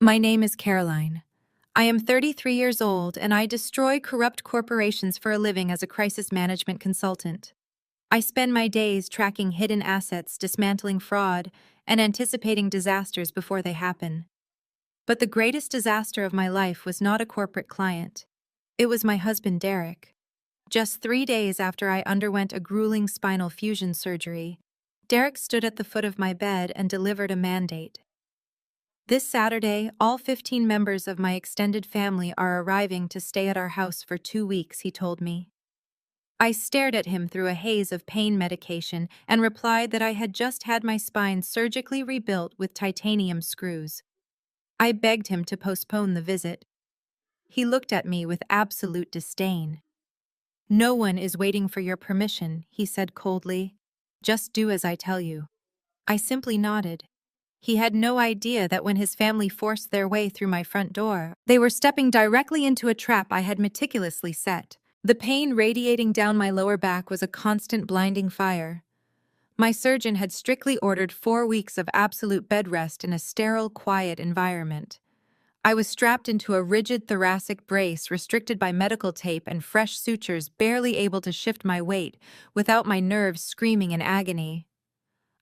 My name is Caroline. I am 33 years old and I destroy corrupt corporations for a living as a crisis management consultant. I spend my days tracking hidden assets, dismantling fraud, and anticipating disasters before they happen. But the greatest disaster of my life was not a corporate client. It was my husband, Derek. Just 3 days after I underwent a grueling spinal fusion surgery, Derek stood at the foot of my bed and delivered a mandate. This Saturday, all 15 members of my extended family are arriving to stay at our house for 2 weeks, he told me. I stared at him through a haze of pain medication and replied that I had just had my spine surgically rebuilt with titanium screws. I begged him to postpone the visit. He looked at me with absolute disdain. "No one is waiting for your permission," he said coldly. "Just do as I tell you." I simply nodded. He had no idea that when his family forced their way through my front door, they were stepping directly into a trap I had meticulously set. The pain radiating down my lower back was a constant blinding fire. My surgeon had strictly ordered 4 weeks of absolute bed rest in a sterile, quiet environment. I was strapped into a rigid thoracic brace restricted by medical tape and fresh sutures, barely able to shift my weight without my nerves screaming in agony.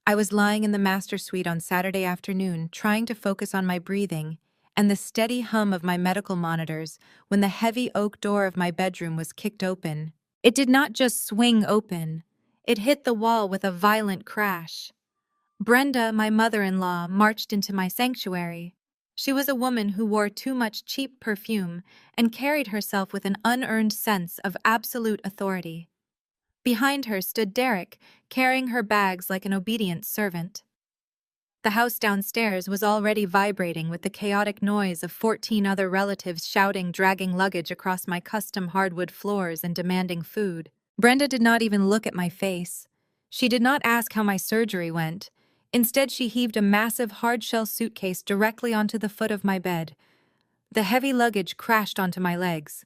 I was lying in the master suite on Saturday afternoon, trying to focus on my breathing and the steady hum of my medical monitors when the heavy oak door of my bedroom was kicked open. It did not just swing open, it hit the wall with a violent crash. Brenda, my mother-in-law, marched into my sanctuary. She was a woman who wore too much cheap perfume and carried herself with an unearned sense of absolute authority. Behind her stood Derek, carrying her bags like an obedient servant. The house downstairs was already vibrating with the chaotic noise of 14 other relatives shouting, dragging luggage across my custom hardwood floors and demanding food. Brenda did not even look at my face. She did not ask how my surgery went. Instead, she heaved a massive hard-shell suitcase directly onto the foot of my bed. The heavy luggage crashed onto my legs.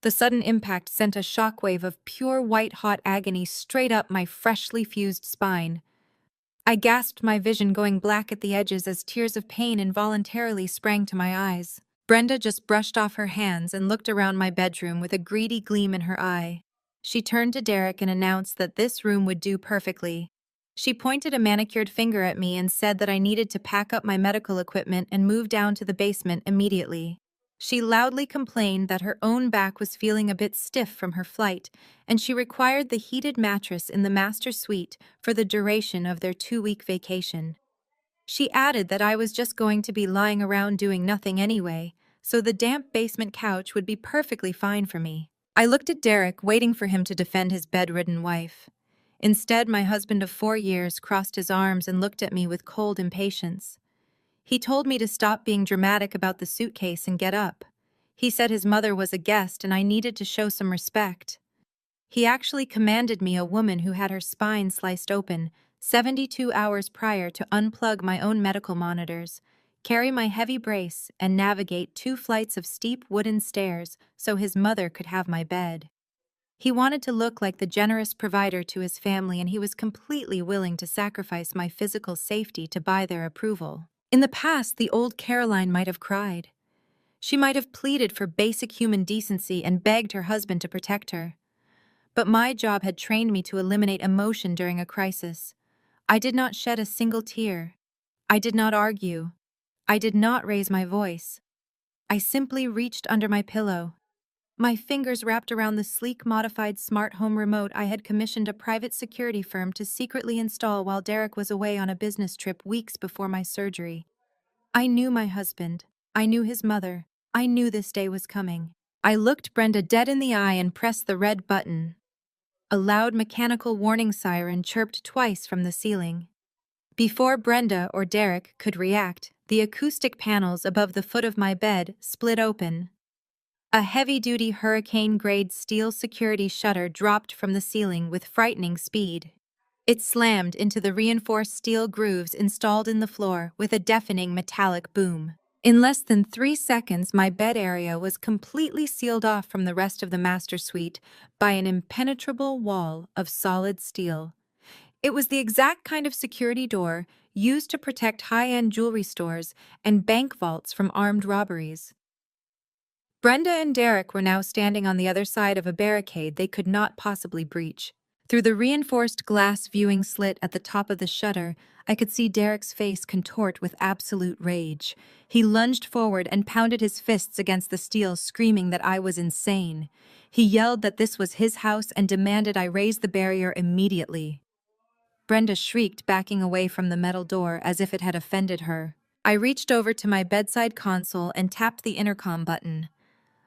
The sudden impact sent a shockwave of pure white-hot agony straight up my freshly fused spine. I gasped, my vision going black at the edges as tears of pain involuntarily sprang to my eyes. Brenda just brushed off her hands and looked around my bedroom with a greedy gleam in her eye. She turned to Derek and announced that this room would do perfectly. She pointed a manicured finger at me and said that I needed to pack up my medical equipment and move down to the basement immediately. She loudly complained that her own back was feeling a bit stiff from her flight, and she required the heated mattress in the master suite for the duration of their 2-week vacation. She added that I was just going to be lying around doing nothing anyway, so the damp basement couch would be perfectly fine for me. I looked at Derek, waiting for him to defend his bedridden wife. Instead, my husband of 4 years crossed his arms and looked at me with cold impatience. He told me to stop being dramatic about the suitcase and get up. He said his mother was a guest and I needed to show some respect. He actually commanded me, a woman who had her spine sliced open 72 hours prior, to unplug my own medical monitors, carry my heavy brace, and navigate 2 flights of steep wooden stairs so his mother could have my bed. He wanted to look like the generous provider to his family, and he was completely willing to sacrifice my physical safety to buy their approval. In the past, the old Caroline might have cried. She might have pleaded for basic human decency and begged her husband to protect her. But my job had trained me to eliminate emotion during a crisis. I did not shed a single tear. I did not argue. I did not raise my voice. I simply reached under my pillow. My fingers wrapped around the sleek, modified smart home remote I had commissioned a private security firm to secretly install while Derek was away on a business trip weeks before my surgery. I knew my husband. I knew his mother. I knew this day was coming. I looked Brenda dead in the eye and pressed the red button. A loud mechanical warning siren chirped twice from the ceiling. Before Brenda or Derek could react, the acoustic panels above the foot of my bed split open. A heavy-duty hurricane-grade steel security shutter dropped from the ceiling with frightening speed. It slammed into the reinforced steel grooves installed in the floor with a deafening metallic boom. In less than 3 seconds, my bed area was completely sealed off from the rest of the master suite by an impenetrable wall of solid steel. It was the exact kind of security door used to protect high-end jewelry stores and bank vaults from armed robberies. Brenda and Derek were now standing on the other side of a barricade they could not possibly breach. Through the reinforced glass viewing slit at the top of the shutter, I could see Derek's face contort with absolute rage. He lunged forward and pounded his fists against the steel, screaming that I was insane. He yelled that this was his house and demanded I raise the barrier immediately. Brenda shrieked, backing away from the metal door as if it had offended her. I reached over to my bedside console and tapped the intercom button.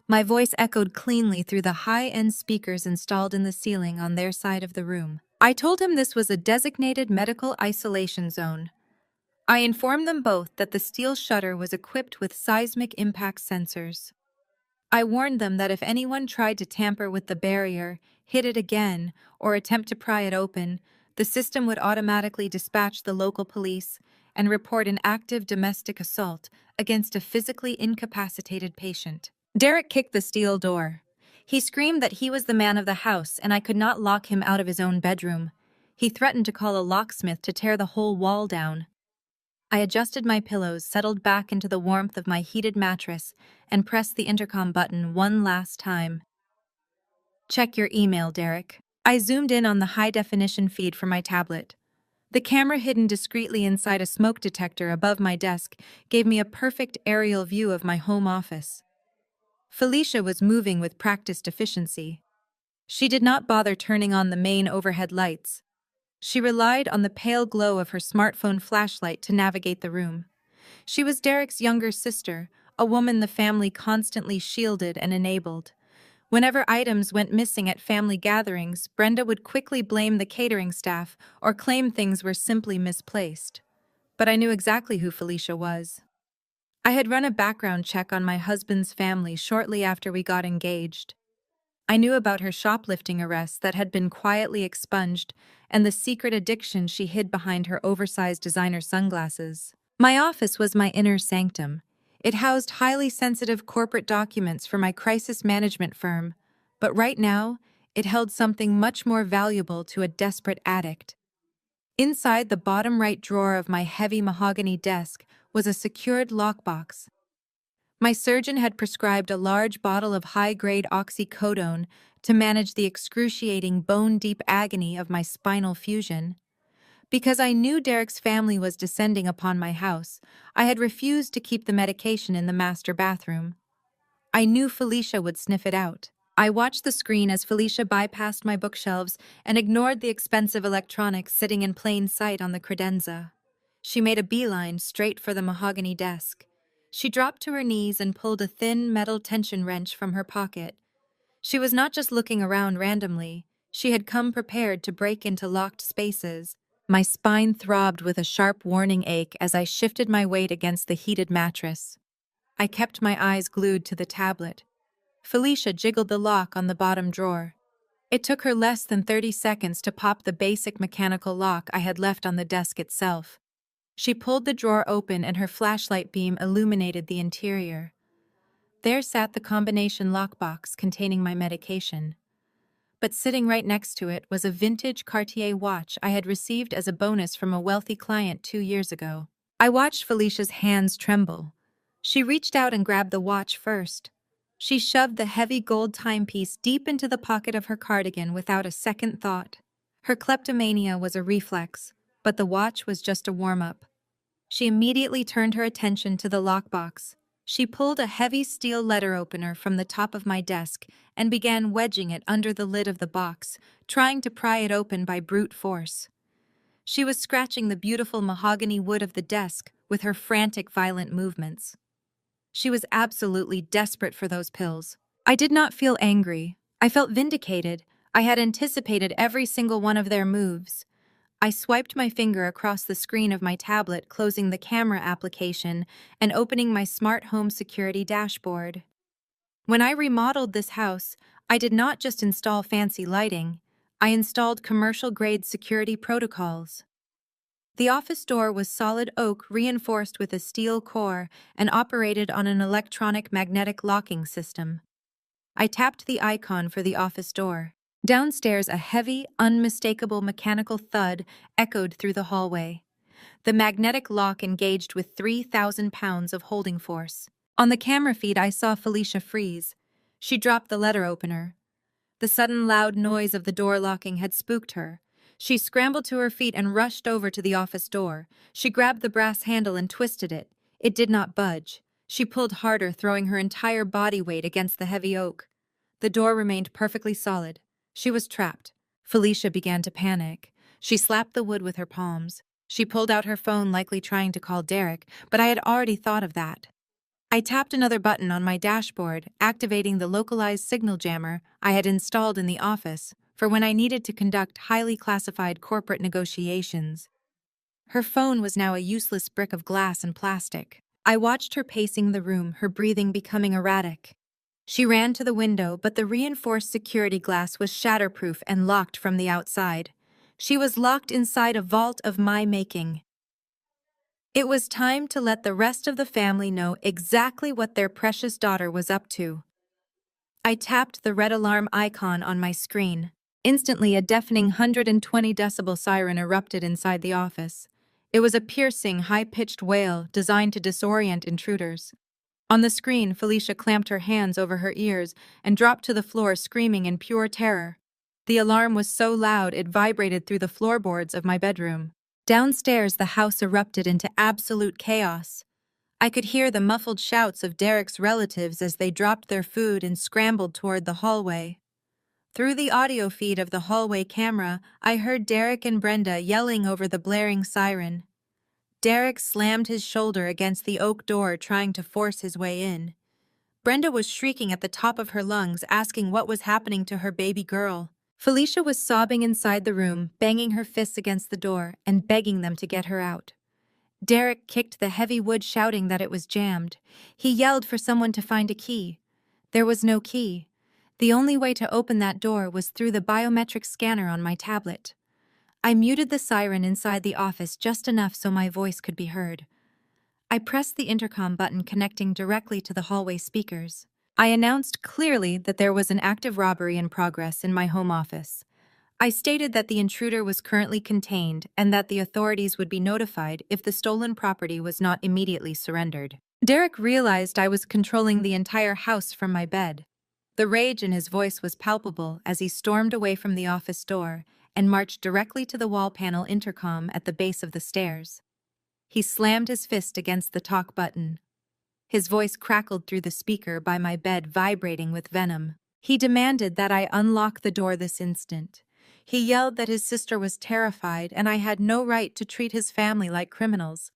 My voice echoed cleanly through the high-end speakers installed in the ceiling on their side of the room. I told him this was a designated medical isolation zone. I informed them both that the steel shutter was equipped with seismic impact sensors. I warned them that if anyone tried to tamper with the barrier, hit it again, or attempt to pry it open, the system would automatically dispatch the local police and report an active domestic assault against a physically incapacitated patient. Derek kicked the steel door. He screamed that he was the man of the house and I could not lock him out of his own bedroom. He threatened to call a locksmith to tear the whole wall down. I adjusted my pillows, settled back into the warmth of my heated mattress, and pressed the intercom button one last time. Check your email, Derek. I zoomed in on the high-definition feed from my tablet. The camera hidden discreetly inside a smoke detector above my desk gave me a perfect aerial view of my home office. Felicia was moving with practiced efficiency. She did not bother turning on the main overhead lights. She relied on the pale glow of her smartphone flashlight to navigate the room. She was Derek's younger sister, a woman the family constantly shielded and enabled. Whenever items went missing at family gatherings, Brenda would quickly blame the catering staff or claim things were simply misplaced. But I knew exactly who Felicia was. I had run a background check on my husband's family shortly after we got engaged. I knew about her shoplifting arrests that had been quietly expunged and the secret addiction she hid behind her oversized designer sunglasses. My office was my inner sanctum. It housed highly sensitive corporate documents for my crisis management firm, but right now, it held something much more valuable to a desperate addict. Inside the bottom right drawer of my heavy mahogany desk was a secured lockbox. My surgeon had prescribed a large bottle of high-grade oxycodone to manage the excruciating bone-deep agony of my spinal fusion. Because I knew Derek's family was descending upon my house, I had refused to keep the medication in the master bathroom. I knew Felicia would sniff it out. I watched the screen as Felicia bypassed my bookshelves and ignored the expensive electronics sitting in plain sight on the credenza. She made a beeline straight for the mahogany desk. She dropped to her knees and pulled a thin metal tension wrench from her pocket. She was not just looking around randomly. She had come prepared to break into locked spaces. My spine throbbed with a sharp warning ache as I shifted my weight against the heated mattress. I kept my eyes glued to the tablet. Felicia jiggled the lock on the bottom drawer. It took her less than 30 seconds to pop the basic mechanical lock I had left on the desk itself. She pulled the drawer open and her flashlight beam illuminated the interior. There sat the combination lockbox containing my medication. But sitting right next to it was a vintage Cartier watch I had received as a bonus from a wealthy client 2 years ago. I watched Felicia's hands tremble. She reached out and grabbed the watch first. She shoved the heavy gold timepiece deep into the pocket of her cardigan without a second thought. Her kleptomania was a reflex, but the watch was just a warm-up. She immediately turned her attention to the lockbox. She pulled a heavy steel letter opener from the top of my desk and began wedging it under the lid of the box, trying to pry it open by brute force. She was scratching the beautiful mahogany wood of the desk with her frantic, violent movements. She was absolutely desperate for those pills. I did not feel angry. I felt vindicated. I had anticipated every single one of their moves. I swiped my finger across the screen of my tablet, closing the camera application and opening my smart home security dashboard. When I remodeled this house, I did not just install fancy lighting. I installed commercial-grade security protocols. The office door was solid oak reinforced with a steel core and operated on an electronic magnetic locking system. I tapped the icon for the office door. Downstairs, a heavy, unmistakable mechanical thud echoed through the hallway. The magnetic lock engaged with 3,000 pounds of holding force. On the camera feed, I saw Felicia freeze. She dropped the letter opener. The sudden loud noise of the door locking had spooked her. She scrambled to her feet and rushed over to the office door. She grabbed the brass handle and twisted it. It did not budge. She pulled harder, throwing her entire body weight against the heavy oak. The door remained perfectly solid. She was trapped. Felicia began to panic. She slapped the wood with her palms. She pulled out her phone, likely trying to call Derek, but I had already thought of that. I tapped another button on my dashboard, activating the localized signal jammer I had installed in the office for when I needed to conduct highly classified corporate negotiations. Her phone was now a useless brick of glass and plastic. I watched her pacing the room, her breathing becoming erratic. She ran to the window, but the reinforced security glass was shatterproof and locked from the outside. She was locked inside a vault of my making. It was time to let the rest of the family know exactly what their precious daughter was up to. I tapped the red alarm icon on my screen. Instantly, a deafening 120 decibel siren erupted inside the office. It was a piercing, high-pitched wail designed to disorient intruders. On the screen, Felicia clamped her hands over her ears and dropped to the floor, screaming in pure terror. The alarm was so loud it vibrated through the floorboards of my bedroom. Downstairs, the house erupted into absolute chaos. I could hear the muffled shouts of Derek's relatives as they dropped their food and scrambled toward the hallway. Through the audio feed of the hallway camera, I heard Derek and Brenda yelling over the blaring siren. Derek slammed his shoulder against the oak door, trying to force his way in. Brenda was shrieking at the top of her lungs, asking what was happening to her baby girl. Felicia was sobbing inside the room, banging her fists against the door and begging them to get her out. Derek kicked the heavy wood, shouting that it was jammed. He yelled for someone to find a key. There was no key. The only way to open that door was through the biometric scanner on my tablet. I muted the siren inside the office just enough so my voice could be heard. I pressed the intercom button connecting directly to the hallway speakers. I announced clearly that there was an active robbery in progress in my home office. I stated that the intruder was currently contained and that the authorities would be notified if the stolen property was not immediately surrendered. Derek realized I was controlling the entire house from my bed. The rage in his voice was palpable as he stormed away from the office door and marched directly to the wall panel intercom at the base of the stairs. He slammed his fist against the talk button. His voice crackled through the speaker by my bed, vibrating with venom. He demanded that I unlock the door this instant. He yelled that his sister was terrified and I had no right to treat his family like criminals.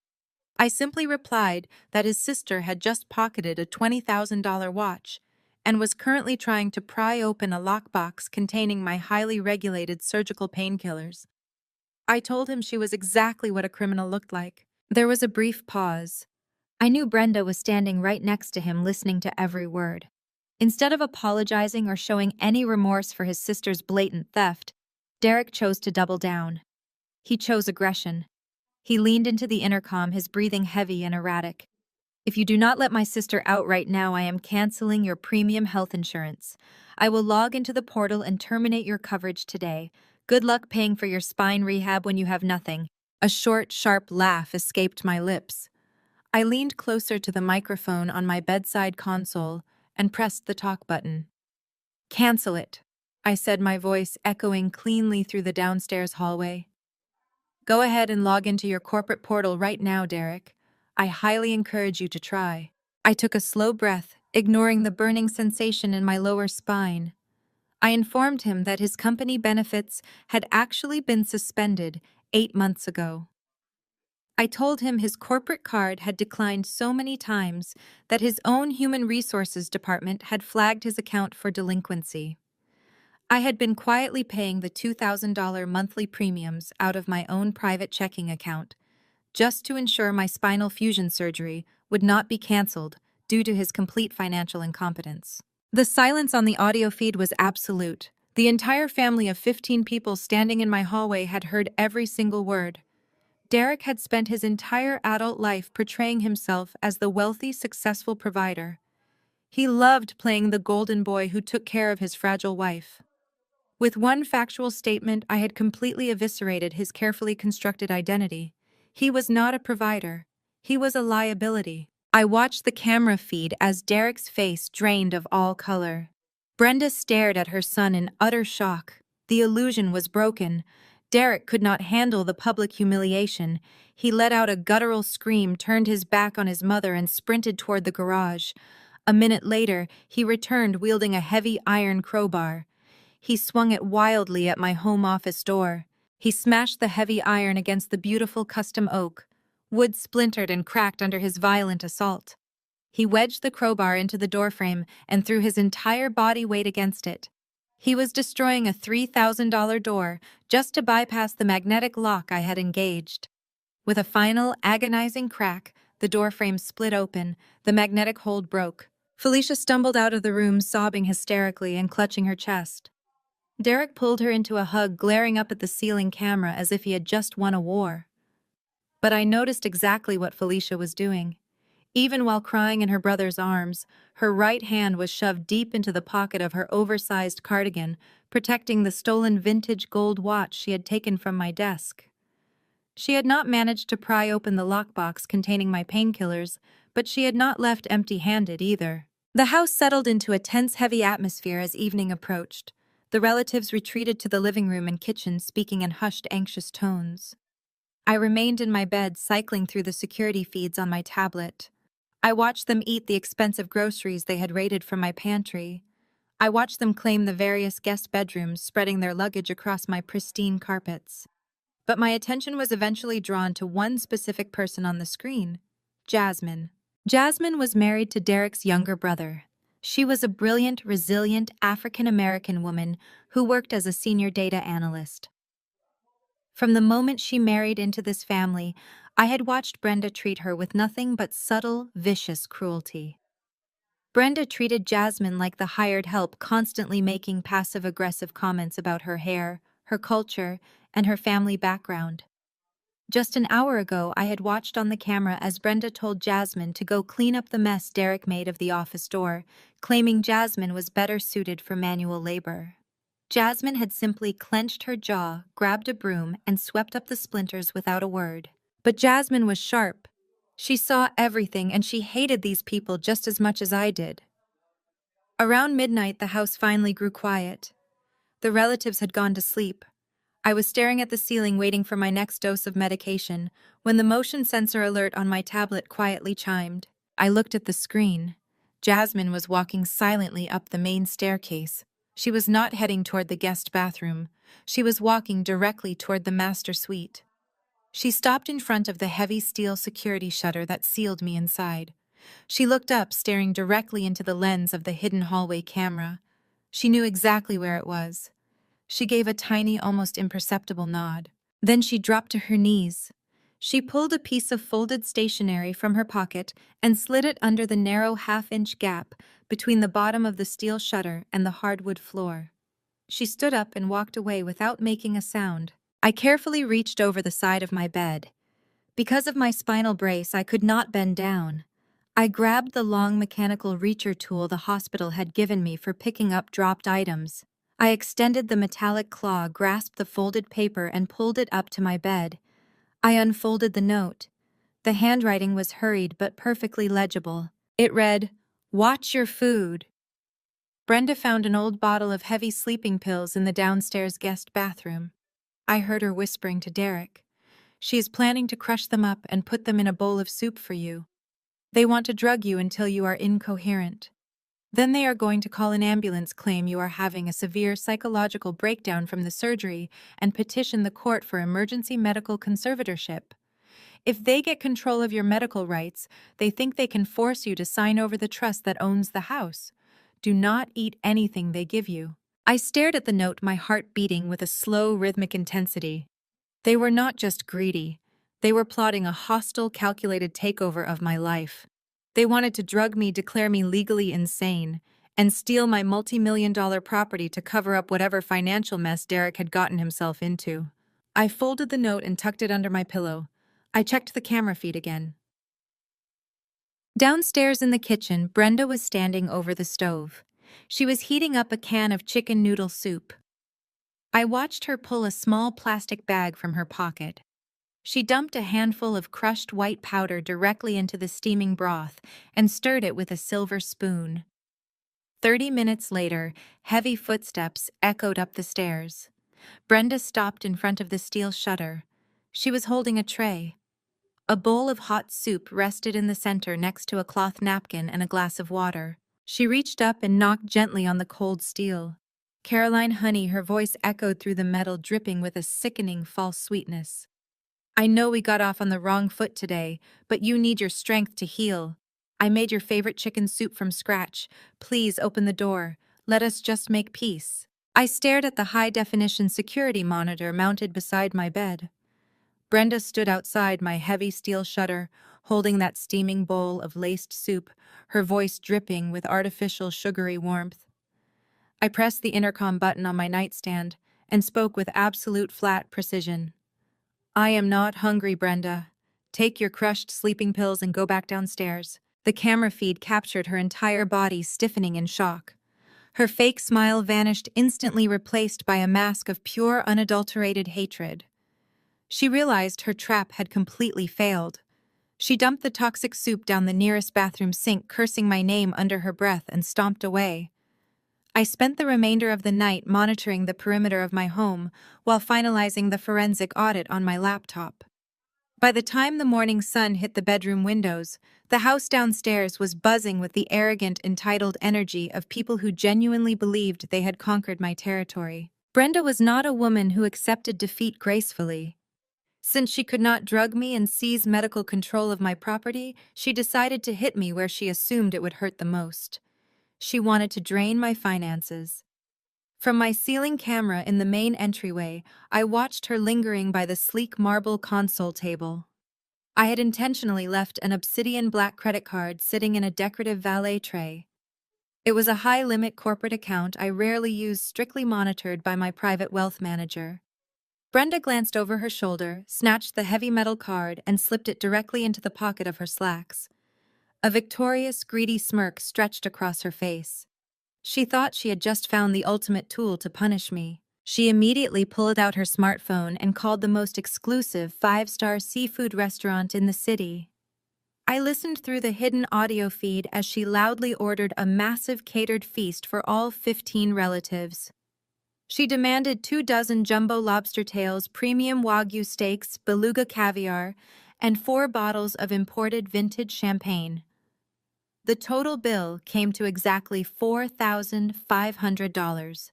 I simply replied that his sister had just pocketed a $20,000 watch and was currently trying to pry open a lockbox containing my highly regulated surgical painkillers. I told him she was exactly what a criminal looked like. There was a brief pause. I knew Brenda was standing right next to him, listening to every word. Instead of apologizing or showing any remorse for his sister's blatant theft, Derek chose to double down. He chose aggression. He leaned into the intercom, his breathing heavy and erratic. "If you do not let my sister out right now, I am canceling your premium health insurance. I will log into the portal and terminate your coverage today. Good luck paying for your spine rehab when you have nothing." A short, sharp laugh escaped my lips. I leaned closer to the microphone on my bedside console and pressed the talk button. "Cancel it," I said, my voice echoing cleanly through the downstairs hallway. "Go ahead and log into your corporate portal right now, Derek. I highly encourage you to try." I took a slow breath, ignoring the burning sensation in my lower spine. I informed him that his company benefits had actually been suspended 8 months ago. I told him his corporate card had declined so many times that his own human resources department had flagged his account for delinquency. I had been quietly paying the $2,000 monthly premiums out of my own private checking account, just to ensure my spinal fusion surgery would not be canceled due to his complete financial incompetence. The silence on the audio feed was absolute. The entire family of 15 people standing in my hallway had heard every single word. Derek had spent his entire adult life portraying himself as the wealthy, successful provider. He loved playing the golden boy who took care of his fragile wife. With one factual statement, I had completely eviscerated his carefully constructed identity. He was not a provider. He was a liability. I watched the camera feed as Derek's face drained of all color. Brenda stared at her son in utter shock. The illusion was broken. Derek could not handle the public humiliation. He let out a guttural scream, turned his back on his mother, and sprinted toward the garage. A minute later, he returned wielding a heavy iron crowbar. He swung it wildly at my home office door. He smashed the heavy iron against the beautiful custom oak. Wood splintered and cracked under his violent assault. He wedged the crowbar into the doorframe and threw his entire body weight against it. He was destroying a $3,000 door just to bypass the magnetic lock I had engaged. With a final, agonizing crack, the doorframe split open, the magnetic hold broke. Felicia stumbled out of the room, sobbing hysterically and clutching her chest. Derek pulled her into a hug, glaring up at the ceiling camera as if he had just won a war. But I noticed exactly what Felicia was doing. Even while crying in her brother's arms, her right hand was shoved deep into the pocket of her oversized cardigan, protecting the stolen vintage gold watch she had taken from my desk. She had not managed to pry open the lockbox containing my painkillers, but she had not left empty-handed either. The house settled into a tense, heavy atmosphere as evening approached. The relatives retreated to the living room and kitchen, speaking in hushed, anxious tones. I remained in my bed, cycling through the security feeds on my tablet. I watched them eat the expensive groceries they had raided from my pantry. I watched them claim the various guest bedrooms, spreading their luggage across my pristine carpets. But my attention was eventually drawn to one specific person on the screen: Jasmine. Jasmine was married to Derek's younger brother. She was a brilliant, resilient African-American woman who worked as a senior data analyst. From the moment she married into this family, I had watched Brenda treat her with nothing but subtle, vicious cruelty. Brenda treated Jasmine like the hired help, constantly making passive-aggressive comments about her hair, her culture, and her family background. Just an hour ago, I had watched on the camera as Brenda told Jasmine to go clean up the mess Derek made of the office door, claiming Jasmine was better suited for manual labor. Jasmine had simply clenched her jaw, grabbed a broom, and swept up the splinters without a word. But Jasmine was sharp. She saw everything, and she hated these people just as much as I did. Around midnight, the house finally grew quiet. The relatives had gone to sleep. I was staring at the ceiling, waiting for my next dose of medication, when the motion sensor alert on my tablet quietly chimed. I looked at the screen. Jasmine was walking silently up the main staircase. She was not heading toward the guest bathroom. She was walking directly toward the master suite. She stopped in front of the heavy steel security shutter that sealed me inside. She looked up, staring directly into the lens of the hidden hallway camera. She knew exactly where it was. She gave a tiny, almost imperceptible nod. Then she dropped to her knees. She pulled a piece of folded stationery from her pocket and slid it under the narrow half-inch gap between the bottom of the steel shutter and the hardwood floor. She stood up and walked away without making a sound. I carefully reached over the side of my bed. Because of my spinal brace, I could not bend down. I grabbed the long mechanical reacher tool the hospital had given me for picking up dropped items. I extended the metallic claw, grasped the folded paper, and pulled it up to my bed. I unfolded the note. The handwriting was hurried but perfectly legible. It read, "Watch your food." Brenda found an old bottle of heavy sleeping pills in the downstairs guest bathroom. I heard her whispering to Derek. "She is planning to crush them up and put them in a bowl of soup for you. They want to drug you until you are incoherent. Then they are going to call an ambulance, claim you are having a severe psychological breakdown from the surgery, and petition the court for emergency medical conservatorship. If they get control of your medical rights, they think they can force you to sign over the trust that owns the house. Do not eat anything they give you." I stared at the note, my heart beating with a slow, rhythmic intensity. They were not just greedy. They were plotting a hostile, calculated takeover of my life. They wanted to drug me, declare me legally insane, and steal my multi-million-dollar property to cover up whatever financial mess Derek had gotten himself into. I folded the note and tucked it under my pillow. I checked the camera feed again. Downstairs in the kitchen, Brenda was standing over the stove. She was heating up a can of chicken noodle soup. I watched her pull a small plastic bag from her pocket. She dumped a handful of crushed white powder directly into the steaming broth and stirred it with a silver spoon. 30 minutes later, heavy footsteps echoed up the stairs. Brenda stopped in front of the steel shutter. She was holding a tray. A bowl of hot soup rested in the center next to a cloth napkin and a glass of water. She reached up and knocked gently on the cold steel. "Caroline, honey," her voice echoed through the metal, dripping with a sickening false sweetness. "I know we got off on the wrong foot today, but you need your strength to heal. I made your favorite chicken soup from scratch. Please open the door. Let us just make peace." I stared at the high-definition security monitor mounted beside my bed. Brenda stood outside my heavy steel shutter, holding that steaming bowl of laced soup, her voice dripping with artificial sugary warmth. I pressed the intercom button on my nightstand and spoke with absolute flat precision. "I am not hungry, Brenda. Take your crushed sleeping pills and go back downstairs." The camera feed captured her entire body stiffening in shock. Her fake smile vanished, instantly replaced by a mask of pure, unadulterated hatred. She realized her trap had completely failed. She dumped the toxic soup down the nearest bathroom sink, cursing my name under her breath, and stomped away. I spent the remainder of the night monitoring the perimeter of my home while finalizing the forensic audit on my laptop. By the time the morning sun hit the bedroom windows, the house downstairs was buzzing with the arrogant, entitled energy of people who genuinely believed they had conquered my territory. Brenda was not a woman who accepted defeat gracefully. Since she could not drug me and seize medical control of my property, she decided to hit me where she assumed it would hurt the most. She wanted to drain my finances. From my ceiling camera in the main entryway, I watched her lingering by the sleek marble console table. I had intentionally left an obsidian black credit card sitting in a decorative valet tray. It was a high-limit corporate account I rarely used, strictly monitored by my private wealth manager. Brenda glanced over her shoulder, snatched the heavy metal card, and slipped it directly into the pocket of her slacks. A victorious, greedy smirk stretched across her face. She thought she had just found the ultimate tool to punish me. She immediately pulled out her smartphone and called the most exclusive 5-star seafood restaurant in the city. I listened through the hidden audio feed as she loudly ordered a massive catered feast for all 15 relatives. She demanded 24 jumbo lobster tails, premium Wagyu steaks, beluga caviar, and 4 bottles of imported vintage champagne. The total bill came to exactly $4,500.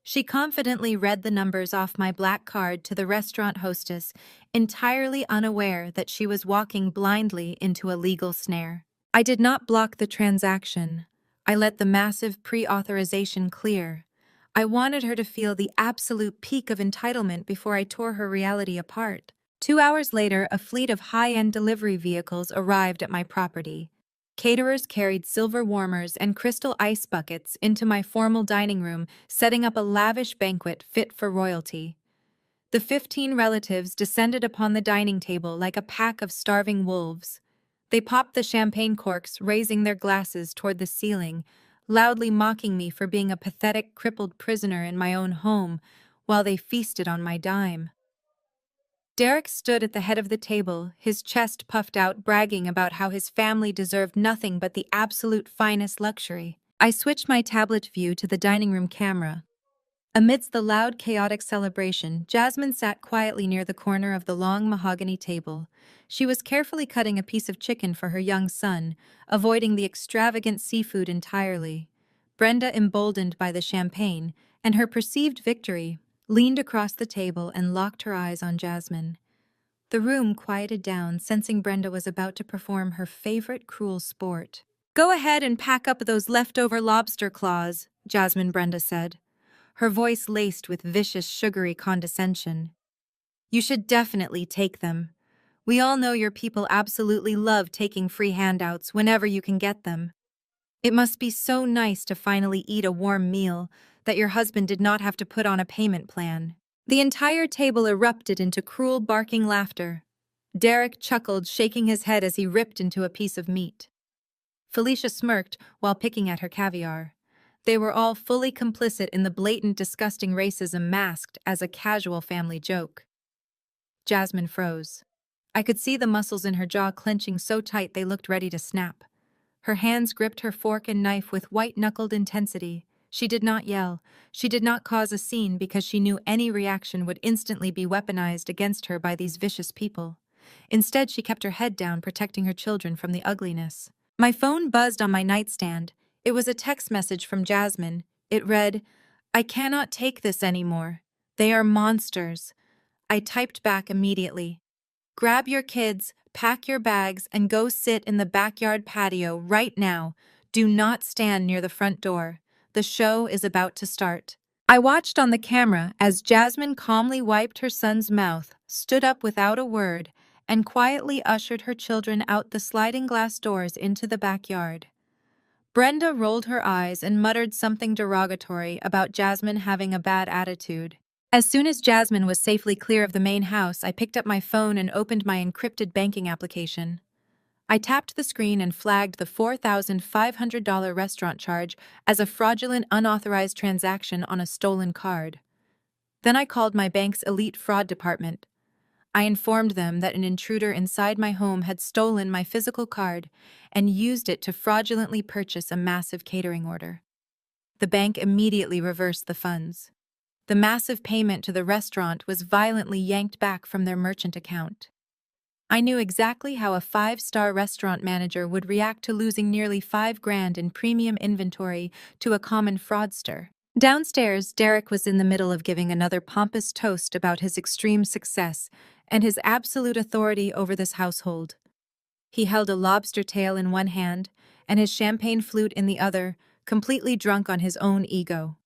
She confidently read the numbers off my black card to the restaurant hostess, entirely unaware that she was walking blindly into a legal snare. I did not block the transaction. I let the massive pre-authorization clear. I wanted her to feel the absolute peak of entitlement before I tore her reality apart. 2 hours later, a fleet of high-end delivery vehicles arrived at my property. Caterers carried silver warmers and crystal ice buckets into my formal dining room, setting up a lavish banquet fit for royalty. The 15 relatives descended upon the dining table like a pack of starving wolves. They popped the champagne corks, raising their glasses toward the ceiling, loudly mocking me for being a pathetic, crippled prisoner in my own home, while they feasted on my dime. Derek stood at the head of the table, his chest puffed out, bragging about how his family deserved nothing but the absolute finest luxury. I switched my tablet view to the dining room camera. Amidst the loud, chaotic celebration, Jasmine sat quietly near the corner of the long mahogany table. She was carefully cutting a piece of chicken for her young son, avoiding the extravagant seafood entirely. Brenda, emboldened by the champagne and her perceived victory, leaned across the table and locked her eyes on Jasmine. The room quieted down, sensing Brenda was about to perform her favorite cruel sport. "Go ahead and pack up those leftover lobster claws," Jasmine Brenda said, her voice laced with vicious, sugary condescension. "You should definitely take them. We all know your people absolutely love taking free handouts whenever you can get them. It must be so nice to finally eat a warm meal that your husband did not have to put on a payment plan." The entire table erupted into cruel, barking laughter. Derek chuckled, shaking his head as he ripped into a piece of meat. Felicia smirked while picking at her caviar. They were all fully complicit in the blatant, disgusting racism masked as a casual family joke. Jasmine froze. I could see the muscles in her jaw clenching so tight they looked ready to snap. Her hands gripped her fork and knife with white-knuckled intensity. She did not yell. She did not cause a scene because she knew any reaction would instantly be weaponized against her by these vicious people. Instead, she kept her head down, protecting her children from the ugliness. My phone buzzed on my nightstand. It was a text message from Jasmine. It read, "I cannot take this anymore. They are monsters." I typed back immediately. "Grab your kids, pack your bags, and go sit in the backyard patio right now. Do not stand near the front door. The show is about to start." I watched on the camera as Jasmine calmly wiped her son's mouth, stood up without a word, and quietly ushered her children out the sliding glass doors into the backyard. Brenda rolled her eyes and muttered something derogatory about Jasmine having a bad attitude. As soon as Jasmine was safely clear of the main house, I picked up my phone and opened my encrypted banking application. I tapped the screen and flagged the $4,500 restaurant charge as a fraudulent, unauthorized transaction on a stolen card. Then I called my bank's elite fraud department. I informed them that an intruder inside my home had stolen my physical card and used it to fraudulently purchase a massive catering order. The bank immediately reversed the funds. The massive payment to the restaurant was violently yanked back from their merchant account. I knew exactly how a five-star restaurant manager would react to losing nearly $5,000 in premium inventory to a common fraudster. Downstairs, Derek was in the middle of giving another pompous toast about his extreme success and his absolute authority over this household. He held a lobster tail in one hand and his champagne flute in the other, completely drunk on his own ego.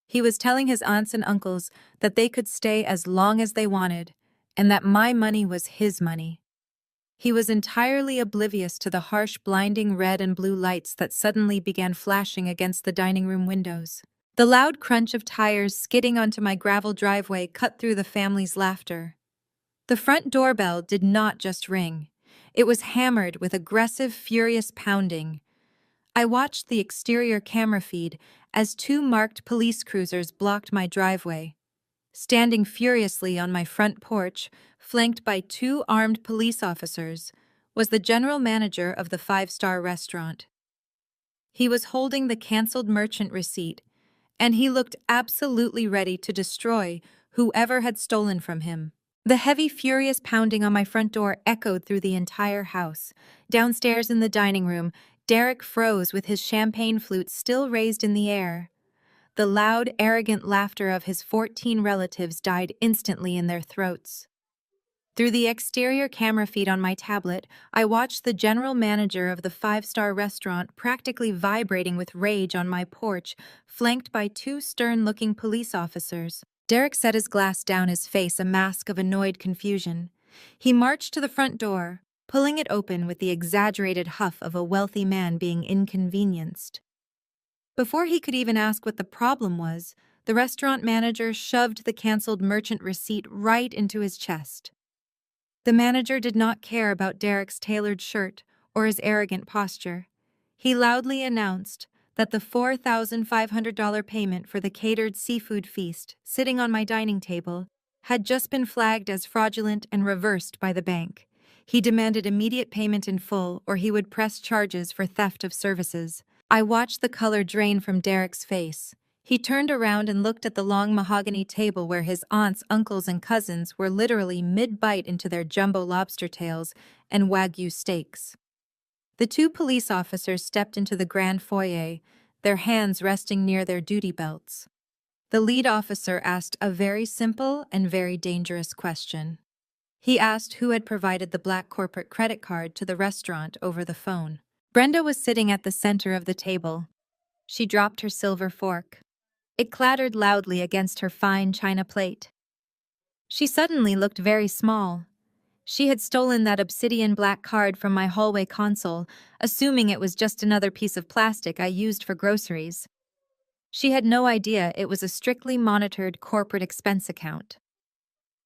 He was telling his aunts and uncles that they could stay as long as they wanted, and that my money was his money. He was entirely oblivious to the harsh, blinding red and blue lights that suddenly began flashing against the dining room windows. The loud crunch of tires skidding onto my gravel driveway cut through the family's laughter. The front doorbell did not just ring. It was hammered with aggressive, furious pounding. I watched the exterior camera feed as two marked police cruisers blocked my driveway. Standing furiously on my front porch, flanked by two armed police officers, was the general manager of the five-star restaurant. He was holding the canceled merchant receipt, and he looked absolutely ready to destroy whoever had stolen from him. The heavy, furious pounding on my front door echoed through the entire house. Downstairs in the dining room, Derek froze with his champagne flute still raised in the air. The loud, arrogant laughter of his 14 relatives died instantly in their throats. Through the exterior camera feed on my tablet, I watched the general manager of the five-star restaurant practically vibrating with rage on my porch, flanked by two stern-looking police officers. Derek set his glass down, his face a mask of annoyed confusion. He marched to the front door, pulling it open with the exaggerated huff of a wealthy man being inconvenienced. Before he could even ask what the problem was, the restaurant manager shoved the canceled merchant receipt right into his chest. The manager did not care about Derek's tailored shirt or his arrogant posture. He loudly announced that the $4,500 payment for the catered seafood feast sitting on my dining table had just been flagged as fraudulent and reversed by the bank. He demanded immediate payment in full, or he would press charges for theft of services. I watched the color drain from Derek's face. He turned around and looked at the long mahogany table where his aunts, uncles, and cousins were literally mid-bite into their jumbo lobster tails and Wagyu steaks. The two police officers stepped into the grand foyer, their hands resting near their duty belts. The lead officer asked a very simple and very dangerous question. He asked who had provided the black corporate credit card to the restaurant over the phone. Brenda was sitting at the center of the table. She dropped her silver fork. It clattered loudly against her fine china plate. She suddenly looked very small. She had stolen that obsidian black card from my hallway console, assuming it was just another piece of plastic I used for groceries. She had no idea it was a strictly monitored corporate expense account.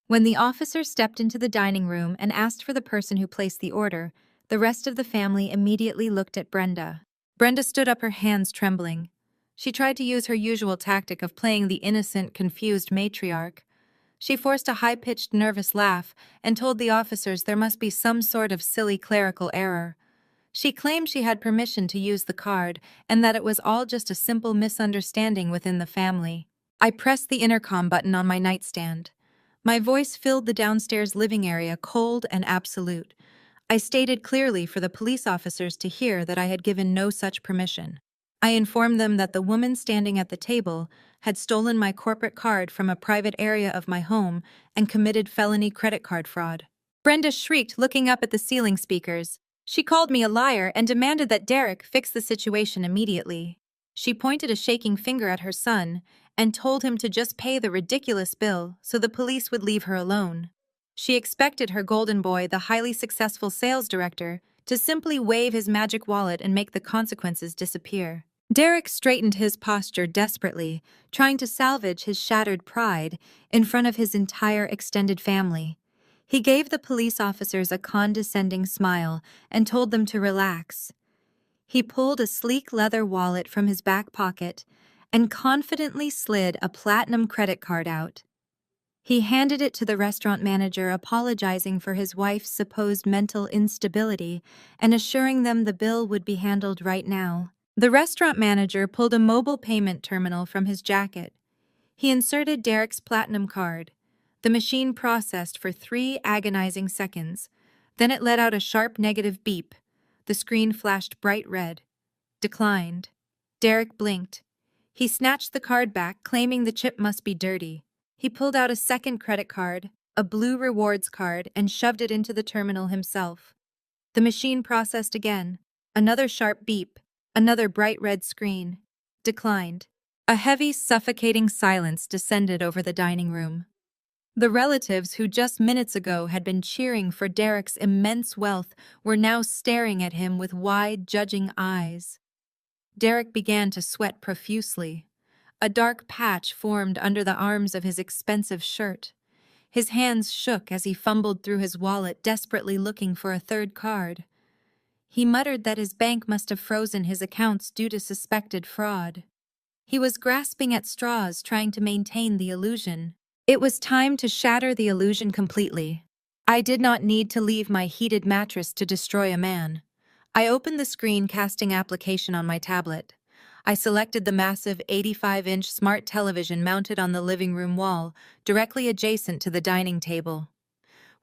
When the officer stepped into the dining room and asked for the person who placed the order, the rest of the family immediately looked at Brenda. Brenda stood up, her hands trembling. She tried to use her usual tactic of playing the innocent, confused matriarch. She forced a high-pitched, nervous laugh and told the officers there must be some sort of silly clerical error. She claimed she had permission to use the card and that it was all just a simple misunderstanding within the family. I pressed the intercom button on my nightstand. My voice filled the downstairs living area, cold and absolute. I stated clearly for the police officers to hear that I had given no such permission. I informed them that the woman standing at the table had stolen my corporate card from a private area of my home and committed felony credit card fraud. Brenda shrieked, looking up at the ceiling speakers. She called me a liar and demanded that Derek fix the situation immediately. She pointed a shaking finger at her son and told him to just pay the ridiculous bill so the police would leave her alone. She expected her golden boy, the highly successful sales director, to simply wave his magic wallet and make the consequences disappear. Derek straightened his posture desperately, trying to salvage his shattered pride in front of his entire extended family. He gave the police officers a condescending smile and told them to relax. He pulled a sleek leather wallet from his back pocket and confidently slid a platinum credit card out. He handed it to the restaurant manager, apologizing for his wife's supposed mental instability and assuring them the bill would be handled right now. The restaurant manager pulled a mobile payment terminal from his jacket. He inserted Derek's platinum card. The machine processed for 3 agonizing seconds. Then it let out a sharp negative beep. The screen flashed bright red. Declined. Derek blinked. He snatched the card back, claiming the chip must be dirty. He pulled out a second credit card, a blue rewards card, and shoved it into the terminal himself. The machine processed again. Another sharp beep. Another bright red screen. Declined. A heavy, suffocating silence descended over the dining room. The relatives who just minutes ago had been cheering for Derek's immense wealth were now staring at him with wide, judging eyes. Derek began to sweat profusely. A dark patch formed under the arms of his expensive shirt. His hands shook as he fumbled through his wallet, desperately looking for a third card. He muttered that his bank must have frozen his accounts due to suspected fraud. He was grasping at straws, trying to maintain the illusion. It was time to shatter the illusion completely. I did not need to leave my heated mattress to destroy a man. I opened the screen casting application on my tablet. I selected the massive 85-inch smart television mounted on the living room wall, directly adjacent to the dining table.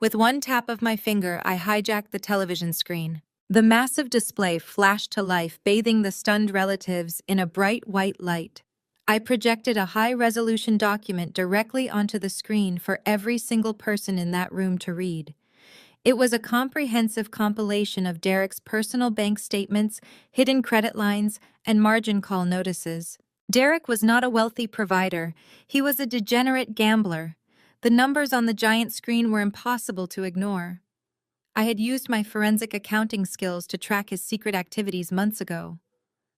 With one tap of my finger, I hijacked the television screen. The massive display flashed to life, bathing the stunned relatives in a bright white light. I projected a high-resolution document directly onto the screen for every single person in that room to read. It was a comprehensive compilation of Derek's personal bank statements, hidden credit lines, and margin call notices. Derek was not a wealthy provider. He was a degenerate gambler. The numbers on the giant screen were impossible to ignore. I had used my forensic accounting skills to track his secret activities months ago.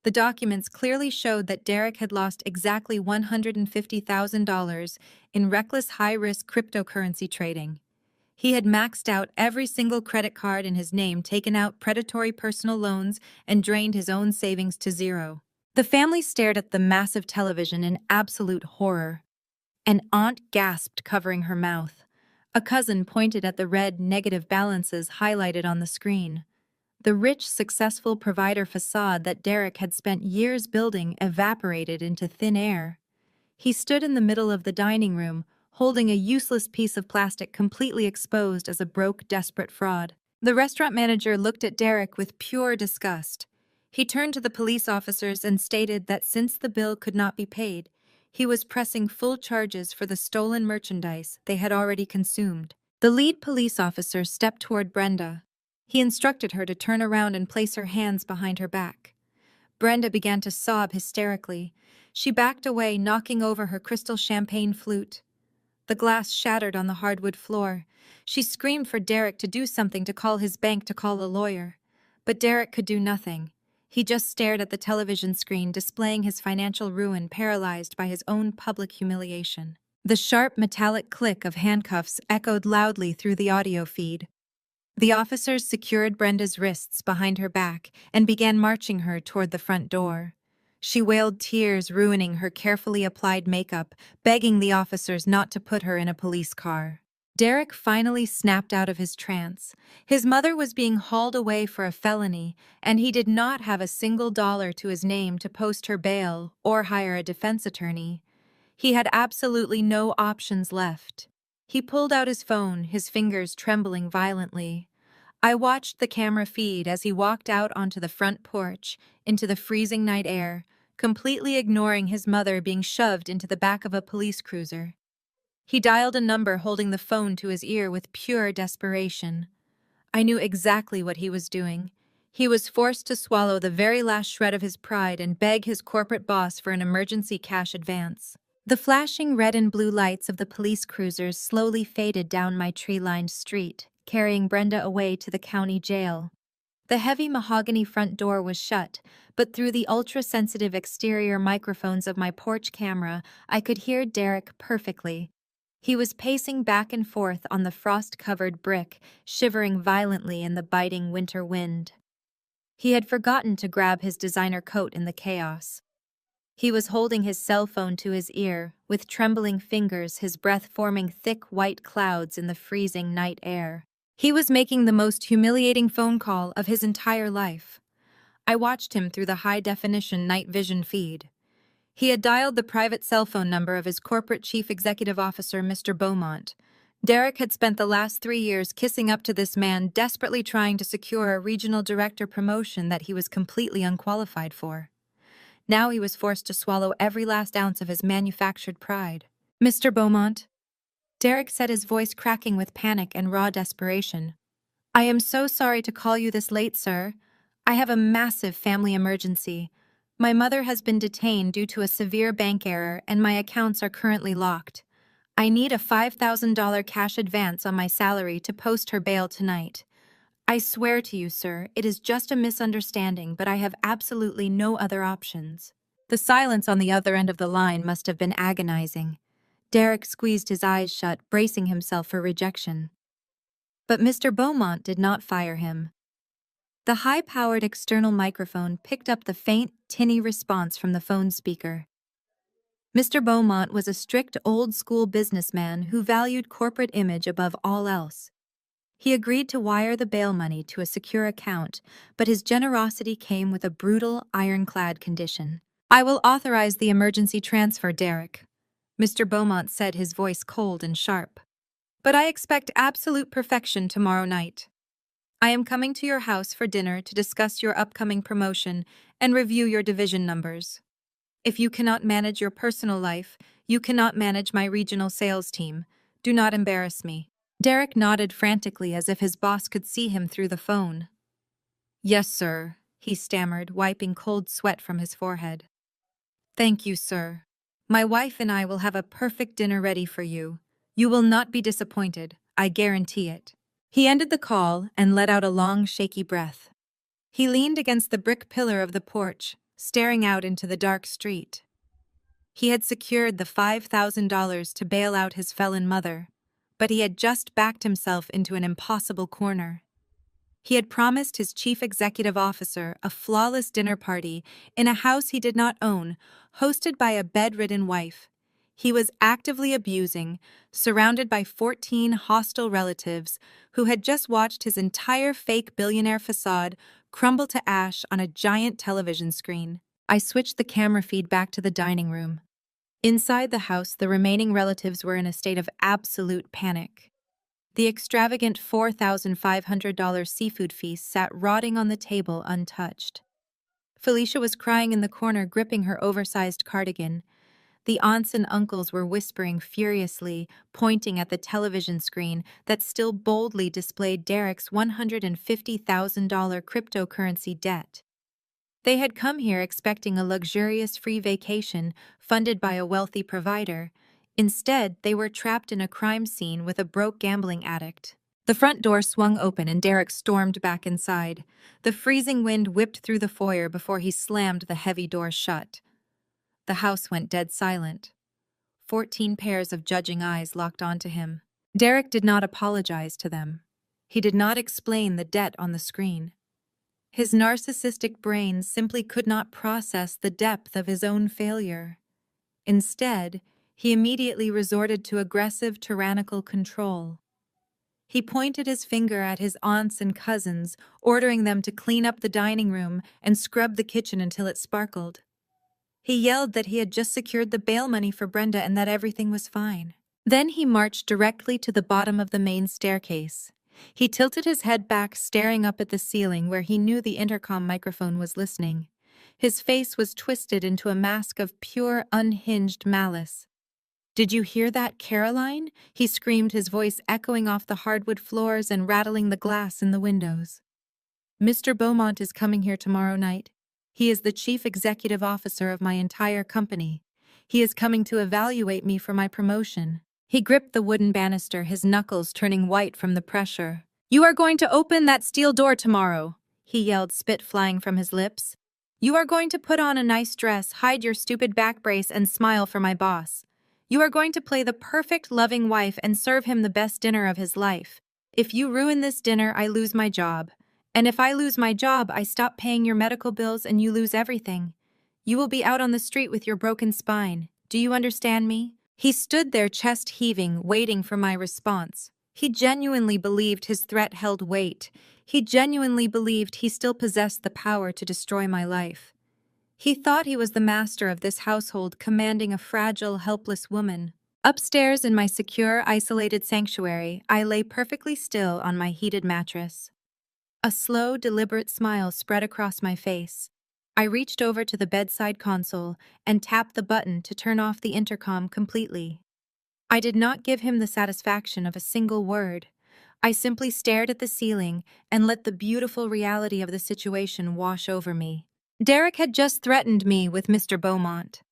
The documents clearly showed that Derek had lost exactly $150,000 in reckless high-risk cryptocurrency trading. He had maxed out every single credit card in his name, taken out predatory personal loans, and drained his own savings to zero. The family stared at the massive television in absolute horror. An aunt gasped, covering her mouth. A cousin pointed at the red, negative balances highlighted on the screen. The rich, successful provider facade that Derek had spent years building evaporated into thin air. He stood in the middle of the dining room, holding a useless piece of plastic completely exposed as a broke, desperate fraud. The restaurant manager looked at Derek with pure disgust. He turned to the police officers and stated that since the bill could not be paid, he was pressing full charges for the stolen merchandise they had already consumed. The lead police officer stepped toward Brenda. He instructed her to turn around and place her hands behind her back. Brenda began to sob hysterically. She backed away, knocking over her crystal champagne flute. The glass shattered on the hardwood floor. She screamed for Derek to do something, to call his bank, to call a lawyer. But Derek could do nothing. He just stared at the television screen, displaying his financial ruin, paralyzed by his own public humiliation. The sharp, metallic click of handcuffs echoed loudly through the audio feed. The officers secured Brenda's wrists behind her back and began marching her toward the front door. She wailed, tears ruining her carefully applied makeup, begging the officers not to put her in a police car. Derek finally snapped out of his trance. His mother was being hauled away for a felony, and he did not have a single dollar to his name to post her bail or hire a defense attorney. He had absolutely no options left. He pulled out his phone, his fingers trembling violently. I watched the camera feed as he walked out onto the front porch, into the freezing night air, completely ignoring his mother being shoved into the back of a police cruiser. He dialed a number, holding the phone to his ear with pure desperation. I knew exactly what he was doing. He was forced to swallow the very last shred of his pride and beg his corporate boss for an emergency cash advance. The flashing red and blue lights of the police cruisers slowly faded down my tree-lined street, carrying Brenda away to the county jail. The heavy mahogany front door was shut, but through the ultra-sensitive exterior microphones of my porch camera, I could hear Derek perfectly. He was pacing back and forth on the frost-covered brick, shivering violently in the biting winter wind. He had forgotten to grab his designer coat in the chaos. He was holding his cell phone to his ear, with trembling fingers, his breath forming thick white clouds in the freezing night air. He was making the most humiliating phone call of his entire life. I watched him through the high-definition night vision feed. He had dialed the private cell phone number of his corporate chief executive officer, Mr. Beaumont. Derek had spent the last 3 years kissing up to this man, desperately trying to secure a regional director promotion that he was completely unqualified for. Now he was forced to swallow every last ounce of his manufactured pride. "Mr. Beaumont," Derek said, his voice cracking with panic and raw desperation. "I am so sorry to call you this late, sir. I have a massive family emergency. My mother has been detained due to a severe bank error, and my accounts are currently locked. I need a $5,000 cash advance on my salary to post her bail tonight. I swear to you, sir, it is just a misunderstanding, but I have absolutely no other options." The silence on the other end of the line must have been agonizing. Derek squeezed his eyes shut, bracing himself for rejection. But Mr. Beaumont did not fire him. The high-powered external microphone picked up the faint, tinny response from the phone speaker. Mr. Beaumont was a strict old-school businessman who valued corporate image above all else. He agreed to wire the bail money to a secure account, but his generosity came with a brutal, ironclad condition. "I will authorize the emergency transfer, Derek," Mr. Beaumont said, his voice cold and sharp. "But I expect absolute perfection tomorrow night. I am coming to your house for dinner to discuss your upcoming promotion and review your division numbers. If you cannot manage your personal life, you cannot manage my regional sales team. Do not embarrass me." Derek nodded frantically as if his boss could see him through the phone. "Yes, sir," he stammered, wiping cold sweat from his forehead. "Thank you, sir. My wife and I will have a perfect dinner ready for you. You will not be disappointed, I guarantee it." He ended the call and let out a long, shaky breath. He leaned against the brick pillar of the porch, staring out into the dark street. He had secured the $5,000 to bail out his felon mother, but he had just backed himself into an impossible corner. He had promised his chief executive officer a flawless dinner party in a house he did not own, hosted by a bedridden wife. He was actively abusing, surrounded by 14 hostile relatives who had just watched his entire fake billionaire facade crumble to ash on a giant television screen. I switched the camera feed back to the dining room. Inside the house, the remaining relatives were in a state of absolute panic. The extravagant $4,500 seafood feast sat rotting on the table untouched. Felicia was crying in the corner, gripping her oversized cardigan. The aunts and uncles were whispering furiously, pointing at the television screen that still boldly displayed Derek's $150,000 cryptocurrency debt. They had come here expecting a luxurious free vacation funded by a wealthy provider. Instead, they were trapped in a crime scene with a broke gambling addict. The front door swung open and Derek stormed back inside. The freezing wind whipped through the foyer before he slammed the heavy door shut. The house went dead silent. 14 pairs of judging eyes locked onto him. Derek did not apologize to them. He did not explain the debt on the screen. His narcissistic brain simply could not process the depth of his own failure. Instead, he immediately resorted to aggressive, tyrannical control. He pointed his finger at his aunts and cousins, ordering them to clean up the dining room and scrub the kitchen until it sparkled. He yelled that he had just secured the bail money for Brenda and that everything was fine. Then he marched directly to the bottom of the main staircase. He tilted his head back, staring up at the ceiling where he knew the intercom microphone was listening. His face was twisted into a mask of pure, unhinged malice. "Did you hear that, Caroline?" he screamed, his voice echoing off the hardwood floors and rattling the glass in the windows. "Mr. Beaumont is coming here tomorrow night. He is the chief executive officer of my entire company. He is coming to evaluate me for my promotion." He gripped the wooden banister, his knuckles turning white from the pressure. "You are going to open that steel door tomorrow," he yelled, spit flying from his lips. "You are going to put on a nice dress, hide your stupid back brace, and smile for my boss. You are going to play the perfect, loving wife and serve him the best dinner of his life. If you ruin this dinner, I lose my job. And if I lose my job, I stop paying your medical bills and you lose everything. You will be out on the street with your broken spine. Do you understand me?" He stood there, chest heaving, waiting for my response. He genuinely believed his threat held weight. He genuinely believed he still possessed the power to destroy my life. He thought he was the master of this household, commanding a fragile, helpless woman. Upstairs in my secure, isolated sanctuary, I lay perfectly still on my heated mattress. A slow, deliberate smile spread across my face. I reached over to the bedside console and tapped the button to turn off the intercom completely. I did not give him the satisfaction of a single word. I simply stared at the ceiling and let the beautiful reality of the situation wash over me. Derek had just threatened me with Mr. Beaumont.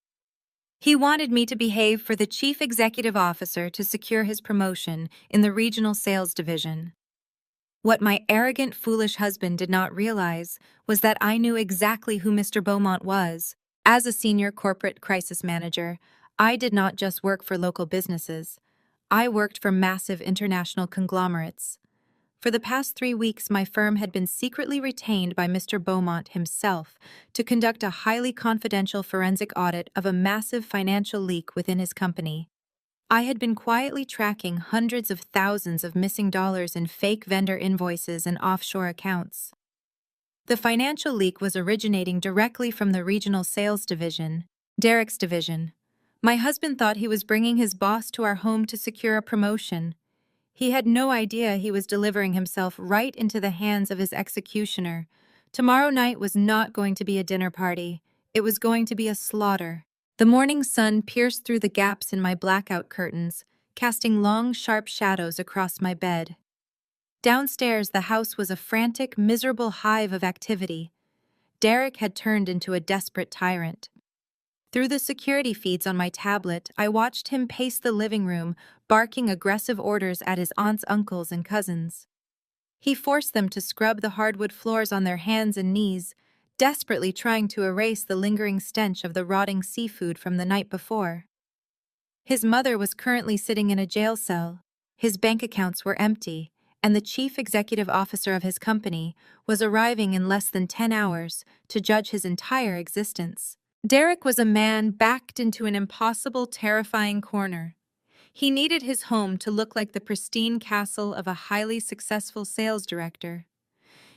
He wanted me to behave for the chief executive officer to secure his promotion in the regional sales division. What my arrogant, foolish husband did not realize was that I knew exactly who Mr. Beaumont was. As a senior corporate crisis manager, I did not just work for local businesses. I worked for massive international conglomerates. For the past 3 weeks, my firm had been secretly retained by Mr. Beaumont himself to conduct a highly confidential forensic audit of a massive financial leak within his company. I had been quietly tracking hundreds of thousands of missing dollars in fake vendor invoices and offshore accounts. The financial leak was originating directly from the regional sales division, Derek's division. My husband thought he was bringing his boss to our home to secure a promotion. He had no idea he was delivering himself right into the hands of his executioner. Tomorrow night was not going to be a dinner party. It was going to be a slaughter. The morning sun pierced through the gaps in my blackout curtains, casting long, sharp shadows across my bed. Downstairs, the house was a frantic, miserable hive of activity. Derek had turned into a desperate tyrant. Through the security feeds on my tablet, I watched him pace the living room, barking aggressive orders at his aunts, uncles, and cousins. He forced them to scrub the hardwood floors on their hands and knees, desperately trying to erase the lingering stench of the rotting seafood from the night before. His mother was currently sitting in a jail cell. His bank accounts were empty, and the chief executive officer of his company was arriving in less than 10 hours to judge his entire existence. Derek was a man backed into an impossible, terrifying corner. He needed his home to look like the pristine castle of a highly successful sales director.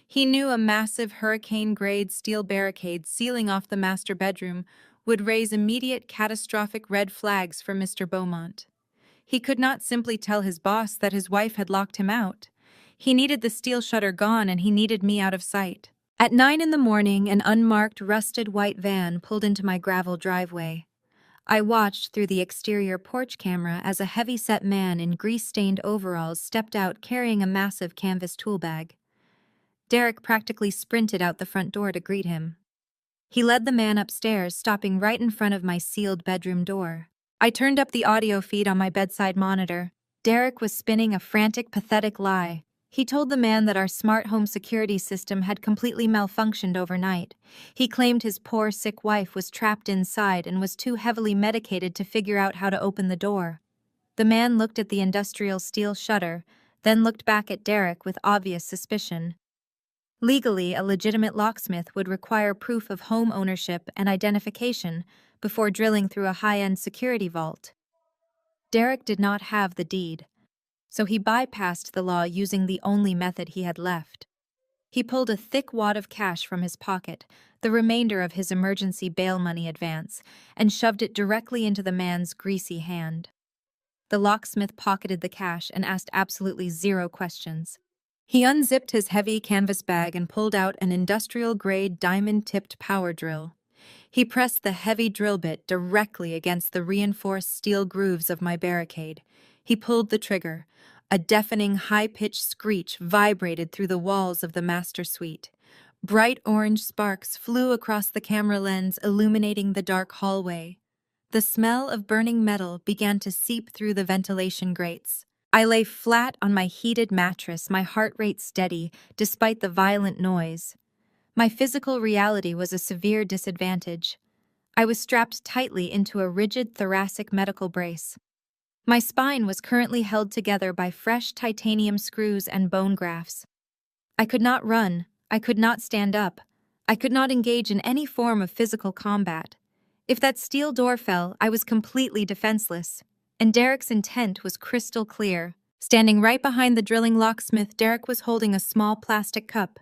He knew a massive hurricane-grade steel barricade sealing off the master bedroom would raise immediate catastrophic red flags for Mr. Beaumont. He could not simply tell his boss that his wife had locked him out. He needed the steel shutter gone, and he needed me out of sight. At 9 in the morning, an unmarked, rusted white van pulled into my gravel driveway. I watched through the exterior porch camera as a heavy-set man in grease-stained overalls stepped out carrying a massive canvas tool bag. Derek practically sprinted out the front door to greet him. He led the man upstairs, stopping right in front of my sealed bedroom door. I turned up the audio feed on my bedside monitor. Derek was spinning a frantic, pathetic lie. He told the man that our smart home security system had completely malfunctioned overnight. He claimed his poor, sick wife was trapped inside and was too heavily medicated to figure out how to open the door. The man looked at the industrial steel shutter, then looked back at Derek with obvious suspicion. Legally, a legitimate locksmith would require proof of home ownership and identification before drilling through a high-end security vault. Derek did not have the deed, so he bypassed the law using the only method he had left. He pulled a thick wad of cash from his pocket, the remainder of his emergency bail money advance, and shoved it directly into the man's greasy hand. The locksmith pocketed the cash and asked absolutely zero questions. He unzipped his heavy canvas bag and pulled out an industrial-grade diamond-tipped power drill. He pressed the heavy drill bit directly against the reinforced steel grooves of my barricade. He pulled the trigger. A deafening, high-pitched screech vibrated through the walls of the master suite. Bright orange sparks flew across the camera lens, illuminating the dark hallway. The smell of burning metal began to seep through the ventilation grates. I lay flat on my heated mattress, my heart rate steady, despite the violent noise. My physical reality was a severe disadvantage. I was strapped tightly into a rigid thoracic medical brace. My spine was currently held together by fresh titanium screws and bone grafts. I could not run. I could not stand up. I could not engage in any form of physical combat. If that steel door fell, I was completely defenseless. And Derek's intent was crystal clear. Standing right behind the drilling locksmith, Derek was holding a small plastic cup.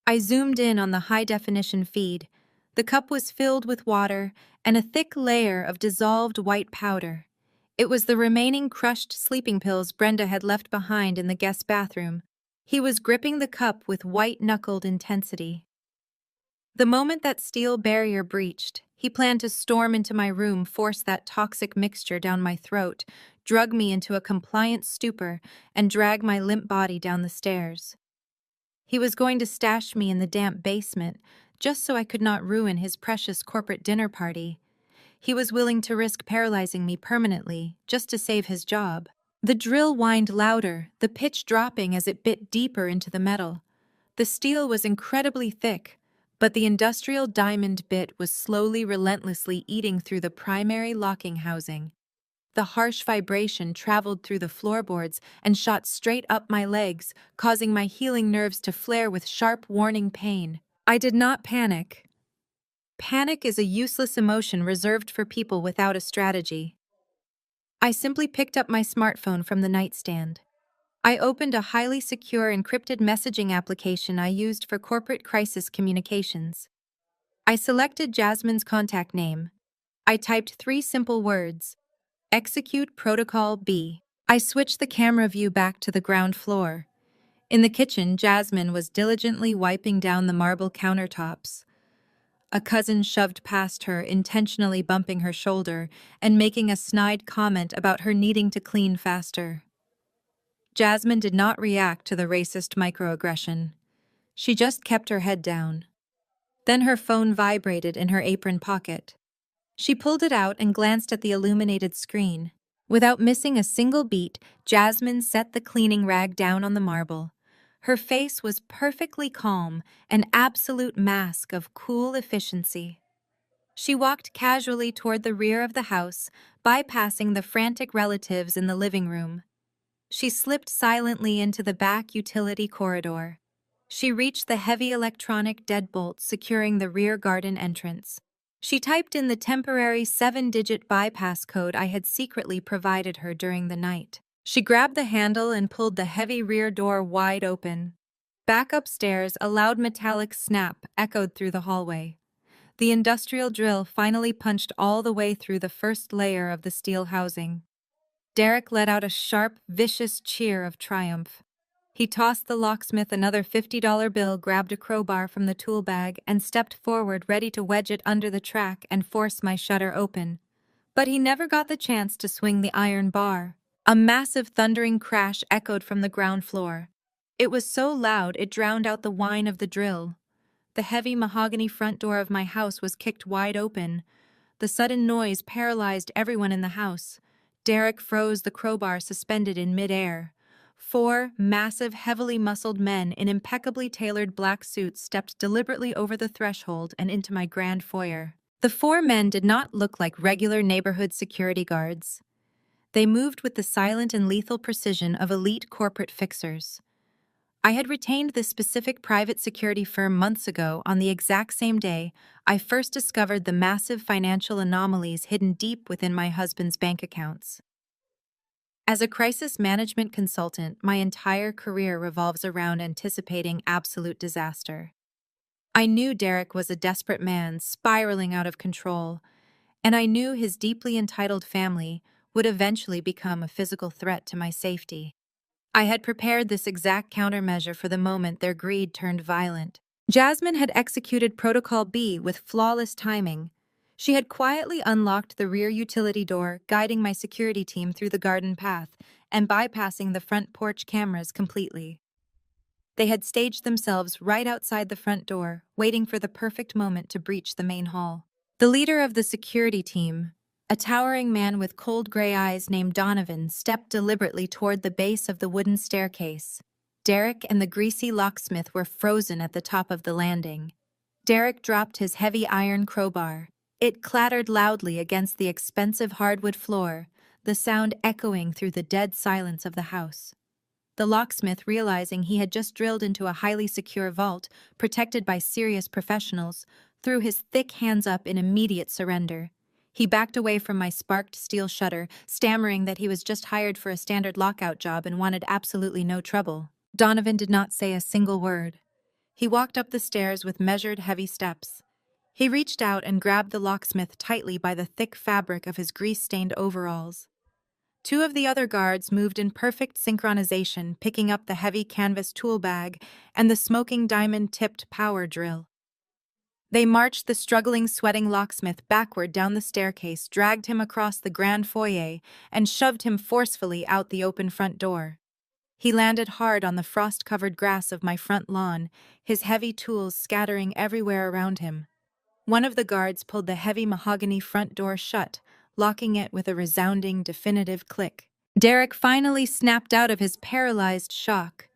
I zoomed in on the high-definition feed. The cup was filled with water and a thick layer of dissolved white powder. It was the remaining crushed sleeping pills Brenda had left behind in the guest bathroom. He was gripping the cup with white-knuckled intensity. The moment that steel barrier breached, he planned to storm into my room, force that toxic mixture down my throat, drug me into a compliant stupor, and drag my limp body down the stairs. He was going to stash me in the damp basement, just so I could not ruin his precious corporate dinner party. He was willing to risk paralyzing me permanently, just to save his job. The drill whined louder, the pitch dropping as it bit deeper into the metal. The steel was incredibly thick, but the industrial diamond bit was slowly, relentlessly eating through the primary locking housing. The harsh vibration traveled through the floorboards and shot straight up my legs, causing my healing nerves to flare with sharp, warning pain. I did not panic. Panic is a useless emotion reserved for people without a strategy. I simply picked up my smartphone from the nightstand. I opened a highly secure encrypted messaging application I used for corporate crisis communications. I selected Jasmine's contact name. I typed 3 simple words: Execute Protocol B. I switched the camera view back to the ground floor. In the kitchen, Jasmine was diligently wiping down the marble countertops. A cousin shoved past her, intentionally bumping her shoulder and making a snide comment about her needing to clean faster. Jasmine did not react to the racist microaggression. She just kept her head down. Then her phone vibrated in her apron pocket. She pulled it out and glanced at the illuminated screen. Without missing a single beat, Jasmine set the cleaning rag down on the marble. Her face was perfectly calm, an absolute mask of cool efficiency. She walked casually toward the rear of the house, bypassing the frantic relatives in the living room. She slipped silently into the back utility corridor. She reached the heavy electronic deadbolt securing the rear garden entrance. She typed in the temporary 7-digit bypass code I had secretly provided her during the night. She grabbed the handle and pulled the heavy rear door wide open. Back upstairs, a loud metallic snap echoed through the hallway. The industrial drill finally punched all the way through the first layer of the steel housing. Derek let out a sharp, vicious cheer of triumph. He tossed the locksmith another $50 bill, grabbed a crowbar from the tool bag, and stepped forward, ready to wedge it under the track and force my shutter open. But he never got the chance to swing the iron bar. A massive thundering crash echoed from the ground floor. It was so loud it drowned out the whine of the drill. The heavy mahogany front door of my house was kicked wide open. The sudden noise paralyzed everyone in the house. Derek froze, the crowbar suspended in midair. 4 massive, heavily muscled men in impeccably tailored black suits stepped deliberately over the threshold and into my grand foyer. The 4 men did not look like regular neighborhood security guards. They moved with the silent and lethal precision of elite corporate fixers. I had retained this specific private security firm months ago on the exact same day I first discovered the massive financial anomalies hidden deep within my husband's bank accounts. As a crisis management consultant, my entire career revolves around anticipating absolute disaster. I knew Derek was a desperate man spiraling out of control, and I knew his deeply entitled family would eventually become a physical threat to my safety. I had prepared this exact countermeasure for the moment their greed turned violent. Jasmine had executed Protocol B with flawless timing. She had quietly unlocked the rear utility door, guiding my security team through the garden path and bypassing the front porch cameras completely. They had staged themselves right outside the front door, waiting for the perfect moment to breach the main hall. The leader of the security team, a towering man with cold gray eyes named Donovan, stepped deliberately toward the base of the wooden staircase. Derek and the greasy locksmith were frozen at the top of the landing. Derek dropped his heavy iron crowbar. It clattered loudly against the expensive hardwood floor, the sound echoing through the dead silence of the house. The locksmith, realizing he had just drilled into a highly secure vault, protected by serious professionals, threw his thick hands up in immediate surrender. He backed away from my sparked steel shutter, stammering that he was just hired for a standard lockout job and wanted absolutely no trouble. Donovan did not say a single word. He walked up the stairs with measured, heavy steps. He reached out and grabbed the locksmith tightly by the thick fabric of his grease-stained overalls. Two of the other guards moved in perfect synchronization, picking up the heavy canvas tool bag and the smoking diamond-tipped power drill. They marched the struggling, sweating locksmith backward down the staircase, dragged him across the grand foyer, and shoved him forcefully out the open front door. He landed hard on the frost-covered grass of my front lawn, his heavy tools scattering everywhere around him. One of the guards pulled the heavy mahogany front door shut, locking it with a resounding, definitive click. Derek finally snapped out of his paralyzed shock.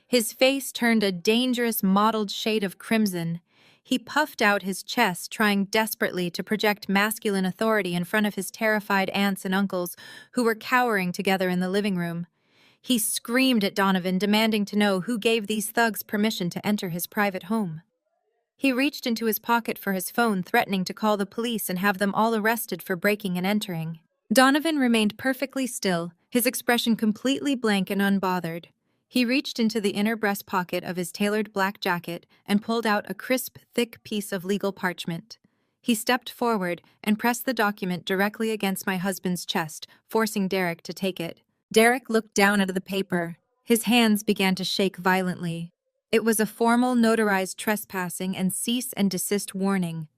His face turned a dangerous mottled shade of crimson. He puffed out his chest, trying desperately to project masculine authority in front of his terrified aunts and uncles, who were cowering together in the living room. He screamed at Donovan, demanding to know who gave these thugs permission to enter his private home. He reached into his pocket for his phone, threatening to call the police and have them all arrested for breaking and entering. Donovan remained perfectly still, his expression completely blank and unbothered. He reached into the inner breast pocket of his tailored black jacket and pulled out a crisp, thick piece of legal parchment. He stepped forward and pressed the document directly against my husband's chest, forcing Derek to take it. Derek looked down at the paper. His hands began to shake violently. It was a formal, notarized trespassing and cease and desist warning.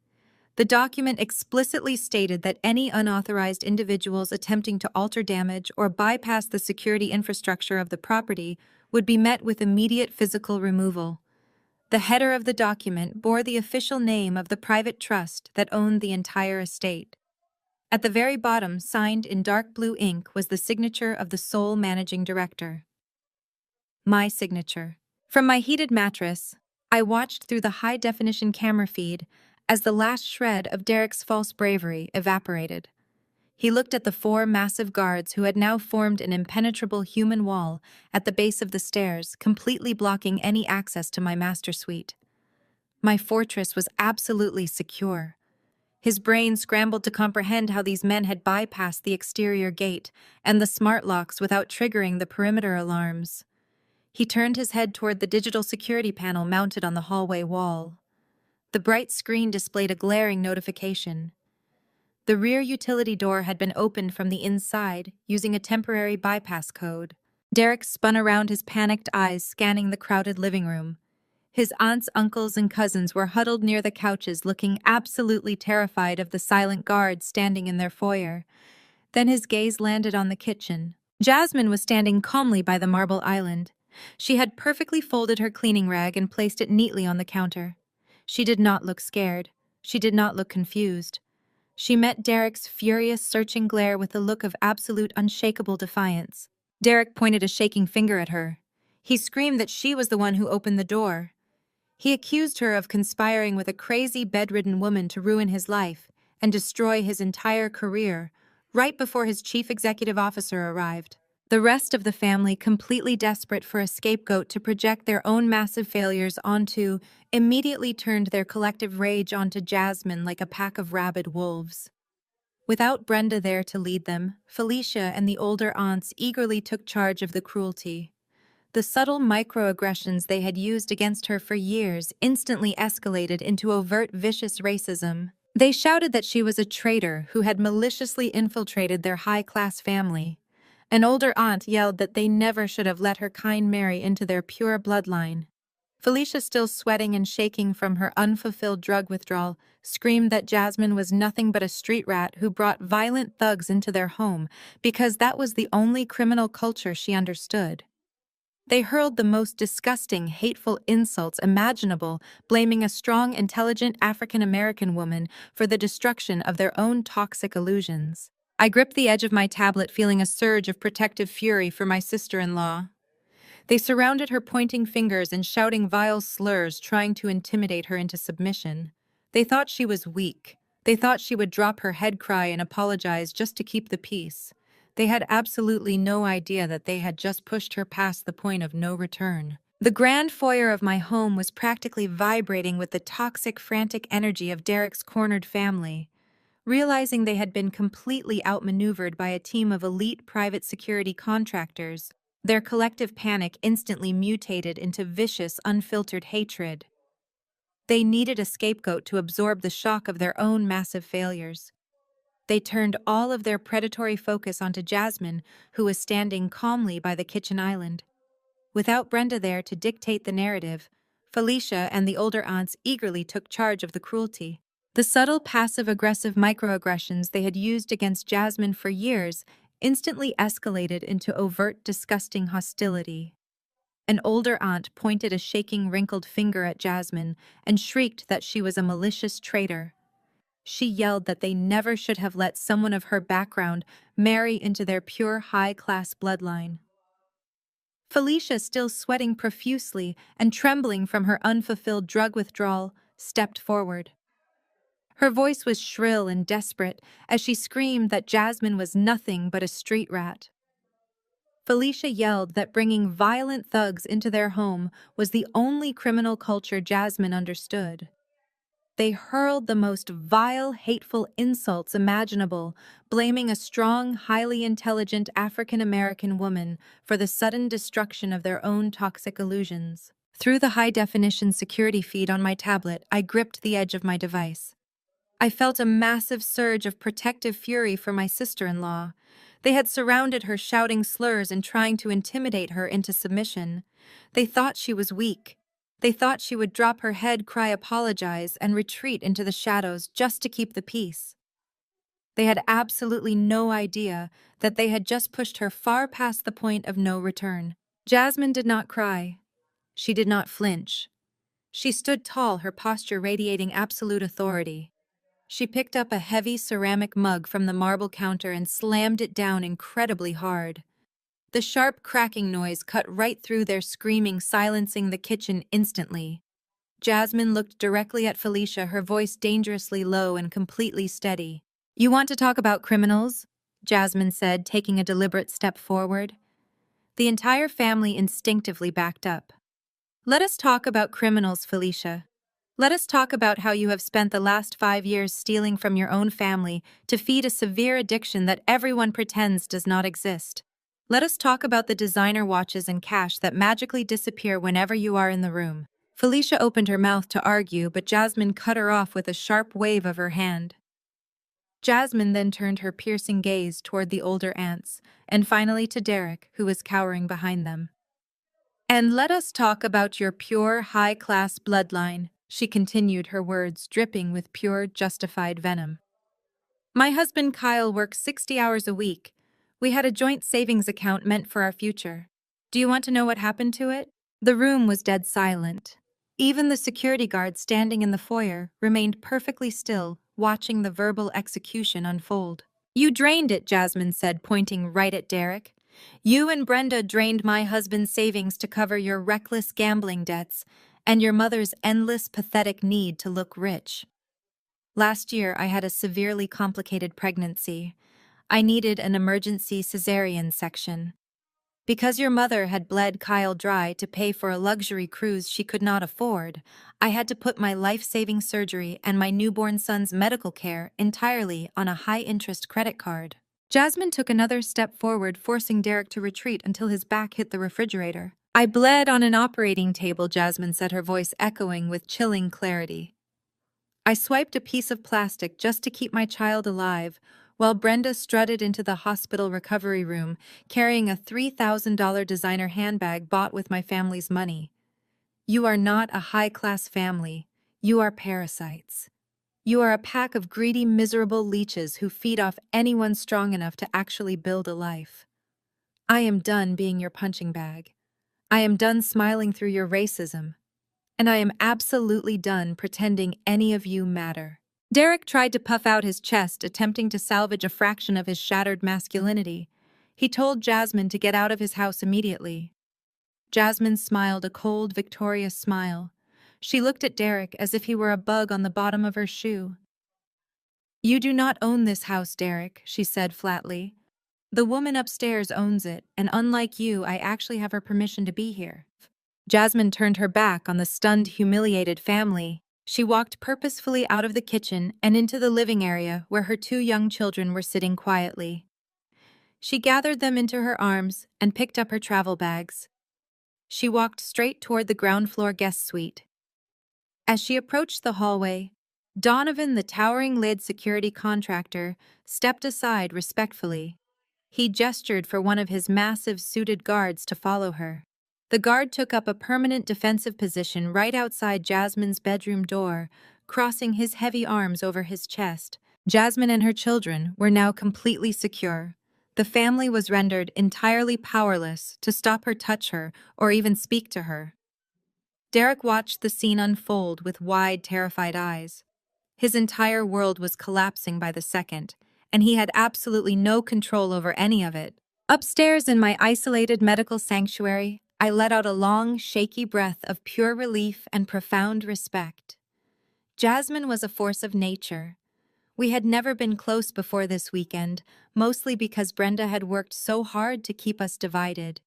The document explicitly stated that any unauthorized individuals attempting to alter, damage, or bypass the security infrastructure of the property would be met with immediate physical removal. The header of the document bore the official name of the private trust that owned the entire estate. At the very bottom, signed in dark blue ink, was the signature of the sole managing director. My signature. From my heated mattress, I watched through the high-definition camera feed as the last shred of Derek's false bravery evaporated. He looked at the four massive guards who had now formed an impenetrable human wall at the base of the stairs, completely blocking any access to my master suite. My fortress was absolutely secure. His brain scrambled to comprehend how these men had bypassed the exterior gate and the smart locks without triggering the perimeter alarms. He turned his head toward the digital security panel mounted on the hallway wall. The bright screen displayed a glaring notification. The rear utility door had been opened from the inside using a temporary bypass code. Derek spun around, his panicked eyes scanning the crowded living room. His aunts, uncles, and cousins were huddled near the couches, looking absolutely terrified of the silent guards standing in their foyer. Then his gaze landed on the kitchen. Jasmine was standing calmly by the marble island. She had perfectly folded her cleaning rag and placed it neatly on the counter. She did not look scared. She did not look confused. She met Derek's furious, searching glare with a look of absolute, unshakable defiance. Derek pointed a shaking finger at her. He screamed that she was the one who opened the door. He accused her of conspiring with a crazy, bedridden woman to ruin his life and destroy his entire career, right before his chief executive officer arrived. The rest of the family, completely desperate for a scapegoat to project their own massive failures onto, immediately turned their collective rage onto Jasmine like a pack of rabid wolves. Without Brenda there to lead them, Felicia and the older aunts eagerly took charge of the cruelty. The subtle microaggressions they had used against her for years instantly escalated into overt vicious racism. They shouted that she was a traitor who had maliciously infiltrated their high-class family. An older aunt yelled that they never should have let her kind Mary into their pure bloodline. Felicia, still sweating and shaking from her unfulfilled drug withdrawal, screamed that Jasmine was nothing but a street rat who brought violent thugs into their home because that was the only criminal culture she understood. They hurled the most disgusting, hateful insults imaginable, blaming a strong, intelligent African-American woman for the destruction of their own toxic illusions. I gripped the edge of my tablet, feeling a surge of protective fury for my sister-in-law. They surrounded her, pointing fingers and shouting vile slurs, trying to intimidate her into submission. They thought she was weak. They thought she would drop her head, cry, and apologize just to keep the peace. They had absolutely no idea that they had just pushed her past the point of no return. The grand foyer of my home was practically vibrating with the toxic, frantic energy of Derek's cornered family. Realizing they had been completely outmaneuvered by a team of elite private security contractors, their collective panic instantly mutated into vicious, unfiltered hatred. They needed a scapegoat to absorb the shock of their own massive failures. They turned all of their predatory focus onto Jasmine, who was standing calmly by the kitchen island. Without Brenda there to dictate the narrative, Felicia and the older aunts eagerly took charge of the cruelty. The subtle, passive-aggressive microaggressions they had used against Jasmine for years instantly escalated into overt, disgusting hostility. An older aunt pointed a shaking, wrinkled finger at Jasmine and shrieked that she was a malicious traitor. She yelled that they never should have let someone of her background marry into their pure, high-class bloodline. Felicia, still sweating profusely and trembling from her unfulfilled drug withdrawal, stepped forward. Her voice was shrill and desperate as she screamed that Jasmine was nothing but a street rat. Felicia yelled that bringing violent thugs into their home was the only criminal culture Jasmine understood. They hurled the most vile, hateful insults imaginable, blaming a strong, highly intelligent African-American woman for the sudden destruction of their own toxic illusions. Through the high-definition security feed on my tablet, I gripped the edge of my device. I felt a massive surge of protective fury for my sister-in-law. They had surrounded her, shouting slurs and trying to intimidate her into submission. They thought she was weak. They thought she would drop her head, cry, apologize, and retreat into the shadows just to keep the peace. They had absolutely no idea that they had just pushed her far past the point of no return. Jasmine did not cry. She did not flinch. She stood tall, her posture radiating absolute authority. She picked up a heavy ceramic mug from the marble counter and slammed it down incredibly hard. The sharp cracking noise cut right through their screaming, silencing the kitchen instantly. Jasmine looked directly at Felicia, her voice dangerously low and completely steady. "You want to talk about criminals?" Jasmine said, taking a deliberate step forward. The entire family instinctively backed up. "Let us talk about criminals, Felicia. Let us talk about how you have spent the last 5 years stealing from your own family to feed a severe addiction that everyone pretends does not exist. Let us talk about the designer watches and cash that magically disappear whenever you are in the room." Felicia opened her mouth to argue, but Jasmine cut her off with a sharp wave of her hand. Jasmine then turned her piercing gaze toward the older aunts, and finally to Derek, who was cowering behind them. "And let us talk about your pure, high-class bloodline," she continued, her words dripping with pure, justified venom. "My husband Kyle works 60 hours a week. We had a joint savings account meant for our future. Do you want to know what happened to it?" The room was dead silent. Even the security guard standing in the foyer remained perfectly still, watching the verbal execution unfold. "You drained it," Jasmine said, pointing right at Derek. "You and Brenda drained my husband's savings to cover your reckless gambling debts and your mother's endless, pathetic need to look rich. Last year, I had a severely complicated pregnancy. I needed an emergency cesarean section. Because your mother had bled Kyle dry to pay for a luxury cruise she could not afford, I had to put my life-saving surgery and my newborn son's medical care entirely on a high-interest credit card. Jasmine took another step forward, forcing Derek to retreat until his back hit the refrigerator. I bled on an operating table, Jasmine said, her voice echoing with chilling clarity. I swiped a piece of plastic just to keep my child alive, while Brenda strutted into the hospital recovery room, carrying a $3,000 designer handbag bought with my family's money. You are not a high-class family. You are parasites. You are a pack of greedy, miserable leeches who feed off anyone strong enough to actually build a life. I am done being your punching bag. I am done smiling through your racism. And I am absolutely done pretending any of you matter. Derek tried to puff out his chest, attempting to salvage a fraction of his shattered masculinity. He told Jasmine to get out of his house immediately. Jasmine smiled a cold, victorious smile. She looked at Derek as if he were a bug on the bottom of her shoe. You do not own this house, Derek, she said flatly. The woman upstairs owns it, and unlike you, I actually have her permission to be here. Jasmine turned her back on the stunned, humiliated family. She walked purposefully out of the kitchen and into the living area where her two young children were sitting quietly. She gathered them into her arms and picked up her travel bags. She walked straight toward the ground floor guest suite. As she approached the hallway, Donovan, the towering-lid security contractor, stepped aside respectfully. He gestured for one of his massive suited guards to follow her. The guard took up a permanent defensive position right outside Jasmine's bedroom door, crossing his heavy arms over his chest. Jasmine and her children were now completely secure. The family was rendered entirely powerless to stop her, touch her, or even speak to her. Derek watched the scene unfold with wide, terrified eyes. His entire world was collapsing by the second, and he had absolutely no control over any of it. Upstairs in my isolated medical sanctuary, I let out a long, shaky breath of pure relief and profound respect. Jasmine was a force of nature. We had never been close before this weekend, mostly because Brenda had worked so hard to keep us divided.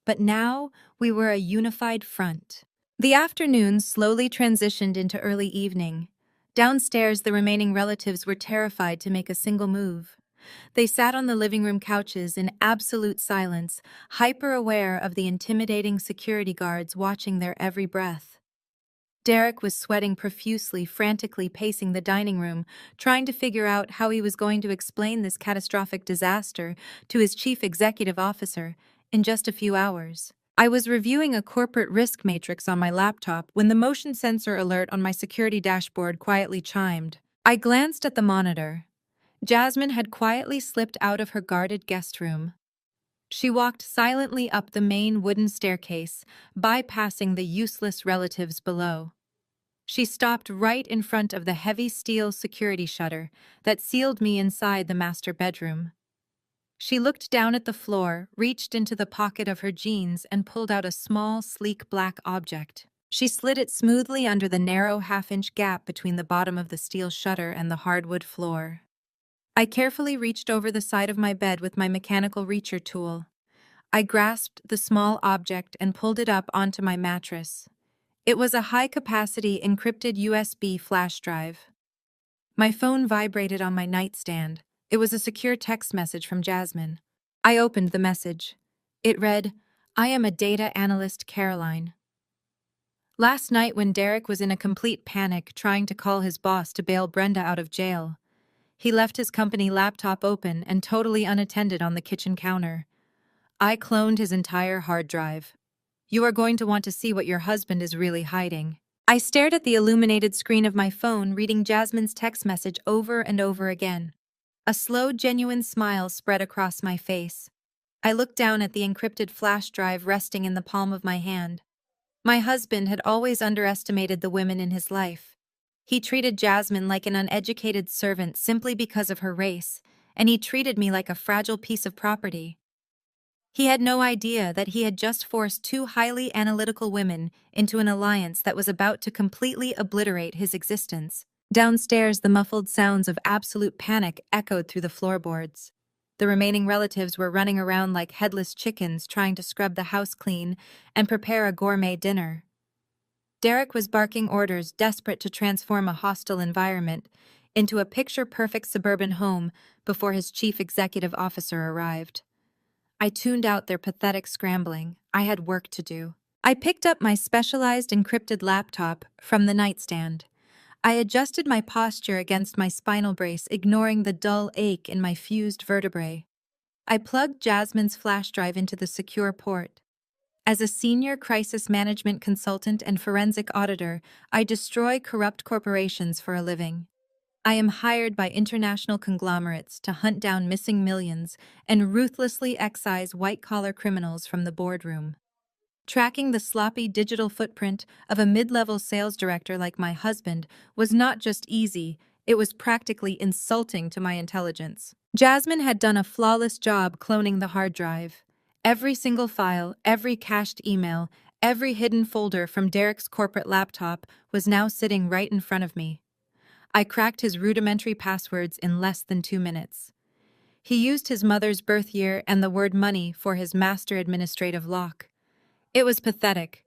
But now we were a unified front. The afternoon slowly transitioned into early evening. Downstairs, the remaining relatives were terrified to make a single move. They sat on the living room couches in absolute silence, hyper-aware of the intimidating security guards watching their every breath. Derek was sweating profusely, frantically pacing the dining room, trying to figure out how he was going to explain this catastrophic disaster to his chief executive officer in just a few hours. I was reviewing a corporate risk matrix on my laptop when the motion sensor alert on my security dashboard quietly chimed. I glanced at the monitor. Jasmine had quietly slipped out of her guarded guest room. She walked silently up the main wooden staircase, bypassing the useless relatives below. She stopped right in front of the heavy steel security shutter that sealed me inside the master bedroom. She looked down at the floor, reached into the pocket of her jeans, and pulled out a small, sleek black object. She slid it smoothly under the narrow half-inch gap between the bottom of the steel shutter and the hardwood floor. I carefully reached over the side of my bed with my mechanical reacher tool. I grasped the small object and pulled it up onto my mattress. It was a high-capacity encrypted USB flash drive. My phone vibrated on my nightstand. It was a secure text message from Jasmine. I opened the message. It read, "I am a data analyst, Caroline." Last night, when Derek was in a complete panic trying to call his boss to bail Brenda out of jail, he left his company laptop open and totally unattended on the kitchen counter. I cloned his entire hard drive. You are going to want to see what your husband is really hiding. I stared at the illuminated screen of my phone, reading Jasmine's text message over and over again. A slow, genuine smile spread across my face. I looked down at the encrypted flash drive resting in the palm of my hand. My husband had always underestimated the women in his life. He treated Jasmine like an uneducated servant simply because of her race, and he treated me like a fragile piece of property. He had no idea that he had just forced two highly analytical women into an alliance that was about to completely obliterate his existence. Downstairs, the muffled sounds of absolute panic echoed through the floorboards. The remaining relatives were running around like headless chickens trying to scrub the house clean and prepare a gourmet dinner. Derek was barking orders, desperate to transform a hostile environment into a picture-perfect suburban home before his chief executive officer arrived. I tuned out their pathetic scrambling. I had work to do. I picked up my specialized encrypted laptop from the nightstand. I adjusted my posture against my spinal brace, ignoring the dull ache in my fused vertebrae. I plugged Jasmine's flash drive into the secure port. As a senior crisis management consultant and forensic auditor, I destroy corrupt corporations for a living. I am hired by international conglomerates to hunt down missing millions and ruthlessly excise white-collar criminals from the boardroom. Tracking the sloppy digital footprint of a mid-level sales director like my husband was not just easy, it was practically insulting to my intelligence. Jasmine had done a flawless job cloning the hard drive. Every single file, every cached email, every hidden folder from Derek's corporate laptop was now sitting right in front of me. I cracked his rudimentary passwords in less than 2 minutes. He used his mother's birth year and the word money for his master administrative lock. It was pathetic.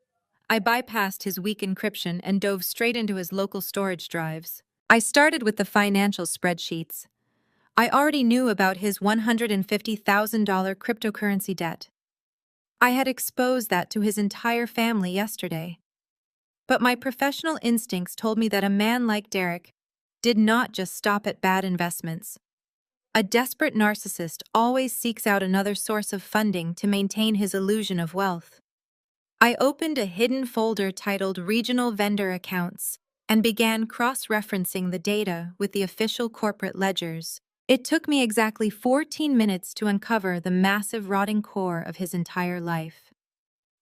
I bypassed his weak encryption and dove straight into his local storage drives. I started with the financial spreadsheets. I already knew about his $150,000 cryptocurrency debt. I had exposed that to his entire family yesterday. But my professional instincts told me that a man like Derek did not just stop at bad investments. A desperate narcissist always seeks out another source of funding to maintain his illusion of wealth. I opened a hidden folder titled Regional Vendor Accounts and began cross-referencing the data with the official corporate ledgers. It took me exactly 14 minutes to uncover the massive rotting core of his entire life.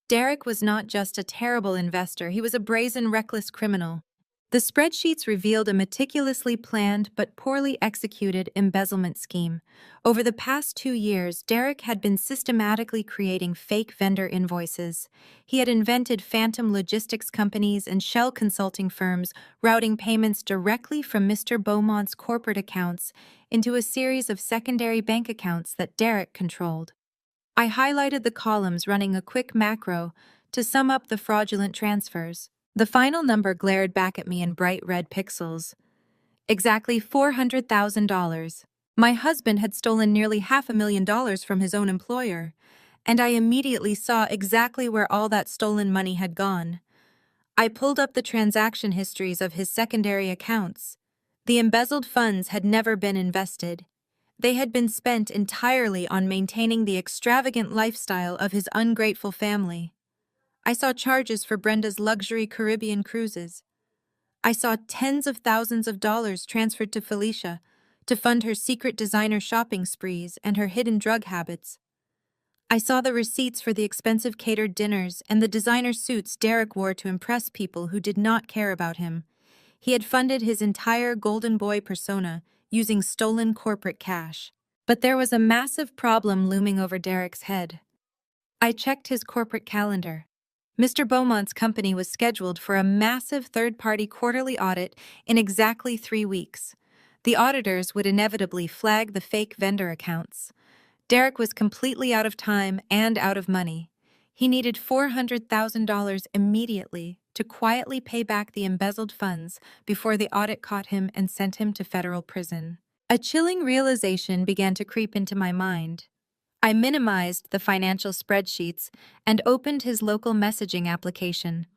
Derek was not just a terrible investor, he was a brazen, reckless criminal. The spreadsheets revealed a meticulously planned but poorly executed embezzlement scheme. Over the past 2 years, Derek had been systematically creating fake vendor invoices. He had invented phantom logistics companies and shell consulting firms, routing payments directly from Mr. Beaumont's corporate accounts into a series of secondary bank accounts that Derek controlled. I highlighted the columns, running a quick macro to sum up the fraudulent transfers. The final number glared back at me in bright red pixels. Exactly $400,000. My husband had stolen nearly $500,000 from his own employer, and I immediately saw exactly where all that stolen money had gone. I pulled up the transaction histories of his secondary accounts. The embezzled funds had never been invested. They had been spent entirely on maintaining the extravagant lifestyle of his ungrateful family. I saw charges for Brenda's luxury Caribbean cruises. I saw tens of thousands of dollars transferred to Felicia to fund her secret designer shopping sprees and her hidden drug habits. I saw the receipts for the expensive catered dinners and the designer suits Derek wore to impress people who did not care about him. He had funded his entire golden boy persona using stolen corporate cash. But there was a massive problem looming over Derek's head. I checked his corporate calendar. Mr. Beaumont's company was scheduled for a massive third-party quarterly audit in exactly 3 weeks. The auditors would inevitably flag the fake vendor accounts. Derek was completely out of time and out of money. He needed $400,000 immediately to quietly pay back the embezzled funds before the audit caught him and sent him to federal prison. A chilling realization began to creep into my mind. I minimized the financial spreadsheets and opened his local messaging application.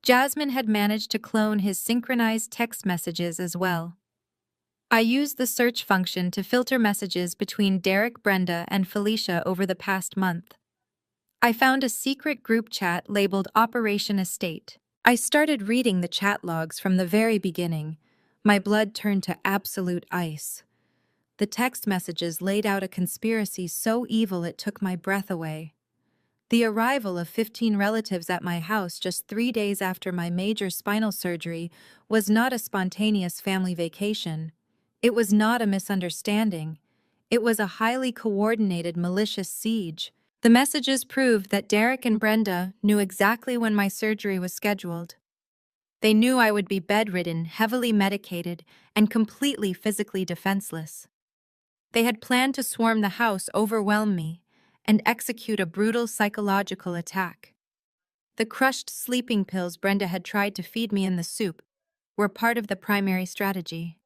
Jasmine had managed to clone his synchronized text messages as well. I used the search function to filter messages between Derek, Brenda, and Felicia over the past month. I found a secret group chat labeled Operation Estate. I started reading the chat logs from the very beginning. My blood turned to absolute ice. The text messages laid out a conspiracy so evil it took my breath away. The arrival of 15 relatives at my house just 3 days after my major spinal surgery was not a spontaneous family vacation. It was not a misunderstanding. It was a highly coordinated, malicious siege. The messages proved that Derek and Brenda knew exactly when my surgery was scheduled. They knew I would be bedridden, heavily medicated, and completely physically defenseless. They had planned to swarm the house, overwhelm me, and execute a brutal psychological attack. The crushed sleeping pills Brenda had tried to feed me in the soup were part of the primary strategy.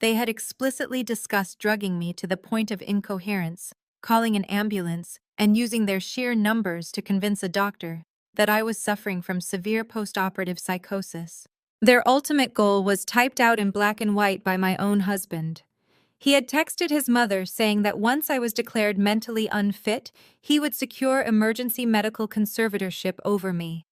They had explicitly discussed drugging me to the point of incoherence, calling an ambulance, and using their sheer numbers to convince a doctor that I was suffering from severe postoperative psychosis. Their ultimate goal was typed out in black and white by my own husband. He had texted his mother saying that once I was declared mentally unfit, he would secure emergency medical conservatorship over me.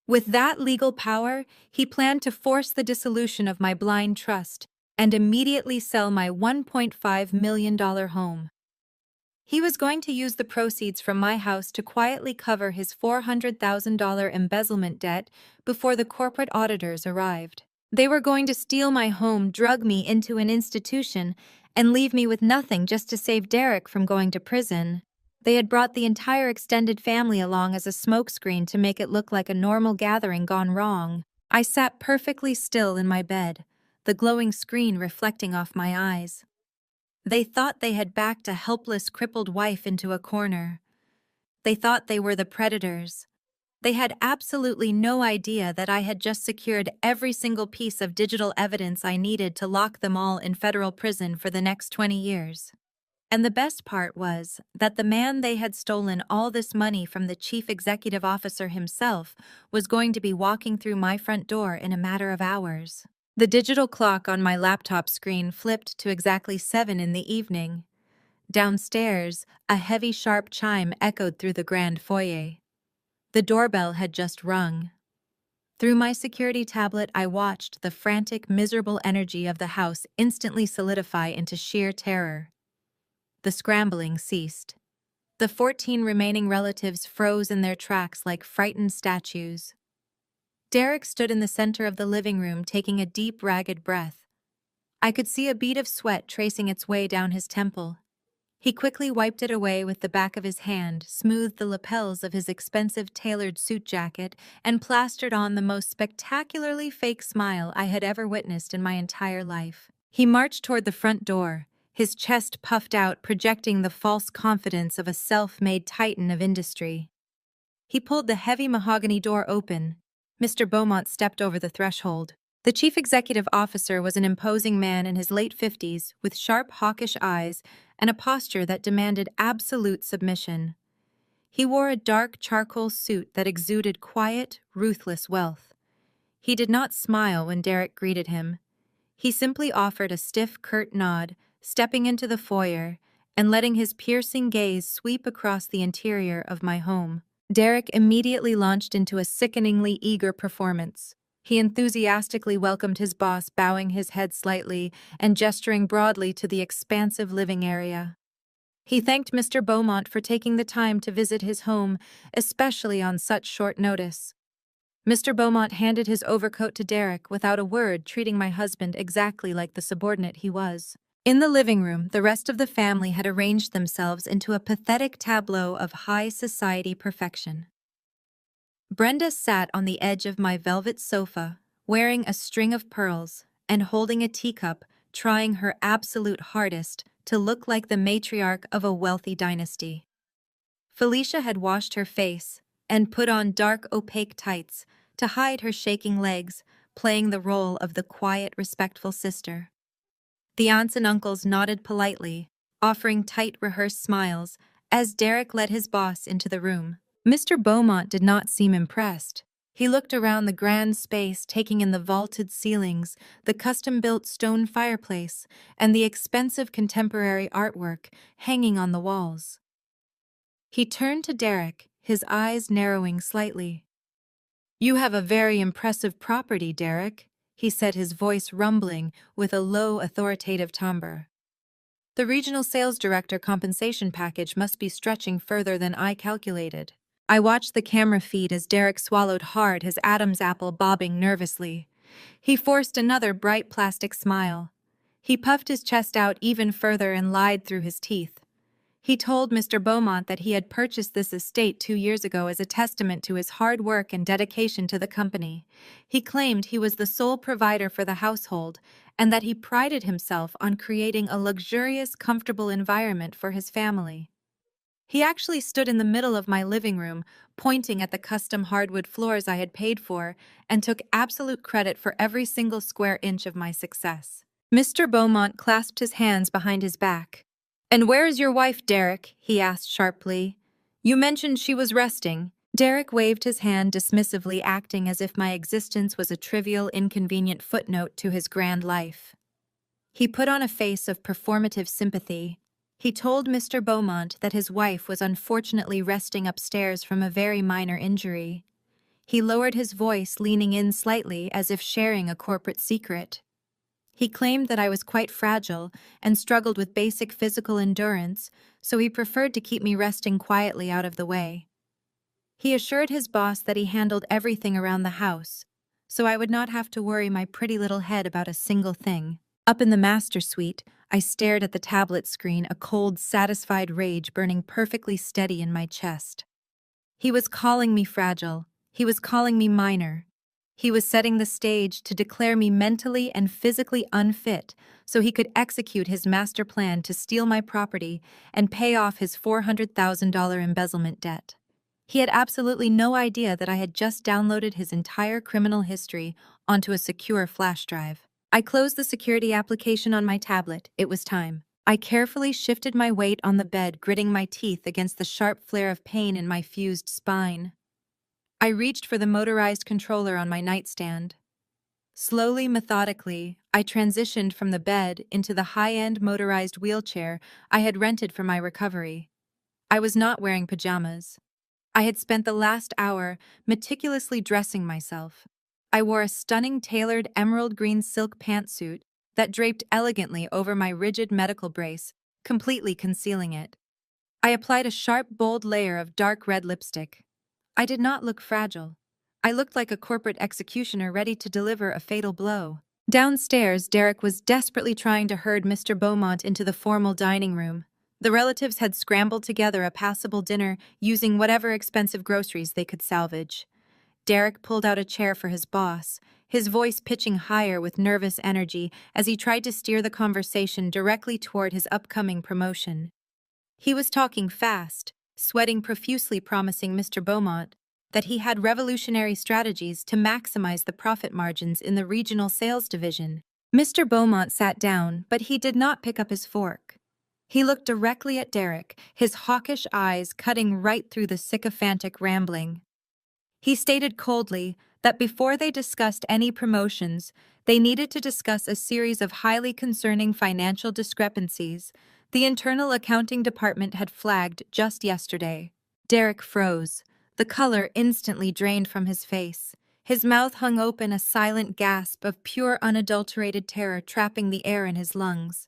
With that legal power, he planned to force the dissolution of my blind trust and immediately sell my $1.5 million home. He was going to use the proceeds from my house to quietly cover his $400,000 embezzlement debt before the corporate auditors arrived. They were going to steal my home, drug me into an institution, and leave me with nothing just to save Derek from going to prison. They had brought the entire extended family along as a smokescreen to make it look like a normal gathering gone wrong. I sat perfectly still in my bed, the glowing screen reflecting off my eyes. They thought they had backed a helpless, crippled wife into a corner. They thought they were the predators. They had absolutely no idea that I had just secured every single piece of digital evidence I needed to lock them all in federal prison for the next 20 years. And the best part was that the man they had stolen all this money from, the chief executive officer himself, was going to be walking through my front door in a matter of hours. The digital clock on my laptop screen flipped to exactly 7 in the evening. Downstairs, a heavy, sharp chime echoed through the grand foyer. The doorbell had just rung. Through my security tablet, I watched the frantic, miserable energy of the house instantly solidify into sheer terror. The scrambling ceased. The 14 remaining relatives froze in their tracks like frightened statues. Derek stood in the center of the living room, taking a deep, ragged breath. I could see a bead of sweat tracing its way down his temple. He quickly wiped it away with the back of his hand, smoothed the lapels of his expensive tailored suit jacket, and plastered on the most spectacularly fake smile I had ever witnessed in my entire life. He marched toward the front door, his chest puffed out, projecting the false confidence of a self-made titan of industry. He pulled the heavy mahogany door open. Mr. Beaumont stepped over the threshold. The chief executive officer was an imposing man in his late 50s, with sharp, hawkish eyes and a posture that demanded absolute submission. He wore a dark charcoal suit that exuded quiet, ruthless wealth. He did not smile when Derek greeted him. He simply offered a stiff, curt nod, stepping into the foyer and letting his piercing gaze sweep across the interior of my home. Derek immediately launched into a sickeningly eager performance. He enthusiastically welcomed his boss, bowing his head slightly and gesturing broadly to the expansive living area. He thanked Mr. Beaumont for taking the time to visit his home, especially on such short notice. Mr. Beaumont handed his overcoat to Derek without a word, treating my husband exactly like the subordinate he was. In the living room, the rest of the family had arranged themselves into a pathetic tableau of high society perfection. Brenda sat on the edge of my velvet sofa, wearing a string of pearls and holding a teacup, trying her absolute hardest to look like the matriarch of a wealthy dynasty. Felicia had washed her face and put on dark, opaque tights to hide her shaking legs, playing the role of the quiet, respectful sister. The aunts and uncles nodded politely, offering tight, rehearsed smiles as Derek led his boss into the room. Mr. Beaumont did not seem impressed. He looked around the grand space, taking in the vaulted ceilings, the custom-built stone fireplace, and the expensive contemporary artwork hanging on the walls. He turned to Derek, his eyes narrowing slightly. "You have a very impressive property, Derek," he said, his voice rumbling with a low, authoritative timbre. "The regional sales director compensation package must be stretching further than I calculated." I watched the camera feed as Derek swallowed hard, his Adam's apple bobbing nervously. He forced another bright plastic smile. He puffed his chest out even further and lied through his teeth. He told Mr. Beaumont that he had purchased this estate 2 years ago as a testament to his hard work and dedication to the company. He claimed he was the sole provider for the household and that he prided himself on creating a luxurious, comfortable environment for his family. He actually stood in the middle of my living room, pointing at the custom hardwood floors I had paid for, and took absolute credit for every single square inch of my success. Mr. Beaumont clasped his hands behind his back. "And where is your wife, Derek?" he asked sharply. "You mentioned she was resting." Derek waved his hand dismissively, acting as if my existence was a trivial, inconvenient footnote to his grand life. He put on a face of performative sympathy. He told Mr. Beaumont that his wife was unfortunately resting upstairs from a very minor injury. He lowered his voice, leaning in slightly as if sharing a corporate secret. He claimed that I was quite fragile and struggled with basic physical endurance, so he preferred to keep me resting quietly out of the way. He assured his boss that he handled everything around the house, so I would not have to worry my pretty little head about a single thing. Up in the master suite, I stared at the tablet screen, a cold, satisfied rage burning perfectly steady in my chest. He was calling me fragile. He was calling me minor. He was setting the stage to declare me mentally and physically unfit so he could execute his master plan to steal my property and pay off his $400,000 embezzlement debt. He had absolutely no idea that I had just downloaded his entire criminal history onto a secure flash drive. I closed the security application on my tablet. It was time. I carefully shifted my weight on the bed, gritting my teeth against the sharp flare of pain in my fused spine. I reached for the motorized controller on my nightstand. Slowly, methodically, I transitioned from the bed into the high-end motorized wheelchair I had rented for my recovery. I was not wearing pajamas. I had spent the last hour meticulously dressing myself. I wore a stunning tailored emerald green silk pantsuit that draped elegantly over my rigid medical brace, completely concealing it. I applied a sharp, bold layer of dark red lipstick. I did not look fragile. I looked like a corporate executioner ready to deliver a fatal blow. Downstairs, Derek was desperately trying to herd Mr. Beaumont into the formal dining room. The relatives had scrambled together a passable dinner using whatever expensive groceries they could salvage. Derek pulled out a chair for his boss, his voice pitching higher with nervous energy as he tried to steer the conversation directly toward his upcoming promotion. He was talking fast, sweating profusely, promising Mr. Beaumont that he had revolutionary strategies to maximize the profit margins in the regional sales division. Mr. Beaumont sat down, but he did not pick up his fork. He looked directly at Derek, his hawkish eyes cutting right through the sycophantic rambling. He stated coldly that before they discussed any promotions, they needed to discuss a series of highly concerning financial discrepancies the internal accounting department had flagged just yesterday. Derek froze. The color instantly drained from his face. His mouth hung open, a silent gasp of pure unadulterated terror trapping the air in his lungs.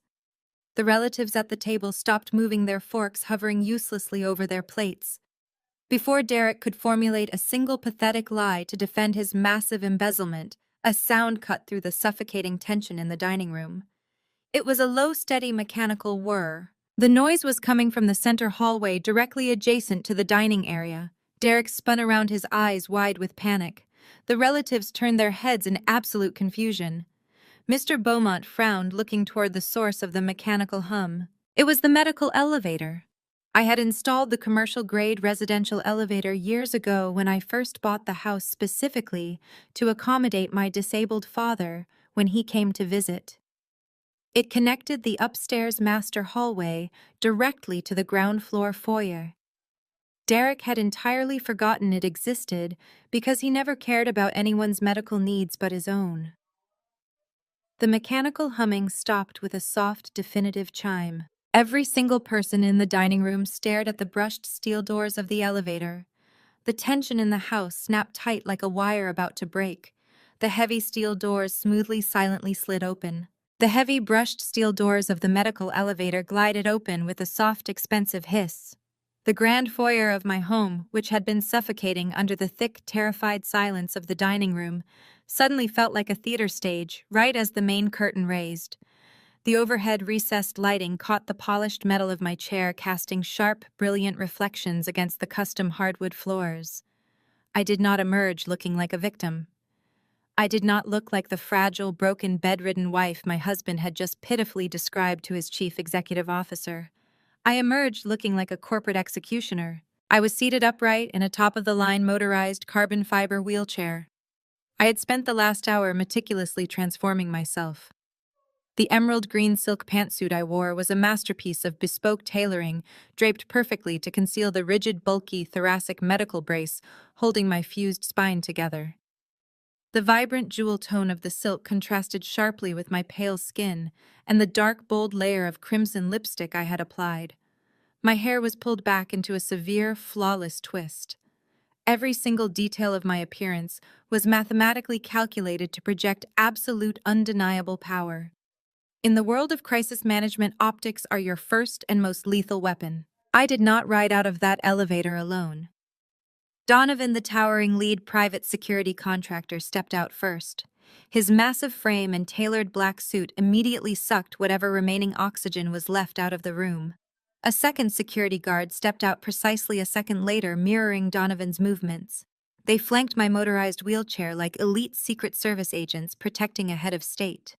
The relatives at the table stopped moving, their forks hovering uselessly over their plates. Before Derek could formulate a single pathetic lie to defend his massive embezzlement, a sound cut through the suffocating tension in the dining room. It was a low, steady, mechanical whir. The noise was coming from the center hallway directly adjacent to the dining area. Derek spun around, his eyes wide with panic. The relatives turned their heads in absolute confusion. Mr. Beaumont frowned, looking toward the source of the mechanical hum. It was the medical elevator. I had installed the commercial-grade residential elevator years ago when I first bought the house specifically to accommodate my disabled father when he came to visit. It connected the upstairs master hallway directly to the ground floor foyer. Derek had entirely forgotten it existed because he never cared about anyone's medical needs but his own. The mechanical humming stopped with a soft, definitive chime. Every single person in the dining room stared at the brushed steel doors of the elevator. The tension in the house snapped tight like a wire about to break. The heavy steel doors smoothly, silently slid open. The heavy brushed steel doors of the medical elevator glided open with a soft, expensive hiss. The grand foyer of my home, which had been suffocating under the thick, terrified silence of the dining room, suddenly felt like a theater stage right as the main curtain raised. The overhead recessed lighting caught the polished metal of my chair, casting sharp, brilliant reflections against the custom hardwood floors. I did not emerge looking like a victim. I did not look like the fragile, broken, bedridden wife my husband had just pitifully described to his chief executive officer. I emerged looking like a corporate executioner. I was seated upright in a top-of-the-line motorized carbon fiber wheelchair. I had spent the last hour meticulously transforming myself. The emerald green silk pantsuit I wore was a masterpiece of bespoke tailoring, draped perfectly to conceal the rigid, bulky thoracic medical brace holding my fused spine together. The vibrant jewel tone of the silk contrasted sharply with my pale skin and the dark, bold layer of crimson lipstick I had applied. My hair was pulled back into a severe, flawless twist. Every single detail of my appearance was mathematically calculated to project absolute, undeniable power. In the world of crisis management, optics are your first and most lethal weapon. I did not ride out of that elevator alone. Donovan, the towering lead private security contractor, stepped out first. His massive frame and tailored black suit immediately sucked whatever remaining oxygen was left out of the room. A second security guard stepped out precisely a second later, mirroring Donovan's movements. They flanked my motorized wheelchair like elite Secret Service agents protecting a head of state.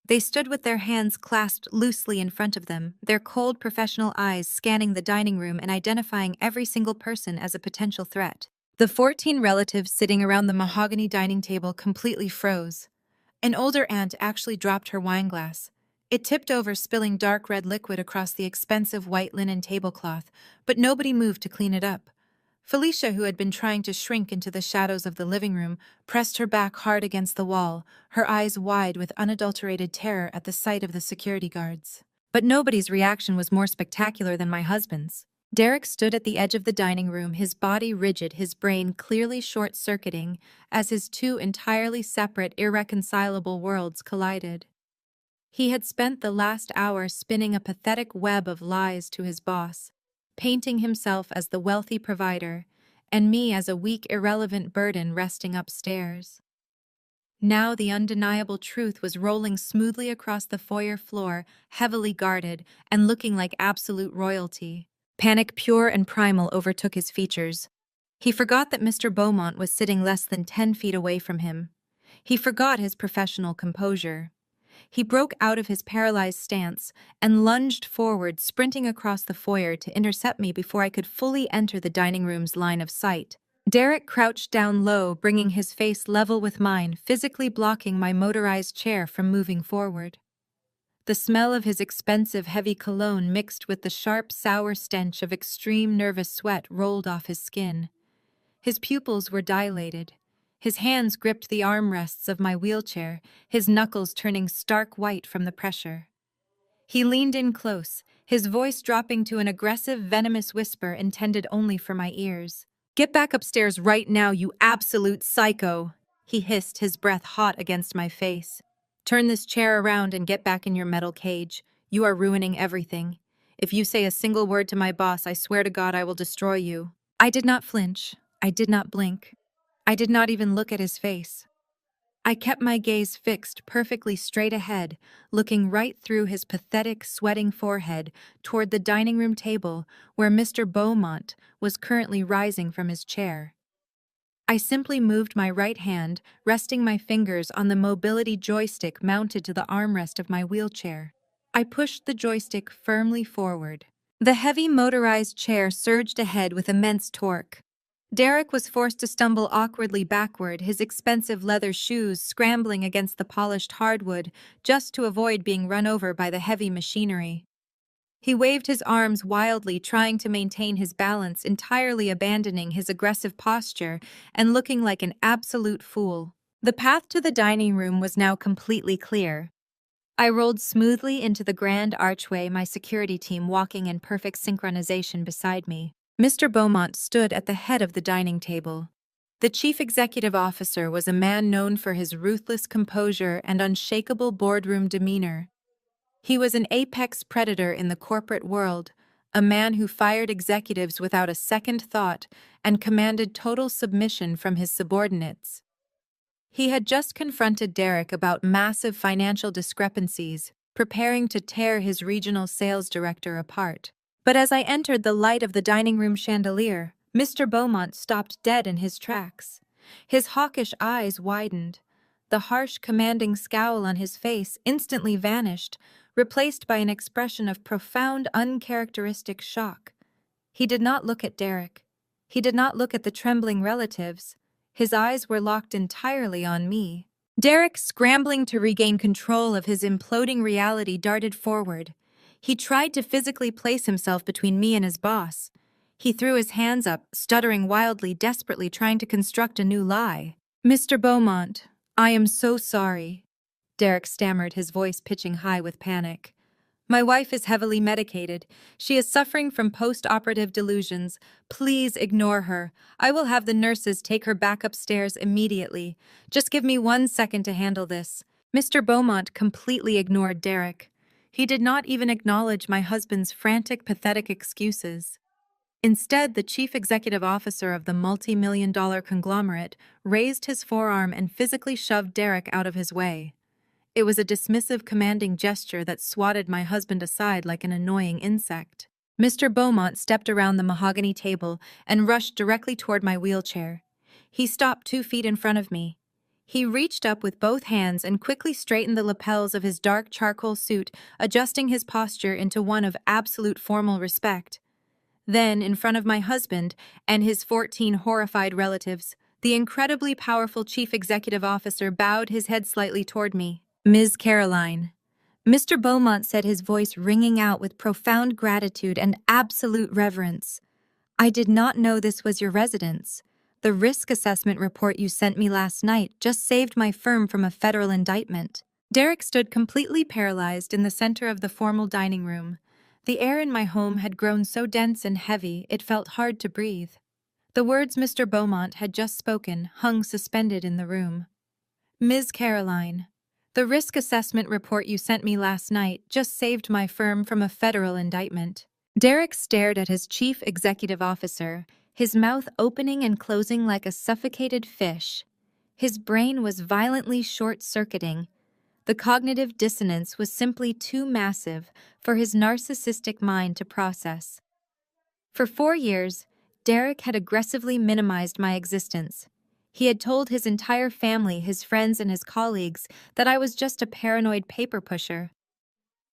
They stood with their hands clasped loosely in front of them, their cold professional eyes scanning the dining room and identifying every single person as a potential threat. The 14 relatives sitting around the mahogany dining table completely froze. An older aunt actually dropped her wineglass. It tipped over, spilling dark red liquid across the expensive white linen tablecloth, but nobody moved to clean it up. Felicia, who had been trying to shrink into the shadows of the living room, pressed her back hard against the wall, her eyes wide with unadulterated terror at the sight of the security guards. But nobody's reaction was more spectacular than my husband's. Derek stood at the edge of the dining room, his body rigid, his brain clearly short-circuiting, as his two entirely separate, irreconcilable worlds collided. He had spent the last hour spinning a pathetic web of lies to his boss, painting himself as the wealthy provider, and me as a weak, irrelevant burden resting upstairs. Now the undeniable truth was rolling smoothly across the foyer floor, heavily guarded and looking like absolute royalty. Panic pure and primal overtook his features. He forgot that Mr. Beaumont was sitting less than 10 feet away from him. He forgot his professional composure. He broke out of his paralyzed stance and lunged forward, sprinting across the foyer to intercept me before I could fully enter the dining room's line of sight. Derek crouched down low, bringing his face level with mine, physically blocking my motorized chair from moving forward. The smell of his expensive, heavy cologne mixed with the sharp, sour stench of extreme nervous sweat rolled off his skin. His pupils were dilated. His hands gripped the armrests of my wheelchair, his knuckles turning stark white from the pressure. He leaned in close, his voice dropping to an aggressive, venomous whisper intended only for my ears. "Get back upstairs right now, you absolute psycho!" he hissed, his breath hot against my face. "Turn this chair around and get back in your metal cage. You are ruining everything. If you say a single word to my boss, I swear to God I will destroy you." I did not flinch. I did not blink. I did not even look at his face. I kept my gaze fixed perfectly straight ahead, looking right through his pathetic, sweating forehead toward the dining room table where Mr. Beaumont was currently rising from his chair. I simply moved my right hand, resting my fingers on the mobility joystick mounted to the armrest of my wheelchair. I pushed the joystick firmly forward. The heavy motorized chair surged ahead with immense torque. Derek was forced to stumble awkwardly backward, his expensive leather shoes scrambling against the polished hardwood just to avoid being run over by the heavy machinery. He waved his arms wildly, trying to maintain his balance, entirely abandoning his aggressive posture and looking like an absolute fool. The path to the dining room was now completely clear. I rolled smoothly into the grand archway, my security team walking in perfect synchronization beside me. Mr. Beaumont stood at the head of the dining table. The chief executive officer was a man known for his ruthless composure and unshakable boardroom demeanor. He was an apex predator in the corporate world, a man who fired executives without a second thought and commanded total submission from his subordinates. He had just confronted Derek about massive financial discrepancies, preparing to tear his regional sales director apart. But as I entered the light of the dining room chandelier, Mr. Beaumont stopped dead in his tracks. His hawkish eyes widened. The harsh, commanding scowl on his face instantly vanished, replaced by an expression of profound, uncharacteristic shock. He did not look at Derek. He did not look at the trembling relatives. His eyes were locked entirely on me. Derek, scrambling to regain control of his imploding reality, darted forward. He tried to physically place himself between me and his boss. He threw his hands up, stuttering wildly, desperately trying to construct a new lie. "Mr. Beaumont, I am so sorry," Derek stammered, his voice pitching high with panic. "My wife is heavily medicated. She is suffering from post-operative delusions. Please ignore her. I will have the nurses take her back upstairs immediately. Just give me 1 second to handle this." Mr. Beaumont completely ignored Derek. He did not even acknowledge my husband's frantic, pathetic excuses. Instead, the chief executive officer of the multi-million-dollar conglomerate raised his forearm and physically shoved Derek out of his way. It was a dismissive, commanding gesture that swatted my husband aside like an annoying insect. Mr. Beaumont stepped around the mahogany table and rushed directly toward my wheelchair. He stopped 2 feet in front of me. He reached up with both hands and quickly straightened the lapels of his dark charcoal suit, adjusting his posture into one of absolute formal respect. Then, in front of my husband and his 14 horrified relatives, the incredibly powerful chief executive officer bowed his head slightly toward me. "Ms. Caroline," Mr. Beaumont said, his voice ringing out with profound gratitude and absolute reverence, "I did not know this was your residence. The risk assessment report you sent me last night just saved my firm from a federal indictment." Derek stood completely paralyzed in the center of the formal dining room. The air in my home had grown so dense and heavy it felt hard to breathe. The words Mr. Beaumont had just spoken hung suspended in the room. "Ms. Caroline, the risk assessment report you sent me last night just saved my firm from a federal indictment." Derek stared at his chief executive officer, his mouth opening and closing like a suffocated fish. His brain was violently short-circuiting. The cognitive dissonance was simply too massive for his narcissistic mind to process. For 4 years, Derek had aggressively minimized my existence. He had told his entire family, his friends, and his colleagues that I was just a paranoid paper pusher.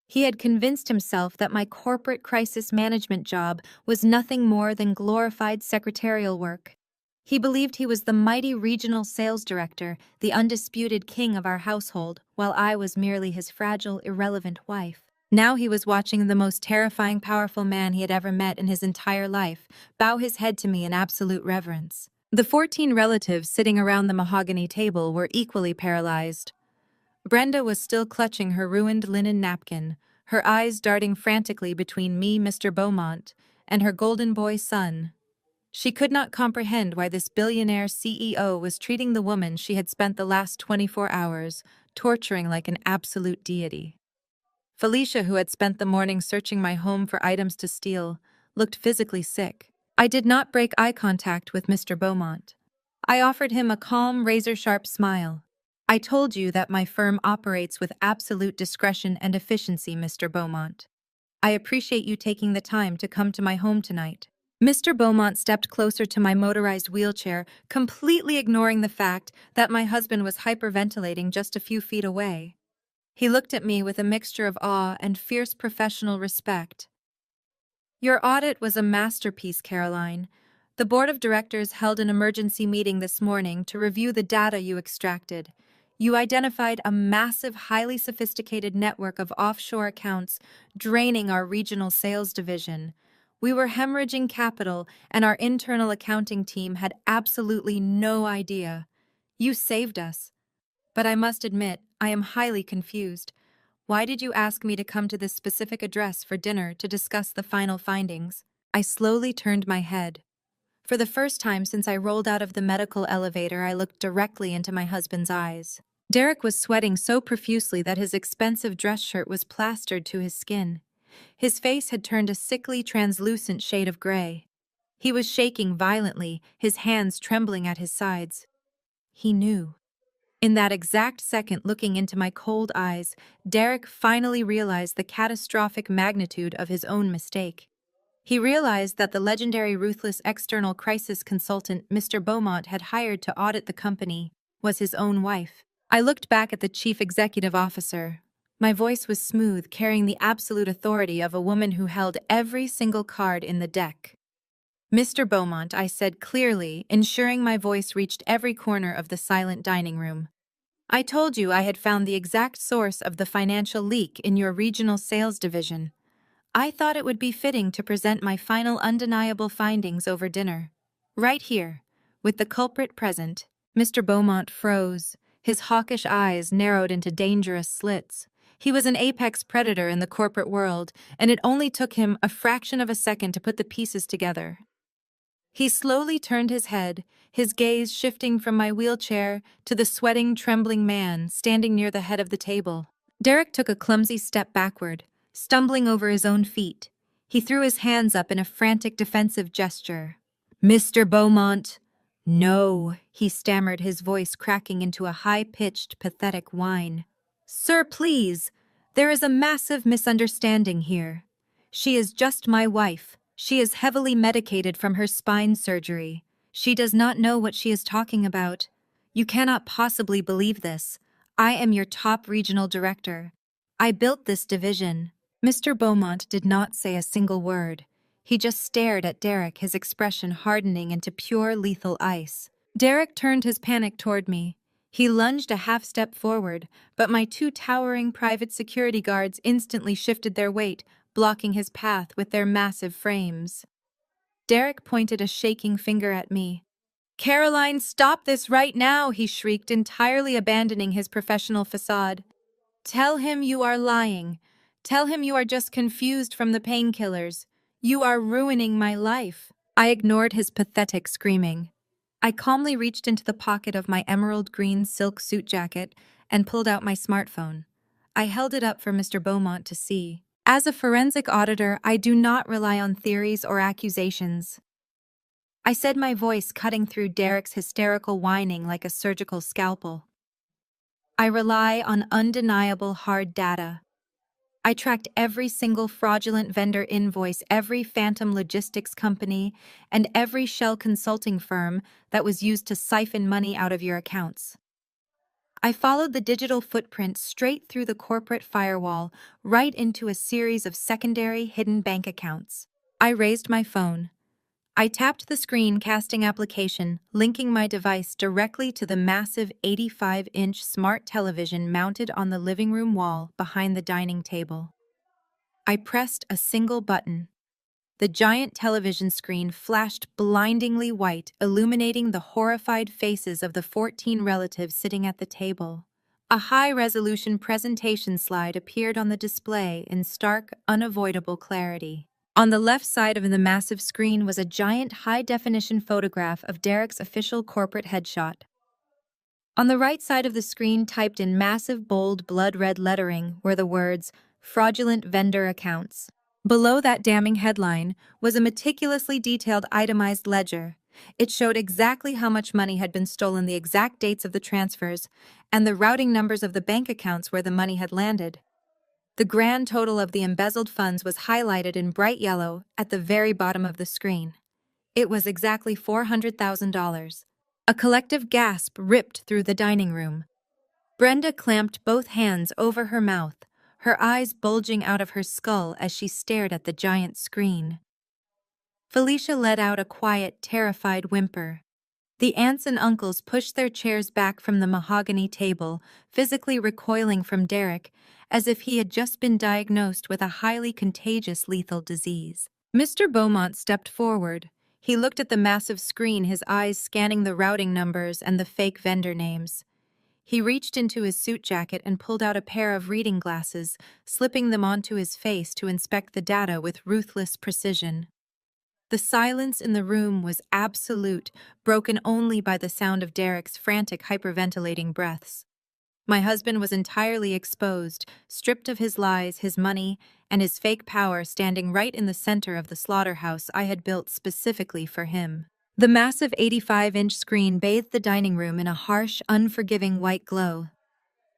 He had convinced himself that my corporate crisis management job was nothing more than glorified secretarial work. He believed he was the mighty regional sales director, the undisputed king of our household, while I was merely his fragile, irrelevant wife. Now he was watching the most terrifying, powerful man he had ever met in his entire life bow his head to me in absolute reverence. The 14 relatives sitting around the mahogany table were equally paralyzed. Brenda was still clutching her ruined linen napkin, her eyes darting frantically between me, Mr. Beaumont, and her golden boy son. She could not comprehend why this billionaire CEO was treating the woman she had spent the last 24 hours torturing like an absolute deity. Felicia, who had spent the morning searching my home for items to steal, looked physically sick. I did not break eye contact with Mr. Beaumont. I offered him a calm, razor-sharp smile. "I told you that my firm operates with absolute discretion and efficiency, Mr. Beaumont. I appreciate you taking the time to come to my home tonight." Mr. Beaumont stepped closer to my motorized wheelchair, completely ignoring the fact that my husband was hyperventilating just a few feet away. He looked at me with a mixture of awe and fierce professional respect. "Your audit was a masterpiece, Caroline. The board of directors held an emergency meeting this morning to review the data you extracted. You identified a massive, highly sophisticated network of offshore accounts draining our regional sales division. We were hemorrhaging capital, and our internal accounting team had absolutely no idea. You saved us. But I must admit, I am highly confused. Why did you ask me to come to this specific address for dinner to discuss the final findings?" I slowly turned my head. For the first time since I rolled out of the medical elevator, I looked directly into my husband's eyes. Derek was sweating so profusely that his expensive dress shirt was plastered to his skin. His face had turned a sickly, translucent shade of gray. He was shaking violently, his hands trembling at his sides. He knew. In that exact second, looking into my cold eyes, Derek finally realized the catastrophic magnitude of his own mistake. He realized that the legendary ruthless external crisis consultant Mr. Beaumont had hired to audit the company was his own wife. I looked back at the chief executive officer. My voice was smooth, carrying the absolute authority of a woman who held every single card in the deck. "Mr. Beaumont," I said clearly, ensuring my voice reached every corner of the silent dining room. "I told you I had found the exact source of the financial leak in your regional sales division. I thought it would be fitting to present my final undeniable findings over dinner. Right here, with the culprit present." Mr. Beaumont froze. His hawkish eyes narrowed into dangerous slits. He was an apex predator in the corporate world, and it only took him a fraction of a second to put the pieces together. He slowly turned his head, his gaze shifting from my wheelchair to the sweating, trembling man standing near the head of the table. Derek took a clumsy step backward, stumbling over his own feet. He threw his hands up in a frantic defensive gesture. "Mr. Beaumont!" "No," he stammered, his voice cracking into a high-pitched, pathetic whine. "Sir, please! There is a massive misunderstanding here. She is just my wife. She is heavily medicated from her spine surgery. She does not know what she is talking about. You cannot possibly believe this. I am your top regional director. I built this division." Mr. Beaumont did not say a single word. He just stared at Derek, his expression hardening into pure lethal ice. Derek turned his panic toward me. He lunged a half-step forward, but my two towering private security guards instantly shifted their weight, blocking his path with their massive frames. Derek pointed a shaking finger at me. "Caroline, stop this right now!" he shrieked, entirely abandoning his professional facade. "Tell him you are lying. Tell him you are just confused from the painkillers. You are ruining my life." I ignored his pathetic screaming. I calmly reached into the pocket of my emerald green silk suit jacket and pulled out my smartphone. I held it up for Mr. Beaumont to see. As a forensic auditor, I do not rely on theories or accusations. I said, my voice cutting through Derek's hysterical whining like a surgical scalpel. I rely on undeniable hard data. I tracked every single fraudulent vendor invoice, every phantom logistics company, and every shell consulting firm that was used to siphon money out of your accounts. I followed the digital footprint straight through the corporate firewall, right into a series of secondary hidden bank accounts. I raised my phone. I tapped the screen casting application, linking my device directly to the massive 85-inch smart television mounted on the living room wall behind the dining table. I pressed a single button. The giant television screen flashed blindingly white, illuminating the horrified faces of the 14 relatives sitting at the table. A high-resolution presentation slide appeared on the display in stark, unavoidable clarity. On the left side of the massive screen was a giant high-definition photograph of Derek's official corporate headshot. On the right side of the screen, typed in massive, bold, blood-red lettering, were the words, "Fraudulent Vendor Accounts." Below that damning headline was a meticulously detailed itemized ledger. It showed exactly how much money had been stolen, the exact dates of the transfers, and the routing numbers of the bank accounts where the money had landed. The grand total of the embezzled funds was highlighted in bright yellow at the very bottom of the screen. It was exactly $400,000. A collective gasp ripped through the dining room. Brenda clamped both hands over her mouth, her eyes bulging out of her skull as she stared at the giant screen. Felicia let out a quiet, terrified whimper. The aunts and uncles pushed their chairs back from the mahogany table, physically recoiling from Derek, as if he had just been diagnosed with a highly contagious lethal disease. Mr. Beaumont stepped forward. He looked at the massive screen, his eyes scanning the routing numbers and the fake vendor names. He reached into his suit jacket and pulled out a pair of reading glasses, slipping them onto his face to inspect the data with ruthless precision. The silence in the room was absolute, broken only by the sound of Derek's frantic, hyperventilating breaths. My husband was entirely exposed, stripped of his lies, his money, and his fake power, standing right in the center of the slaughterhouse I had built specifically for him. The massive 85-inch screen bathed the dining room in a harsh, unforgiving white glow.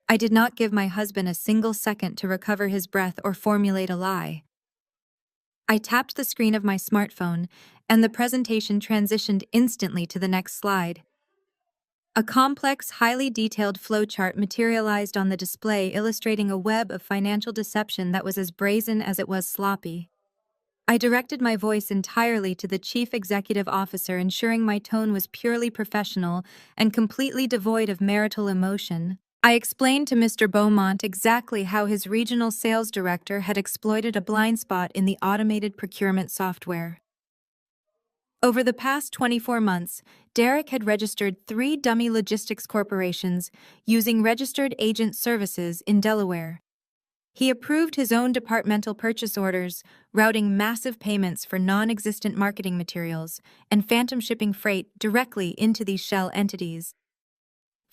I did not give my husband a single second to recover his breath or formulate a lie. I tapped the screen of my smartphone, and the presentation transitioned instantly to the next slide. A complex, highly detailed flowchart materialized on the display, illustrating a web of financial deception that was as brazen as it was sloppy. I directed my voice entirely to the chief executive officer, ensuring my tone was purely professional and completely devoid of marital emotion. I explained to Mr. Beaumont exactly how his regional sales director had exploited a blind spot in the automated procurement software. Over the past 24 months, Derek had registered 3 dummy logistics corporations using registered agent services in Delaware. He approved his own departmental purchase orders, routing massive payments for non-existent marketing materials and phantom shipping freight directly into these shell entities.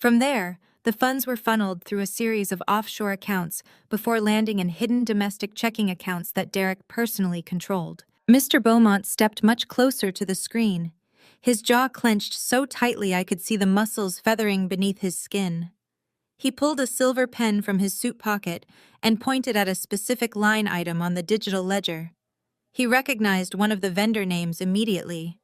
From there, the funds were funneled through a series of offshore accounts before landing in hidden domestic checking accounts that Derek personally controlled. Mr. Beaumont stepped much closer to the screen. His jaw clenched so tightly I could see the muscles feathering beneath his skin. He pulled a silver pen from his suit pocket and pointed at a specific line item on the digital ledger. He recognized one of the vendor names immediately.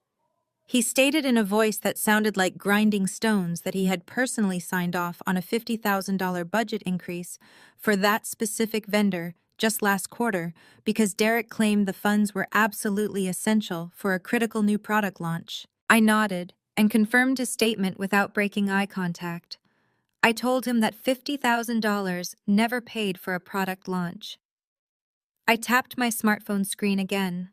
He stated in a voice that sounded like grinding stones that he had personally signed off on a $50,000 budget increase for that specific vendor just last quarter because Derek claimed the funds were absolutely essential for a critical new product launch. I nodded and confirmed his statement without breaking eye contact. I told him that $50,000 never paid for a product launch. I tapped my smartphone screen again.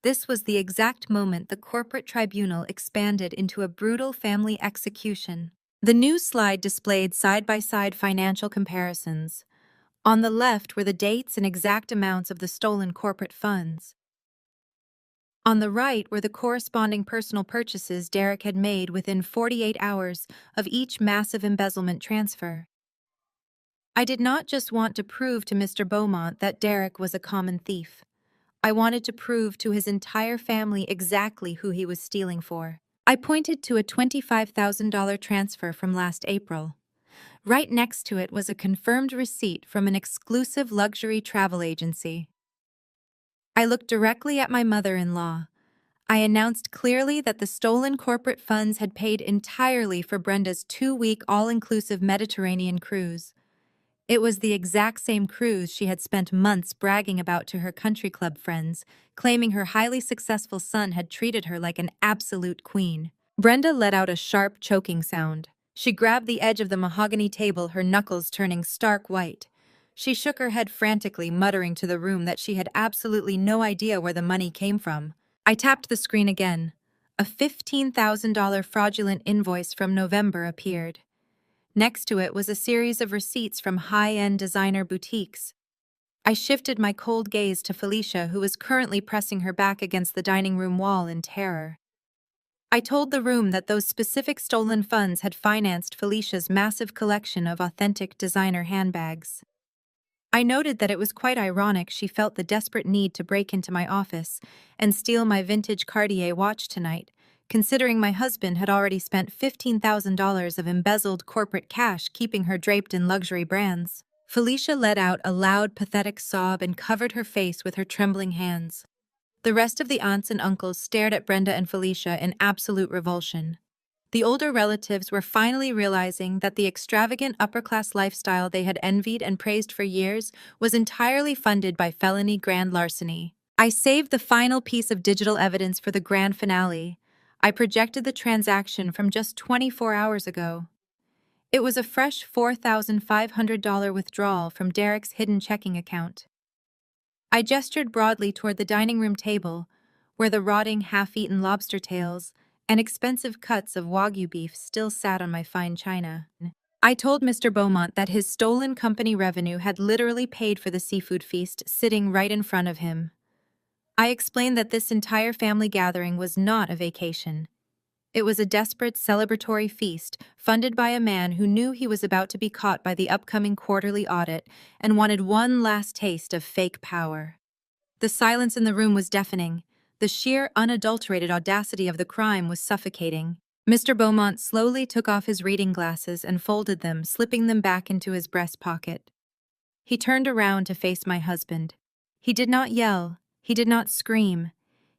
This was the exact moment the corporate tribunal expanded into a brutal family execution. The news slide displayed side-by-side financial comparisons. On the left were the dates and exact amounts of the stolen corporate funds. On the right were the corresponding personal purchases Derek had made within 48 hours of each massive embezzlement transfer. I did not just want to prove to Mr. Beaumont that Derek was a common thief. I wanted to prove to his entire family exactly who he was stealing for. I pointed to a $25,000 transfer from last April. Right next to it was a confirmed receipt from an exclusive luxury travel agency. I looked directly at my mother-in-law. I announced clearly that the stolen corporate funds had paid entirely for Brenda's 2-week all-inclusive Mediterranean cruise. It was the exact same cruise she had spent months bragging about to her country club friends, claiming her highly successful son had treated her like an absolute queen. Brenda let out a sharp, choking sound. She grabbed the edge of the mahogany table, her knuckles turning stark white. She shook her head frantically, muttering to the room that she had absolutely no idea where the money came from. I tapped the screen again. A $15,000 fraudulent invoice from November appeared. Next to it was a series of receipts from high-end designer boutiques. I shifted my cold gaze to Felicia, who was currently pressing her back against the dining room wall in terror. I told the room that those specific stolen funds had financed Felicia's massive collection of authentic designer handbags. I noted that it was quite ironic she felt the desperate need to break into my office and steal my vintage Cartier watch tonight, considering my husband had already spent $15,000 of embezzled corporate cash keeping her draped in luxury brands. Felicia let out a loud, pathetic sob and covered her face with her trembling hands. The rest of the aunts and uncles stared at Brenda and Felicia in absolute revulsion. The older relatives were finally realizing that the extravagant upper-class lifestyle they had envied and praised for years was entirely funded by felony grand larceny. I saved the final piece of digital evidence for the grand finale. I projected the transaction from just 24 hours ago. It was a fresh $4,500 withdrawal from Derek's hidden checking account. I gestured broadly toward the dining room table, where the rotting, half-eaten lobster tails and expensive cuts of Wagyu beef still sat on my fine china. I told Mr. Beaumont that his stolen company revenue had literally paid for the seafood feast sitting right in front of him. I explained that this entire family gathering was not a vacation. It was a desperate celebratory feast funded by a man who knew he was about to be caught by the upcoming quarterly audit and wanted one last taste of fake power. The silence in the room was deafening. The sheer, unadulterated audacity of the crime was suffocating. Mr. Beaumont slowly took off his reading glasses and folded them, slipping them back into his breast pocket. He turned around to face my husband. He did not yell. He did not scream.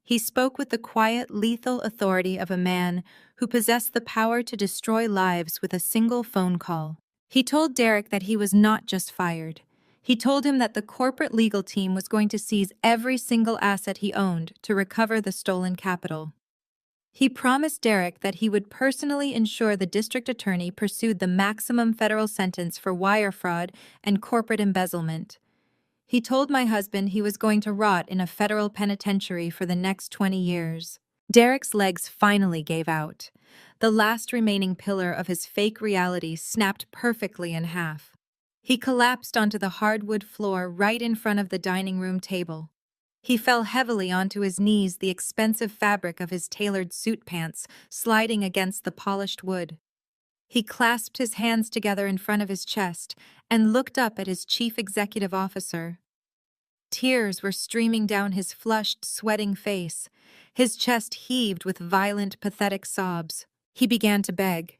He spoke with the quiet, lethal authority of a man who possessed the power to destroy lives with a single phone call. He told Derek that he was not just fired. He told him that the corporate legal team was going to seize every single asset he owned to recover the stolen capital. He promised Derek that he would personally ensure the district attorney pursued the maximum federal sentence for wire fraud and corporate embezzlement. He told my husband he was going to rot in a federal penitentiary for the next 20 years. Derek's legs finally gave out. The last remaining pillar of his fake reality snapped perfectly in half. He collapsed onto the hardwood floor right in front of the dining room table. He fell heavily onto his knees, the expensive fabric of his tailored suit pants sliding against the polished wood. He clasped his hands together in front of his chest and looked up at his chief executive officer. Tears were streaming down his flushed, sweating face. His chest heaved with violent, pathetic sobs. He began to beg.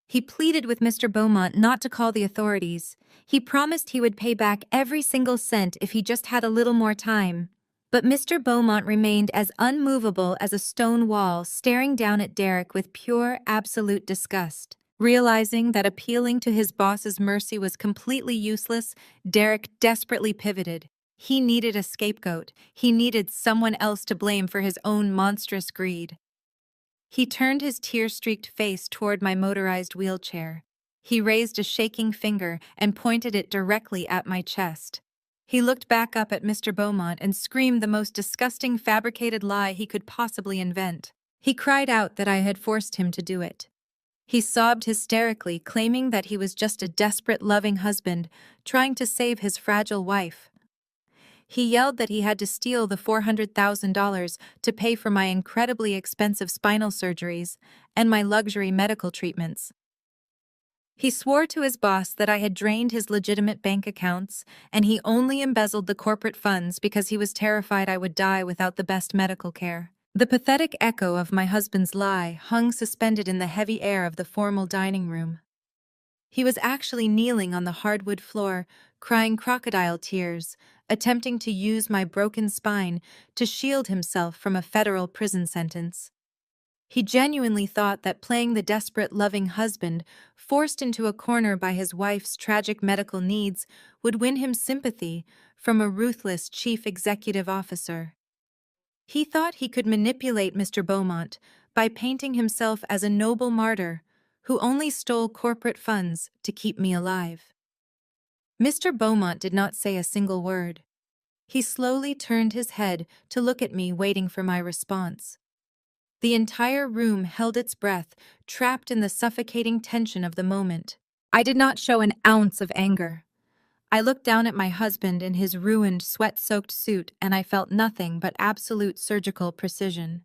He pleaded with Mr. Beaumont not to call the authorities. He promised he would pay back every single cent if he just had a little more time. But Mr. Beaumont remained as unmovable as a stone wall, staring down at Derek with pure, absolute disgust. Realizing that appealing to his boss's mercy was completely useless, Derek desperately pivoted. He needed a scapegoat. He needed someone else to blame for his own monstrous greed. He turned his tear-streaked face toward my motorized wheelchair. He raised a shaking finger and pointed it directly at my chest. He looked back up at Mr. Beaumont and screamed the most disgusting fabricated lie he could possibly invent. He cried out that I had forced him to do it. He sobbed hysterically, claiming that he was just a desperate, loving husband trying to save his fragile wife. He yelled that he had to steal the $400,000 to pay for my incredibly expensive spinal surgeries and my luxury medical treatments. He swore to his boss that I had drained his legitimate bank accounts and he only embezzled the corporate funds because he was terrified I would die without the best medical care. The pathetic echo of my husband's lie hung suspended in the heavy air of the formal dining room. He was actually kneeling on the hardwood floor, crying crocodile tears, attempting to use my broken spine to shield himself from a federal prison sentence. He genuinely thought that playing the desperate, loving husband, forced into a corner by his wife's tragic medical needs, would win him sympathy from a ruthless chief executive officer. He thought he could manipulate Mr. Beaumont by painting himself as a noble martyr who only stole corporate funds to keep me alive. Mr. Beaumont did not say a single word. He slowly turned his head to look at me, waiting for my response. The entire room held its breath, trapped in the suffocating tension of the moment. I did not show an ounce of anger. I looked down at my husband in his ruined, sweat-soaked suit, and I felt nothing but absolute surgical precision.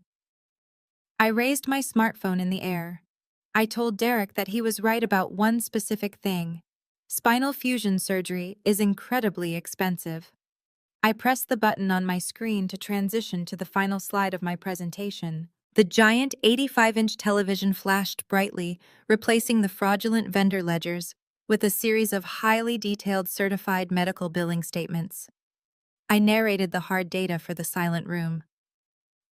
I raised my smartphone in the air. I told Derek that he was right about one specific thing. Spinal fusion surgery is incredibly expensive. I pressed the button on my screen to transition to the final slide of my presentation. The giant 85-inch television flashed brightly, replacing the fraudulent vendor ledgers with a series of highly detailed certified medical billing statements. I narrated the hard data for the silent room.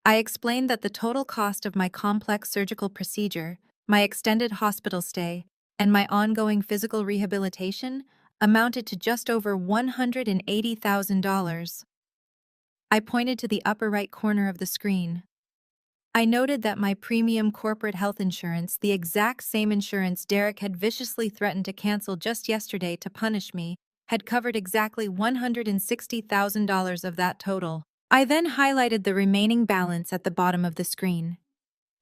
I explained that the total cost of my complex surgical procedure, my extended hospital stay, and my ongoing physical rehabilitation amounted to just over $180,000. I pointed to the upper right corner of the screen. I noted that my premium corporate health insurance, the exact same insurance Derek had viciously threatened to cancel just yesterday to punish me, had covered exactly $160,000 of that total. I then highlighted the remaining balance at the bottom of the screen.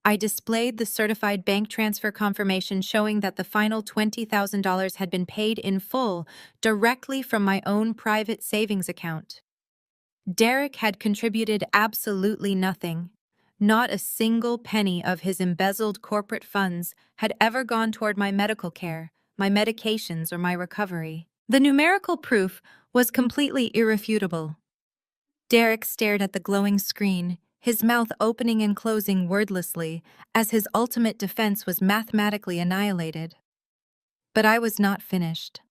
I displayed the certified bank transfer confirmation showing that the final $20,000 had been paid in full directly from my own private savings account. Derek had contributed absolutely nothing. Not a single penny of his embezzled corporate funds had ever gone toward my medical care, my medications, or my recovery. The numerical proof was completely irrefutable. Derek stared at the glowing screen, his mouth opening and closing wordlessly as his ultimate defense was mathematically annihilated. But I was not finished.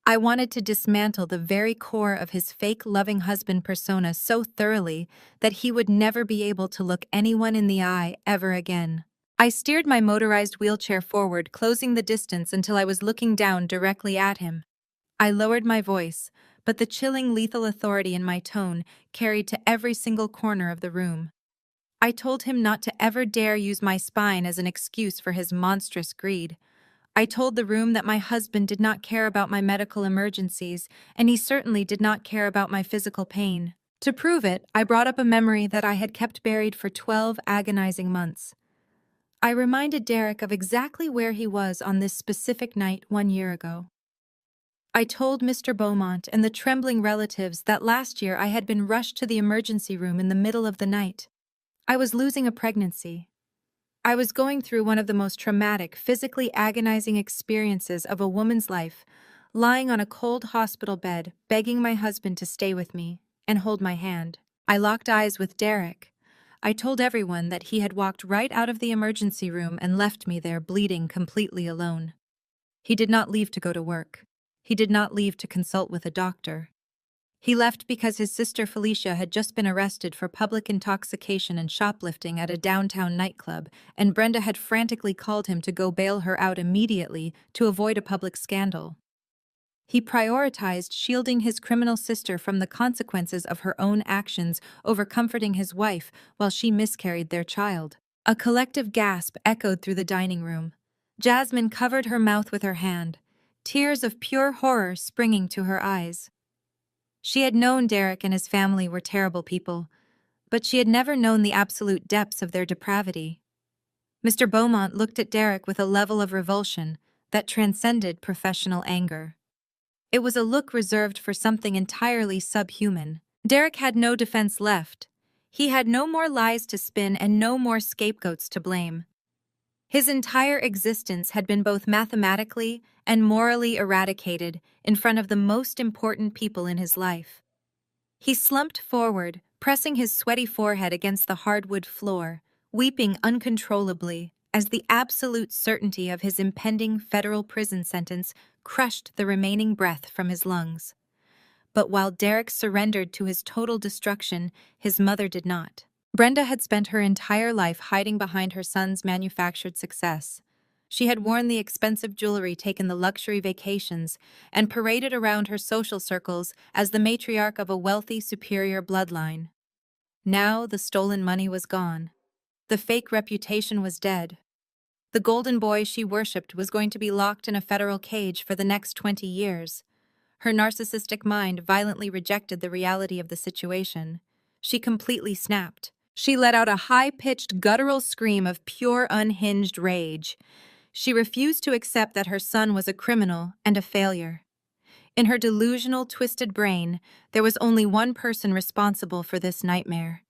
I wanted to dismantle the very core of his fake loving husband persona so thoroughly that he would never be able to look anyone in the eye ever again. I steered my motorized wheelchair forward, closing the distance until I was looking down directly at him. I lowered my voice, but the chilling, lethal authority in my tone carried to every single corner of the room. I told him not to ever dare use my spine as an excuse for his monstrous greed. I told the room that my husband did not care about my medical emergencies, and he certainly did not care about my physical pain. To prove it, I brought up a memory that I had kept buried for 12 agonizing months. I reminded Derek of exactly where he was on this specific night 1 year ago. I told Mr. Beaumont and the trembling relatives that last year I had been rushed to the emergency room in the middle of the night. I was losing a pregnancy. I was going through one of the most traumatic, physically agonizing experiences of a woman's life, lying on a cold hospital bed, begging my husband to stay with me and hold my hand. I locked eyes with Derek. I told everyone that he had walked right out of the emergency room and left me there bleeding completely alone. He did not leave to go to work. He did not leave to consult with a doctor. He left because his sister Felicia had just been arrested for public intoxication and shoplifting at a downtown nightclub, and Brenda had frantically called him to go bail her out immediately to avoid a public scandal. He prioritized shielding his criminal sister from the consequences of her own actions over comforting his wife while she miscarried their child. A collective gasp echoed through the dining room. Jasmine covered her mouth with her hand, tears of pure horror springing to her eyes. She had known Derek and his family were terrible people, but she had never known the absolute depths of their depravity. Mr. Beaumont looked at Derek with a level of revulsion that transcended professional anger. It was a look reserved for something entirely subhuman. Derek had no defense left. He had no more lies to spin and no more scapegoats to blame. His entire existence had been both mathematically and morally eradicated in front of the most important people in his life. He slumped forward, pressing his sweaty forehead against the hardwood floor, weeping uncontrollably as the absolute certainty of his impending federal prison sentence crushed the remaining breath from his lungs. But while Derek surrendered to his total destruction, his mother did not. Brenda had spent her entire life hiding behind her son's manufactured success. She had worn the expensive jewelry, taken the luxury vacations, and paraded around her social circles as the matriarch of a wealthy, superior bloodline. Now the stolen money was gone. The fake reputation was dead. The golden boy she worshipped was going to be locked in a federal cage for the next 20 years. Her narcissistic mind violently rejected the reality of the situation. She completely snapped. She let out a high-pitched, guttural scream of pure, unhinged rage. She refused to accept that her son was a criminal and a failure. In her delusional, twisted brain, there was only one person responsible for this nightmare.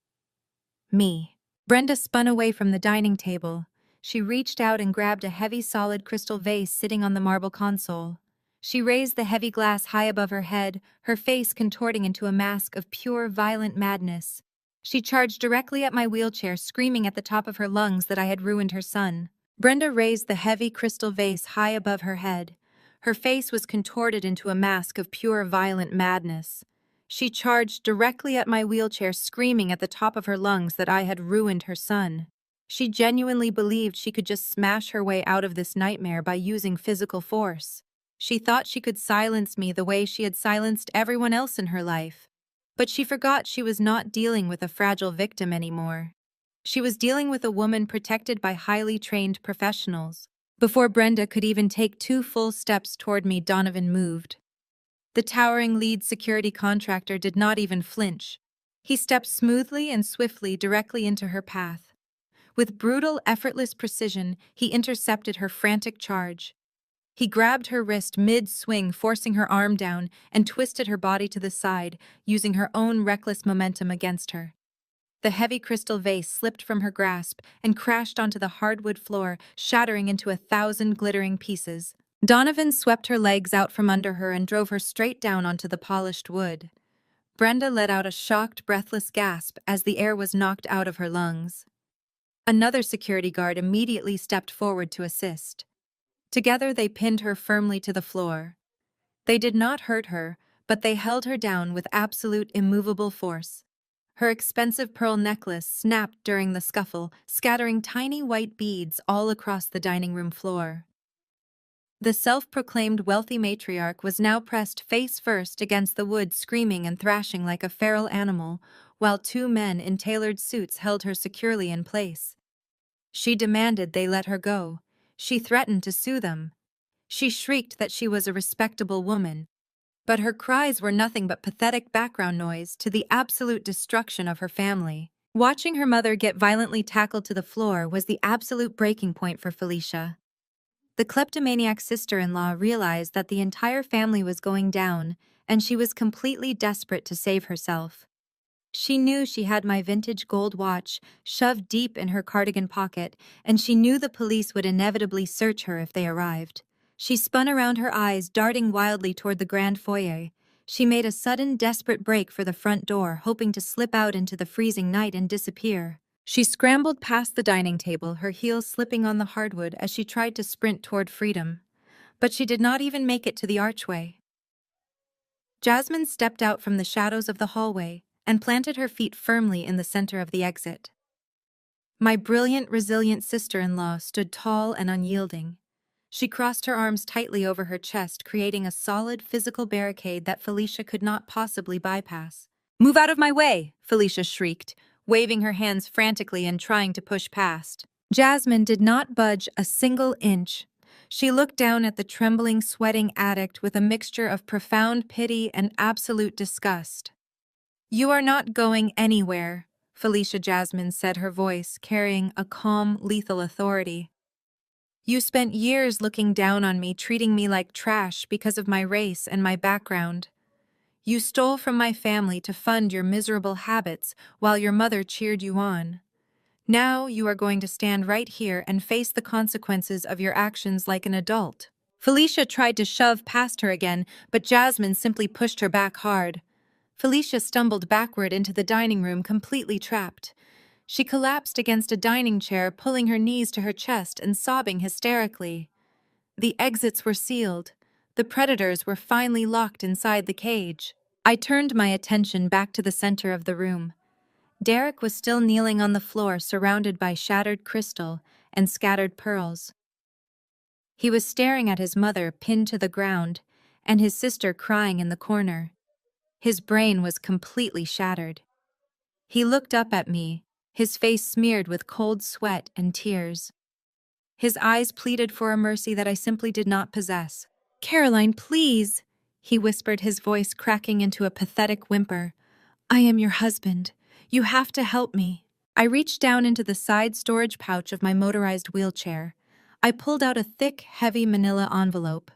Me. Brenda spun away from the dining table. She reached out and grabbed a heavy, solid crystal vase sitting on the marble console. She raised the heavy glass high above her head, her face contorting into a mask of pure, violent madness. She charged directly at my wheelchair, screaming at the top of her lungs that I had ruined her son. Brenda raised the heavy crystal vase high above her head. Her face was contorted into a mask of pure, violent madness. She charged directly at my wheelchair, screaming at the top of her lungs that I had ruined her son. She genuinely believed she could just smash her way out of this nightmare by using physical force. She thought she could silence me the way she had silenced everyone else in her life. But she forgot she was not dealing with a fragile victim anymore. She was dealing with a woman protected by highly trained professionals. Before Brenda could even take 2 full steps toward me, Donovan moved. The towering lead security contractor did not even flinch. He stepped smoothly and swiftly directly into her path. With brutal, effortless precision, he intercepted her frantic charge. He grabbed her wrist mid-swing, forcing her arm down, and twisted her body to the side, using her own reckless momentum against her. The heavy crystal vase slipped from her grasp and crashed onto the hardwood floor, shattering into 1,000 glittering pieces. Donovan swept her legs out from under her and drove her straight down onto the polished wood. Brenda let out a shocked, breathless gasp as the air was knocked out of her lungs. Another security guard immediately stepped forward to assist. Together they pinned her firmly to the floor. They did not hurt her, but they held her down with absolute immovable force. Her expensive pearl necklace snapped during the scuffle, scattering tiny white beads all across the dining room floor. The self-proclaimed wealthy matriarch was now pressed face first against the wood, screaming and thrashing like a feral animal, while two men in tailored suits held her securely in place. She demanded they let her go. She threatened to sue them. She shrieked that she was a respectable woman. But her cries were nothing but pathetic background noise to the absolute destruction of her family. Watching her mother get violently tackled to the floor was the absolute breaking point for Felicia. The kleptomaniac sister-in-law realized that the entire family was going down, and she was completely desperate to save herself. She knew she had my vintage gold watch shoved deep in her cardigan pocket, and she knew the police would inevitably search her if they arrived. She spun around, her eyes darting wildly toward the grand foyer. She made a sudden, desperate break for the front door, hoping to slip out into the freezing night and disappear. She scrambled past the dining table, her heels slipping on the hardwood as she tried to sprint toward freedom. But she did not even make it to the archway. Jasmine stepped out from the shadows of the hallway and planted her feet firmly in the center of the exit. My brilliant, resilient sister-in-law stood tall and unyielding. She crossed her arms tightly over her chest, creating a solid physical barricade that Felicia could not possibly bypass. "Move out of my way!" Felicia shrieked, waving her hands frantically and trying to push past. Jasmine did not budge a single inch. She looked down at the trembling, sweating addict with a mixture of profound pity and absolute disgust. "You are not going anywhere," Felicia Jasmine said, her voice carrying a calm, lethal authority. "You spent years looking down on me, treating me like trash because of my race and my background. You stole from my family to fund your miserable habits while your mother cheered you on. Now you are going to stand right here and face the consequences of your actions like an adult." Felicia tried to shove past her again, but Jasmine simply pushed her back hard. Felicia stumbled backward into the dining room, completely trapped. She collapsed against a dining chair, pulling her knees to her chest and sobbing hysterically. The exits were sealed. The predators were finally locked inside the cage. I turned my attention back to the center of the room. Derek was still kneeling on the floor, surrounded by shattered crystal and scattered pearls. He was staring at his mother pinned to the ground and his sister crying in the corner. His brain was completely shattered. He looked up at me, his face smeared with cold sweat and tears. His eyes pleaded for a mercy that I simply did not possess. "Caroline, please," he whispered, his voice cracking into a pathetic whimper. "I am your husband. You have to help me." I reached down into the side storage pouch of my motorized wheelchair. I pulled out a thick, heavy manila envelope.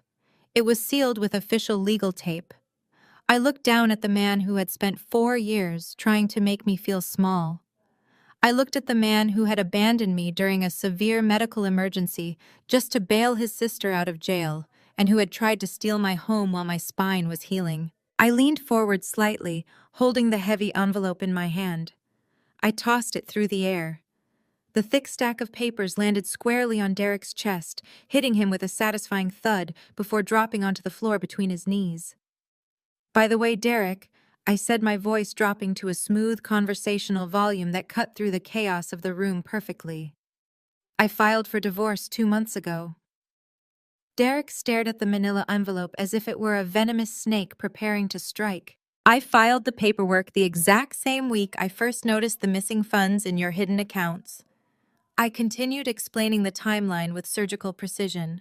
It was sealed with official legal tape. I looked down at the man who had spent 4 years trying to make me feel small. I looked at the man who had abandoned me during a severe medical emergency just to bail his sister out of jail, and who had tried to steal my home while my spine was healing. I leaned forward slightly, holding the heavy envelope in my hand. I tossed it through the air. The thick stack of papers landed squarely on Derek's chest, hitting him with a satisfying thud before dropping onto the floor between his knees. "By the way, Derek," I said, my voice dropping to a smooth conversational volume that cut through the chaos of the room perfectly. "I filed for divorce 2 months ago." Derek stared at the manila envelope as if it were a venomous snake preparing to strike. "I filed the paperwork the exact same week I first noticed the missing funds in your hidden accounts." I continued explaining the timeline with surgical precision.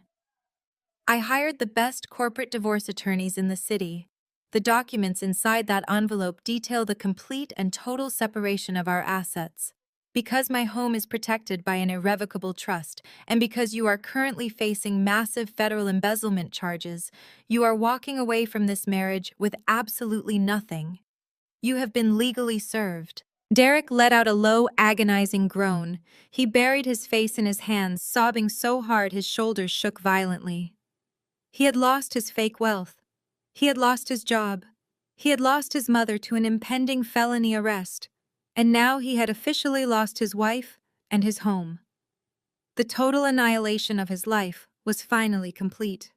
"I hired the best corporate divorce attorneys in the city. The documents inside that envelope detail the complete and total separation of our assets. Because my home is protected by an irrevocable trust, and because you are currently facing massive federal embezzlement charges, you are walking away from this marriage with absolutely nothing. You have been legally served." Derek let out a low, agonizing groan. He buried his face in his hands, sobbing so hard his shoulders shook violently. He had lost his fake wealth. He had lost his job. He had lost his mother to an impending felony arrest, and now he had officially lost his wife and his home. The total annihilation of his life was finally complete.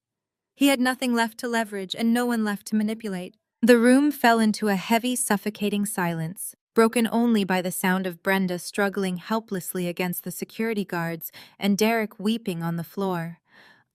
He had nothing left to leverage and no one left to manipulate. The room fell into a heavy, suffocating silence, broken only by the sound of Brenda struggling helplessly against the security guards and Derek weeping on the floor.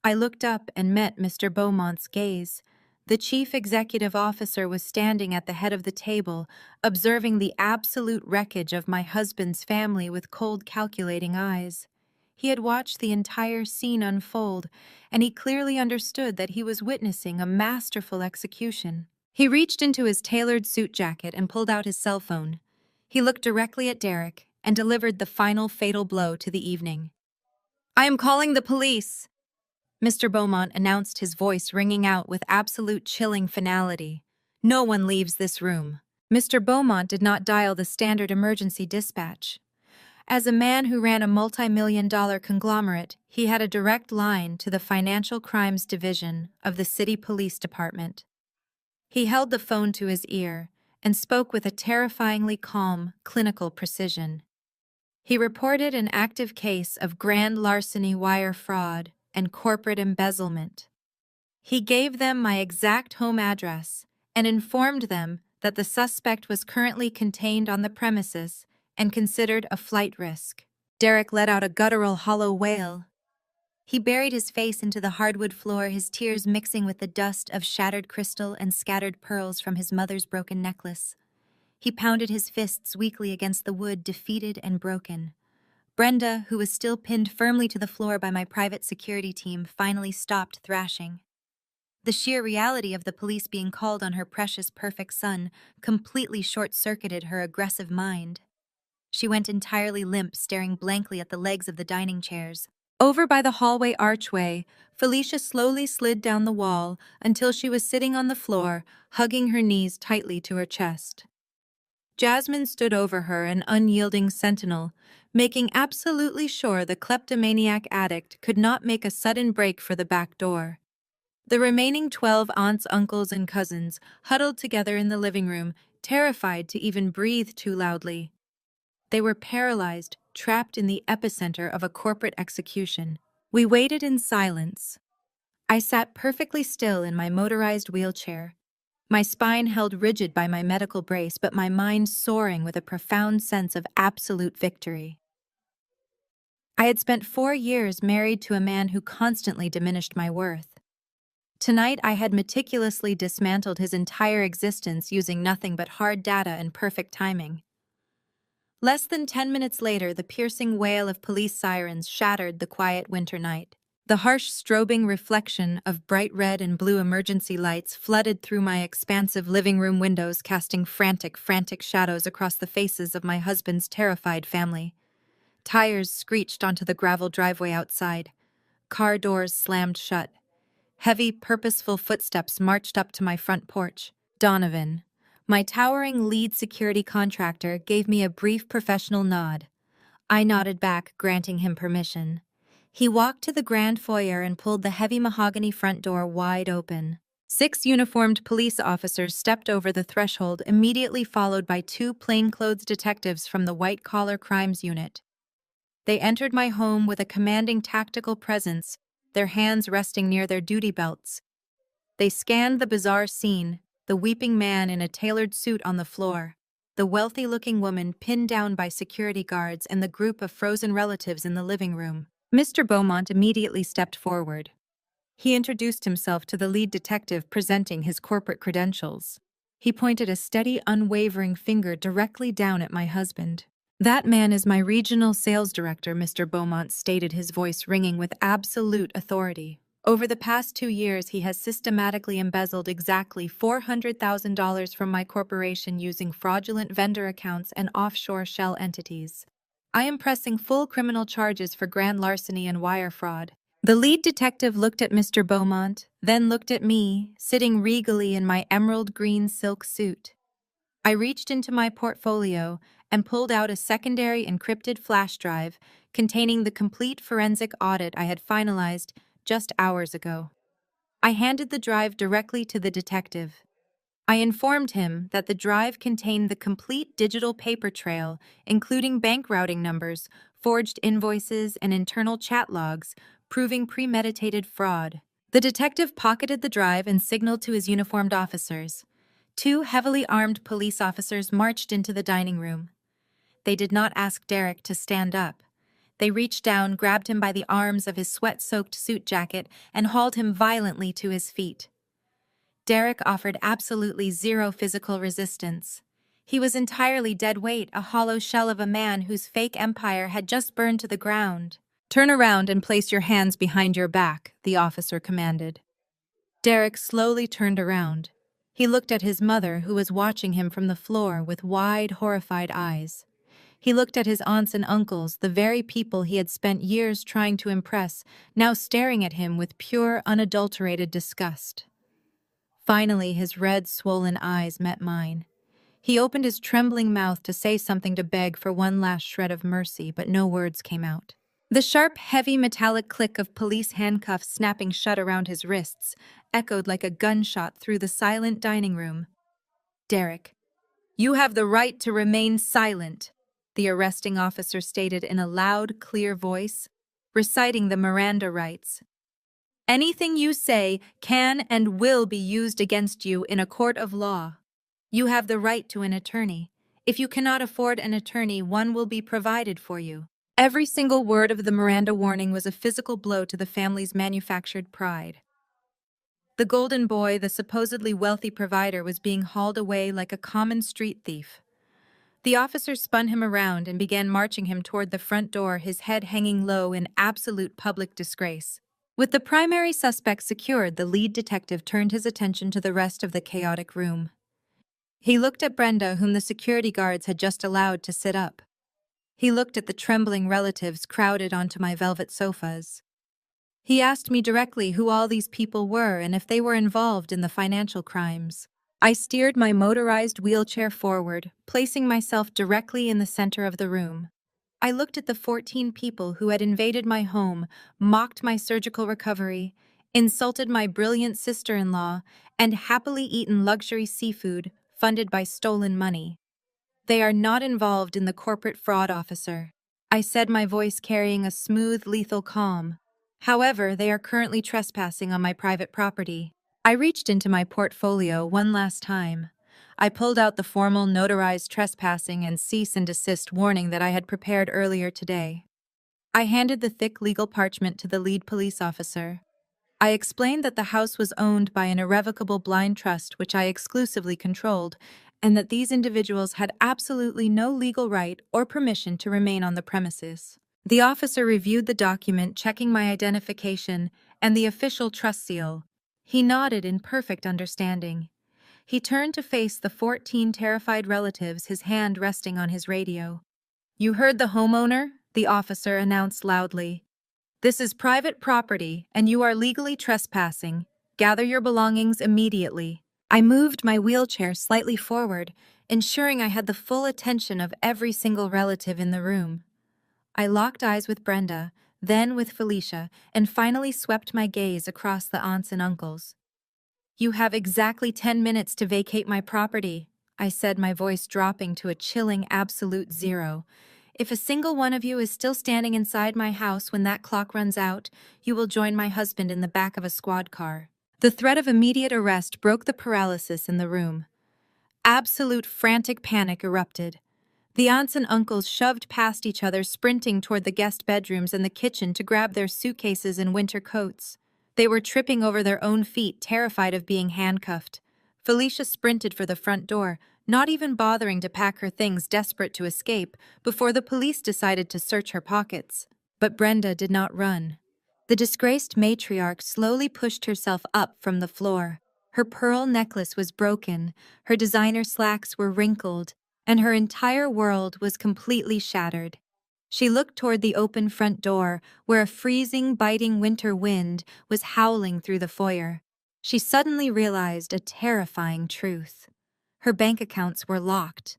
I looked up and met Mr. Beaumont's gaze. The chief executive officer was standing at the head of the table, observing the absolute wreckage of my husband's family with cold, calculating eyes. He had watched the entire scene unfold, and he clearly understood that he was witnessing a masterful execution. He reached into his tailored suit jacket and pulled out his cell phone. He looked directly at Derek and delivered the final fatal blow to the evening. "I am calling the police," Mr. Beaumont announced, his voice ringing out with absolute chilling finality. "No one leaves this room." Mr. Beaumont did not dial the standard emergency dispatch. As a man who ran a multi-million-dollar conglomerate, he had a direct line to the Financial Crimes Division of the City Police Department. He held the phone to his ear and spoke with a terrifyingly calm, clinical precision. He reported an active case of grand larceny, wire fraud, and corporate embezzlement. He gave them my exact home address and informed them that the suspect was currently contained on the premises and considered a flight risk. Derek let out a guttural, hollow wail. He buried his face into the hardwood floor, his tears mixing with the dust of shattered crystal and scattered pearls from his mother's broken necklace. He pounded his fists weakly against the wood, defeated and broken. Brenda, who was still pinned firmly to the floor by my private security team, finally stopped thrashing. The sheer reality of the police being called on her precious, perfect son completely short-circuited her aggressive mind. She went entirely limp, staring blankly at the legs of the dining chairs. Over by the hallway archway, Felicia slowly slid down the wall until she was sitting on the floor, hugging her knees tightly to her chest. Jasmine stood over her, an unyielding sentinel, making absolutely sure the kleptomaniac addict could not make a sudden break for the back door. The remaining 12 aunts, uncles, and cousins huddled together in the living room, terrified to even breathe too loudly. They were paralyzed, trapped in the epicenter of a corporate execution. We waited in silence. I sat perfectly still in my motorized wheelchair, my spine held rigid by my medical brace, but my mind soaring with a profound sense of absolute victory. I had spent 4 years married to a man who constantly diminished my worth. Tonight, I had meticulously dismantled his entire existence using nothing but hard data and perfect timing. Less than 10 minutes later, the piercing wail of police sirens shattered the quiet winter night. The harsh strobing reflection of bright red and blue emergency lights flooded through my expansive living room windows, casting frantic shadows across the faces of my husband's terrified family. Tires screeched onto the gravel driveway outside. Car doors slammed shut. Heavy, purposeful footsteps marched up to my front porch. Donovan, my towering lead security contractor, gave me a brief professional nod. I nodded back, granting him permission. He walked to the grand foyer and pulled the heavy mahogany front door wide open. 6 uniformed police officers stepped over the threshold, immediately followed by 2 plainclothes detectives from the white-collar crimes unit. They entered my home with a commanding tactical presence, their hands resting near their duty belts. They scanned the bizarre scene, the weeping man in a tailored suit on the floor, the wealthy-looking woman pinned down by security guards, and the group of frozen relatives in the living room. Mr. Beaumont immediately stepped forward. He introduced himself to the lead detective, presenting his corporate credentials. He pointed a steady, unwavering finger directly down at my husband. "That man is my regional sales director," Mr. Beaumont stated, his voice ringing with absolute authority. "Over the past 2 years, he has systematically embezzled exactly $400,000 from my corporation using fraudulent vendor accounts and offshore shell entities. I am pressing full criminal charges for grand larceny and wire fraud." The lead detective looked at Mr. Beaumont, then looked at me, sitting regally in my emerald green silk suit. I reached into my portfolio and pulled out a secondary encrypted flash drive containing the complete forensic audit I had finalized just hours ago. I handed the drive directly to the detective. I informed him that the drive contained the complete digital paper trail, including bank routing numbers, forged invoices, and internal chat logs, proving premeditated fraud. The detective pocketed the drive and signaled to his uniformed officers. Two heavily armed police officers marched into the dining room. They did not ask Derek to stand up. They reached down, grabbed him by the arms of his sweat-soaked suit jacket, and hauled him violently to his feet. Derek offered absolutely zero physical resistance. He was entirely dead weight, a hollow shell of a man whose fake empire had just burned to the ground. "Turn around and place your hands behind your back," the officer commanded. Derek slowly turned around. He looked at his mother, who was watching him from the floor with wide, horrified eyes. He looked at his aunts and uncles, the very people he had spent years trying to impress, now staring at him with pure, unadulterated disgust. Finally, his red, swollen eyes met mine. He opened his trembling mouth to say something, to beg for one last shred of mercy, but no words came out. The sharp, heavy metallic click of police handcuffs snapping shut around his wrists echoed like a gunshot through the silent dining room. "Derek, you have the right to remain silent," the arresting officer stated in a loud, clear voice, reciting the Miranda rights. "Anything you say can and will be used against you in a court of law. You have the right to an attorney. If you cannot afford an attorney, one will be provided for you." Every single word of the Miranda warning was a physical blow to the family's manufactured pride. The golden boy, the supposedly wealthy provider, was being hauled away like a common street thief. The officer spun him around and began marching him toward the front door, his head hanging low in absolute public disgrace. With the primary suspect secured, the lead detective turned his attention to the rest of the chaotic room. He looked at Brenda, whom the security guards had just allowed to sit up. He looked at the trembling relatives crowded onto my velvet sofas. He asked me directly who all these people were and if they were involved in the financial crimes. I steered my motorized wheelchair forward, placing myself directly in the center of the room. I looked at the 14 people who had invaded my home, mocked my surgical recovery, insulted my brilliant sister-in-law, and happily eaten luxury seafood funded by stolen money. "They are not involved in the corporate fraud, officer," I said, my voice carrying a smooth, lethal calm. "However, they are currently trespassing on my private property." I reached into my portfolio one last time. I pulled out the formal notarized trespassing and cease and desist warning that I had prepared earlier today. I handed the thick legal parchment to the lead police officer. I explained that the house was owned by an irrevocable blind trust which I exclusively controlled, and that these individuals had absolutely no legal right or permission to remain on the premises. The officer reviewed the document, checking my identification and the official trust seal. He nodded in perfect understanding. He turned to face the 14 terrified relatives, his hand resting on his radio. "You heard the homeowner," the officer announced loudly. "This is private property, and you are legally trespassing. Gather your belongings immediately." I moved my wheelchair slightly forward, ensuring I had the full attention of every single relative in the room. I locked eyes with Brenda, then with Felicia, and finally swept my gaze across the aunts and uncles. "You have exactly 10 minutes to vacate my property," I said, my voice dropping to a chilling absolute zero. "If a single one of you is still standing inside my house when that clock runs out, you will join my husband in the back of a squad car." The threat of immediate arrest broke the paralysis in the room. Absolute frantic panic erupted. The aunts and uncles shoved past each other, sprinting toward the guest bedrooms and the kitchen to grab their suitcases and winter coats. They were tripping over their own feet, terrified of being handcuffed. Felicia sprinted for the front door, not even bothering to pack her things, desperate to escape, before the police decided to search her pockets. But Brenda did not run. The disgraced matriarch slowly pushed herself up from the floor. Her pearl necklace was broken, her designer slacks were wrinkled, and her entire world was completely shattered. She looked toward the open front door, where a freezing, biting winter wind was howling through the foyer. She suddenly realized a terrifying truth. Her bank accounts were locked.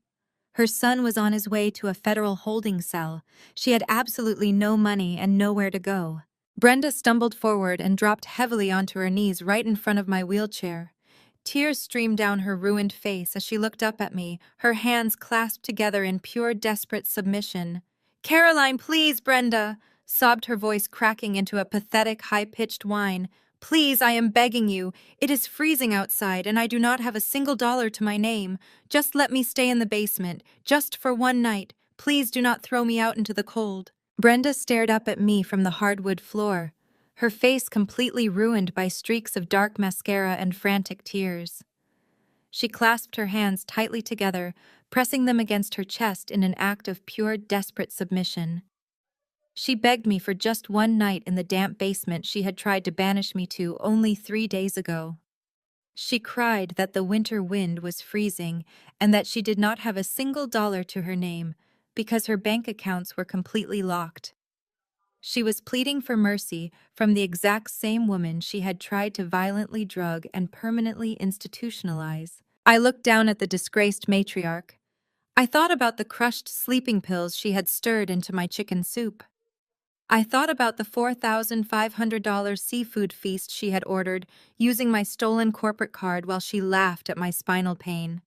Her son was on his way to a federal holding cell. She had absolutely no money and nowhere to go. Brenda stumbled forward and dropped heavily onto her knees right in front of my wheelchair. Tears streamed down her ruined face as she looked up at me, her hands clasped together in pure desperate submission. "Caroline, please, Brenda!" sobbed her voice, cracking into a pathetic, high-pitched whine. "Please, I am begging you. It is freezing outside, and I do not have a single dollar to my name. Just let me stay in the basement, just for one night. Please do not throw me out into the cold." Brenda stared up at me from the hardwood floor, her face completely ruined by streaks of dark mascara and frantic tears. She clasped her hands tightly together, pressing them against her chest in an act of pure, desperate submission. She begged me for just one night in the damp basement she had tried to banish me to only 3 days ago. She cried that the winter wind was freezing and that she did not have a single dollar to her name because her bank accounts were completely locked. She was pleading for mercy from the exact same woman she had tried to violently drug and permanently institutionalize. I looked down at the disgraced matriarch. I thought about the crushed sleeping pills she had stirred into my chicken soup. I thought about the $4,500 seafood feast she had ordered using my stolen corporate card while she laughed at my spinal pain.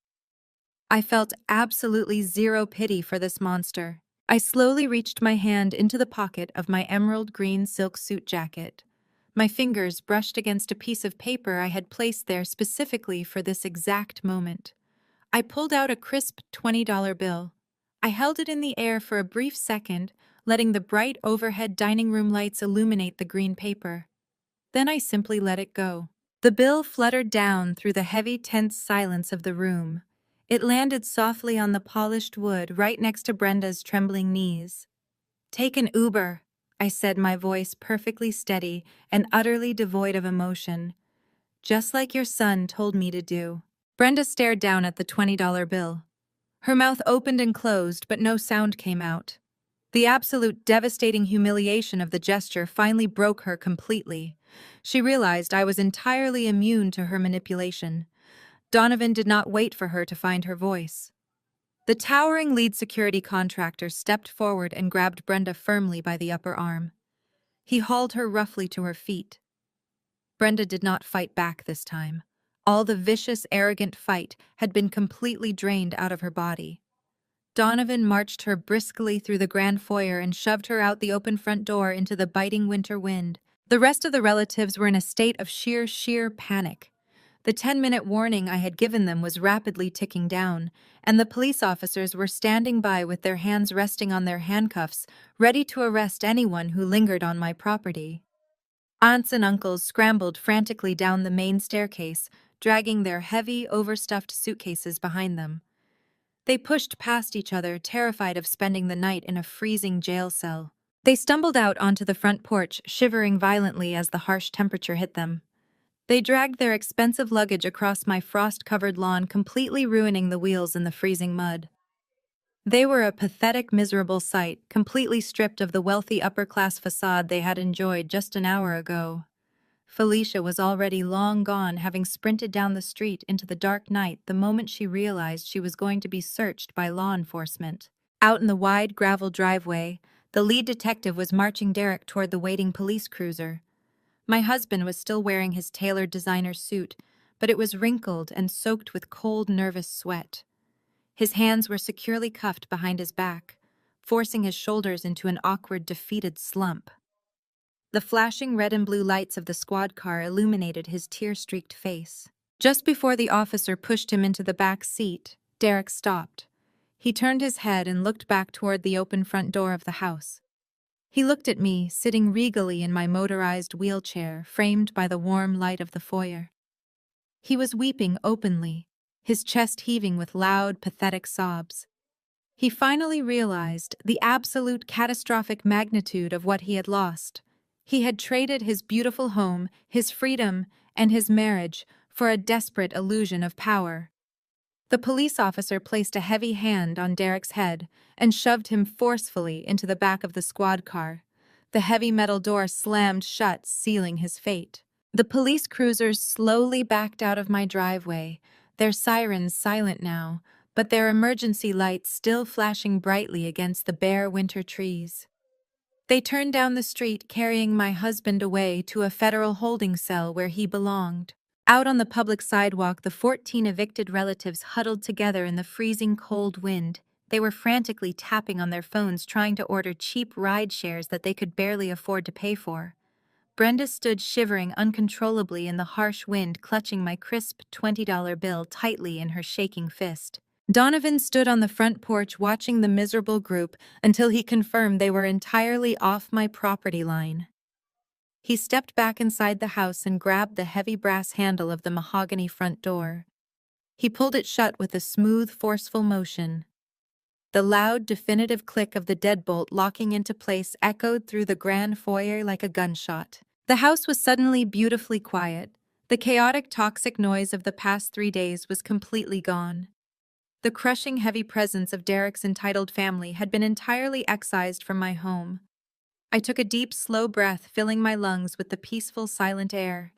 I felt absolutely zero pity for this monster. I slowly reached my hand into the pocket of my emerald green silk suit jacket. My fingers brushed against a piece of paper I had placed there specifically for this exact moment. I pulled out a crisp $20 bill. I held it in the air for a brief second, letting the bright overhead dining room lights illuminate the green paper. Then I simply let it go. The bill fluttered down through the heavy, tense silence of the room. It landed softly on the polished wood right next to Brenda's trembling knees. "Take an Uber," I said, my voice perfectly steady and utterly devoid of emotion. "Just like your son told me to do." Brenda stared down at the $20 bill. Her mouth opened and closed, but no sound came out. The absolute devastating humiliation of the gesture finally broke her completely. She realized I was entirely immune to her manipulation. Donovan did not wait for her to find her voice. The towering lead security contractor stepped forward and grabbed Brenda firmly by the upper arm. He hauled her roughly to her feet. Brenda did not fight back this time. All the vicious, arrogant fight had been completely drained out of her body. Donovan marched her briskly through the grand foyer and shoved her out the open front door into the biting winter wind. The rest of the relatives were in a state of sheer panic. The 10-minute warning I had given them was rapidly ticking down, and the police officers were standing by with their hands resting on their handcuffs, ready to arrest anyone who lingered on my property. Aunts and uncles scrambled frantically down the main staircase, dragging their heavy, overstuffed suitcases behind them. They pushed past each other, terrified of spending the night in a freezing jail cell. They stumbled out onto the front porch, shivering violently as the harsh temperature hit them. They dragged their expensive luggage across my frost-covered lawn, completely ruining the wheels in the freezing mud. They were a pathetic, miserable sight, completely stripped of the wealthy upper-class facade they had enjoyed just an hour ago. Felicia was already long gone, having sprinted down the street into the dark night the moment she realized she was going to be searched by law enforcement. Out in the wide gravel driveway, the lead detective was marching Derek toward the waiting police cruiser. My husband was still wearing his tailored designer suit, but it was wrinkled and soaked with cold, nervous sweat. His hands were securely cuffed behind his back, forcing his shoulders into an awkward, defeated slump. The flashing red and blue lights of the squad car illuminated his tear-streaked face. Just before the officer pushed him into the back seat, Derek stopped. He turned his head and looked back toward the open front door of the house. He looked at me, sitting regally in my motorized wheelchair, framed by the warm light of the foyer. He was weeping openly, his chest heaving with loud, pathetic sobs. He finally realized the absolute catastrophic magnitude of what he had lost. He had traded his beautiful home, his freedom, and his marriage for a desperate illusion of power. The police officer placed a heavy hand on Derek's head and shoved him forcefully into the back of the squad car. The heavy metal door slammed shut, sealing his fate. The police cruisers slowly backed out of my driveway, their sirens silent now, but their emergency lights still flashing brightly against the bare winter trees. They turned down the street, carrying my husband away to a federal holding cell where he belonged. Out on the public sidewalk, the 14 evicted relatives huddled together in the freezing cold wind. They were frantically tapping on their phones trying to order cheap ride shares that they could barely afford to pay for. Brenda stood shivering uncontrollably in the harsh wind, clutching my crisp $20 bill tightly in her shaking fist. Donovan stood on the front porch watching the miserable group until he confirmed they were entirely off my property line. He stepped back inside the house and grabbed the heavy brass handle of the mahogany front door. He pulled it shut with a smooth, forceful motion. The loud, definitive click of the deadbolt locking into place echoed through the grand foyer like a gunshot. The house was suddenly beautifully quiet. The chaotic, toxic noise of the past 3 days was completely gone. The crushing, heavy presence of Derek's entitled family had been entirely excised from my home. I took a deep, slow breath, filling my lungs with the peaceful, silent air.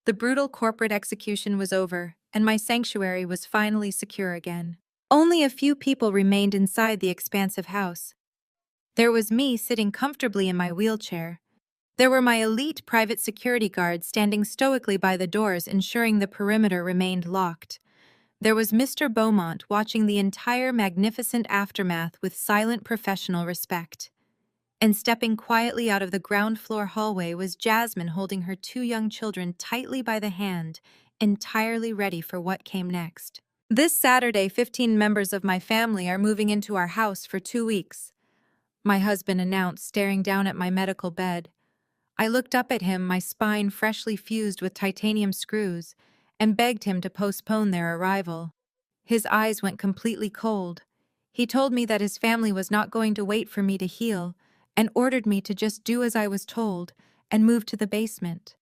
The brutal corporate execution was over, and my sanctuary was finally secure again. Only a few people remained inside the expansive house. There was me sitting comfortably in my wheelchair. There were my elite private security guards standing stoically by the doors, ensuring the perimeter remained locked. There was Mr. Beaumont watching the entire magnificent aftermath with silent professional respect. And stepping quietly out of the ground floor hallway was Jasmine holding her 2 young children tightly by the hand, entirely ready for what came next. This Saturday, 15 members of my family are moving into our house for 2 weeks, my husband announced, staring down at my medical bed. I looked up at him, my spine freshly fused with titanium screws, and begged him to postpone their arrival. His eyes went completely cold. He told me that his family was not going to wait for me to heal, and ordered me to just do as I was told and move to the basement.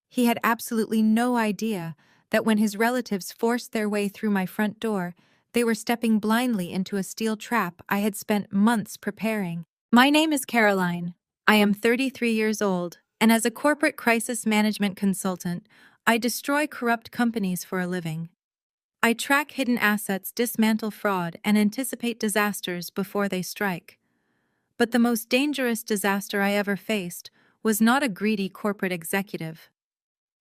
He had absolutely no idea that when his relatives forced their way through my front door, they were stepping blindly into a steel trap I had spent months preparing. My name is Caroline. I am 33 years old, and as a corporate crisis management consultant, I destroy corrupt companies for a living. I track hidden assets, dismantle fraud, and anticipate disasters before they strike. But the most dangerous disaster I ever faced was not a greedy corporate executive.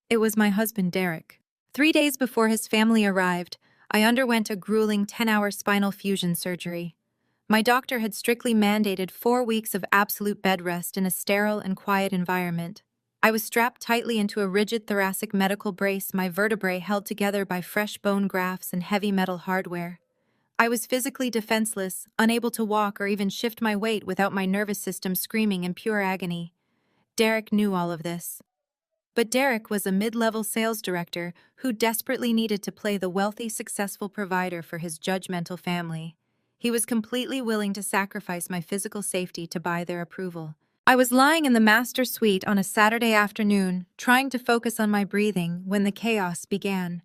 It was my husband, Derek. 3 days before his family arrived, I underwent a grueling 10-hour spinal fusion surgery. My doctor had strictly mandated 4 weeks of absolute bed rest in a sterile and quiet environment. I was strapped tightly into a rigid thoracic medical brace, my vertebrae held together by fresh bone grafts and heavy metal hardware. I was physically defenseless, unable to walk or even shift my weight without my nervous system screaming in pure agony. Derek knew all of this. But Derek was a mid-level sales director who desperately needed to play the wealthy, successful provider for his judgmental family. He was completely willing to sacrifice my physical safety to buy their approval. I was lying in the master suite on a Saturday afternoon, trying to focus on my breathing when the chaos began.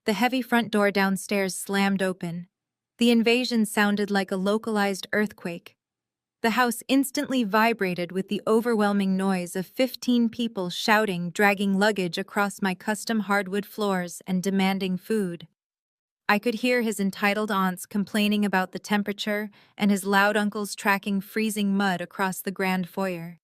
The heavy front door downstairs slammed open. The invasion sounded like a localized earthquake. The house instantly vibrated with the overwhelming noise of 15 people shouting, dragging luggage across my custom hardwood floors, and demanding food. I could hear his entitled aunts complaining about the temperature and his loud uncles tracking freezing mud across the grand foyer.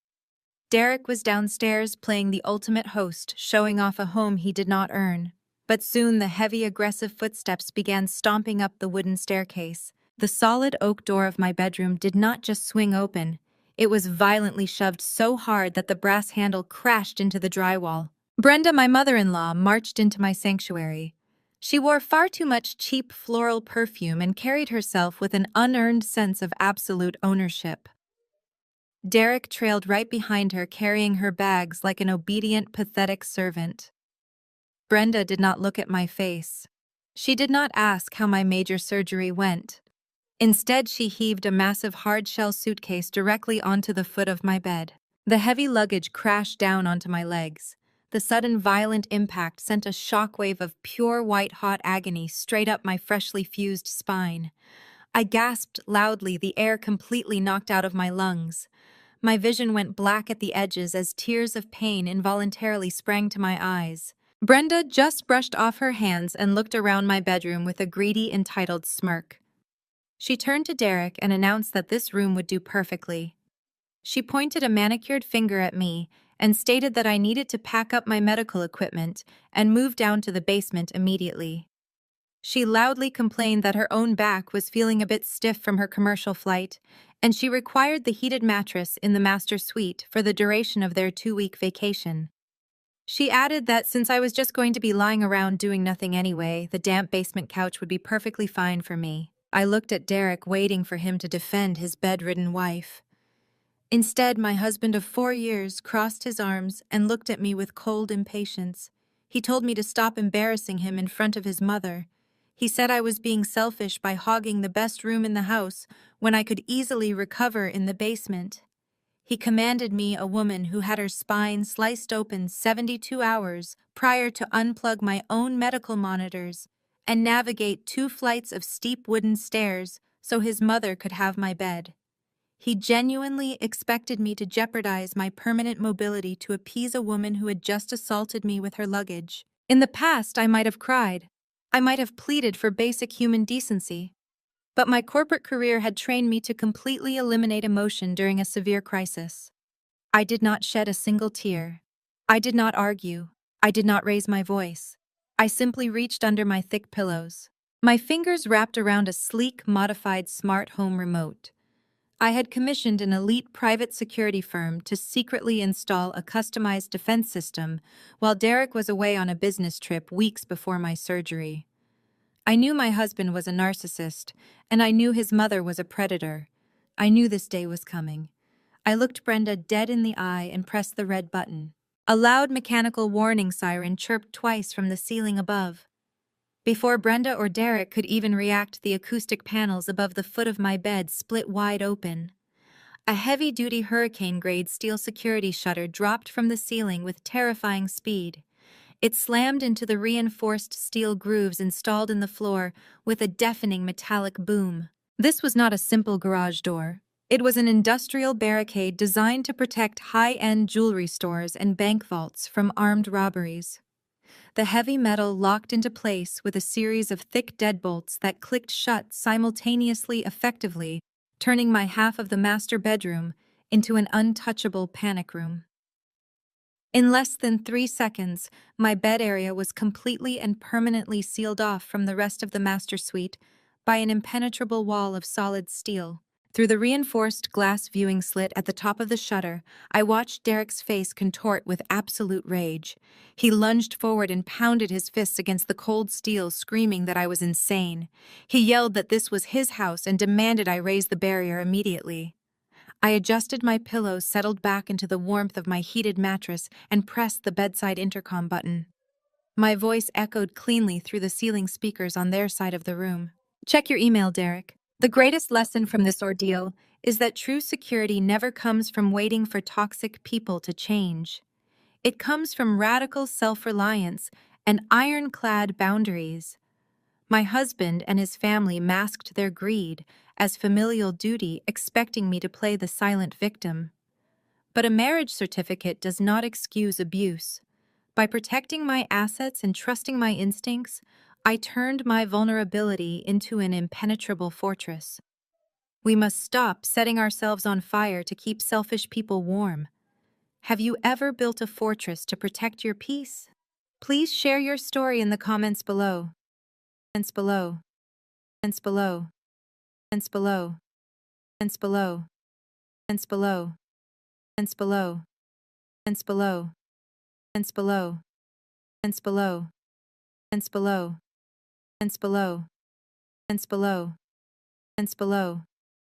Derek was downstairs playing the ultimate host, showing off a home he did not earn. But soon the heavy, aggressive footsteps began stomping up the wooden staircase. The solid oak door of my bedroom did not just swing open. It was violently shoved so hard that the brass handle crashed into the drywall. Brenda, my mother-in-law, marched into my sanctuary. She wore far too much cheap floral perfume and carried herself with an unearned sense of absolute ownership. Derek trailed right behind her, carrying her bags like an obedient, pathetic servant. Brenda did not look at my face. She did not ask how my major surgery went. Instead, she heaved a massive hard-shell suitcase directly onto the foot of my bed. The heavy luggage crashed down onto my legs. The sudden violent impact sent a shockwave of pure white-hot agony straight up my freshly fused spine. I gasped loudly, the air completely knocked out of my lungs. My vision went black at the edges as tears of pain involuntarily sprang to my eyes. Brenda just brushed off her hands and looked around my bedroom with a greedy, entitled smirk. She turned to Derek and announced that this room would do perfectly. She pointed a manicured finger at me and stated that I needed to pack up my medical equipment and move down to the basement immediately. She loudly complained that her own back was feeling a bit stiff from her commercial flight, and she required the heated mattress in the master suite for the duration of their 2-week vacation. She added that since I was just going to be lying around doing nothing anyway, the damp basement couch would be perfectly fine for me. I looked at Derek, waiting for him to defend his bedridden wife. Instead, my husband of 4 years crossed his arms and looked at me with cold impatience. He told me to stop embarrassing him in front of his mother. He said I was being selfish by hogging the best room in the house when I could easily recover in the basement. He commanded me, a woman who had her spine sliced open 72 hours prior to unplug my own medical monitors and navigate 2 flights of steep wooden stairs so his mother could have my bed. He genuinely expected me to jeopardize my permanent mobility to appease a woman who had just assaulted me with her luggage. In the past, I might have cried. I might have pleaded for basic human decency. But my corporate career had trained me to completely eliminate emotion during a severe crisis. I did not shed a single tear. I did not argue. I did not raise my voice. I simply reached under my thick pillows. My fingers wrapped around a sleek, modified smart home remote. I had commissioned an elite private security firm to secretly install a customized defense system while Derek was away on a business trip weeks before my surgery. I knew my husband was a narcissist, and I knew his mother was a predator. I knew this day was coming. I looked Brenda dead in the eye and pressed the red button. A loud mechanical warning siren chirped twice from the ceiling above. Before Brenda or Derek could even react, the acoustic panels above the foot of my bed split wide open. A heavy-duty hurricane-grade steel security shutter dropped from the ceiling with terrifying speed. It slammed into the reinforced steel grooves installed in the floor with a deafening metallic boom. This was not a simple garage door. It was an industrial barricade designed to protect high-end jewelry stores and bank vaults from armed robberies. The heavy metal locked into place with a series of thick deadbolts that clicked shut simultaneously effectively, turning my half of the master bedroom into an untouchable panic room. In less than 3 seconds, my bed area was completely and permanently sealed off from the rest of the master suite by an impenetrable wall of solid steel. Through the reinforced glass viewing slit at the top of the shutter, I watched Derek's face contort with absolute rage. He lunged forward and pounded his fists against the cold steel, screaming that I was insane. He yelled that this was his house and demanded I raise the barrier immediately. I adjusted my pillows, settled back into the warmth of my heated mattress, and pressed the bedside intercom button. My voice echoed cleanly through the ceiling speakers on their side of the room. Check your email, Derek. The greatest lesson from this ordeal is that true security never comes from waiting for toxic people to change. It comes from radical self-reliance and ironclad boundaries. My husband and his family masked their greed as familial duty, expecting me to play the silent victim. But a marriage certificate does not excuse abuse. By protecting my assets and trusting my instincts, I turned my vulnerability into an impenetrable fortress. We must stop setting ourselves on fire to keep selfish people warm. Have you ever built a fortress to protect your peace? Please share your story in the comments below. Comments below. Comments below. Comments below. Comments below. Comments below. Comments below. Comments below. Comments below. Comments below. Comments below. Comments below. Comments below. Comments below.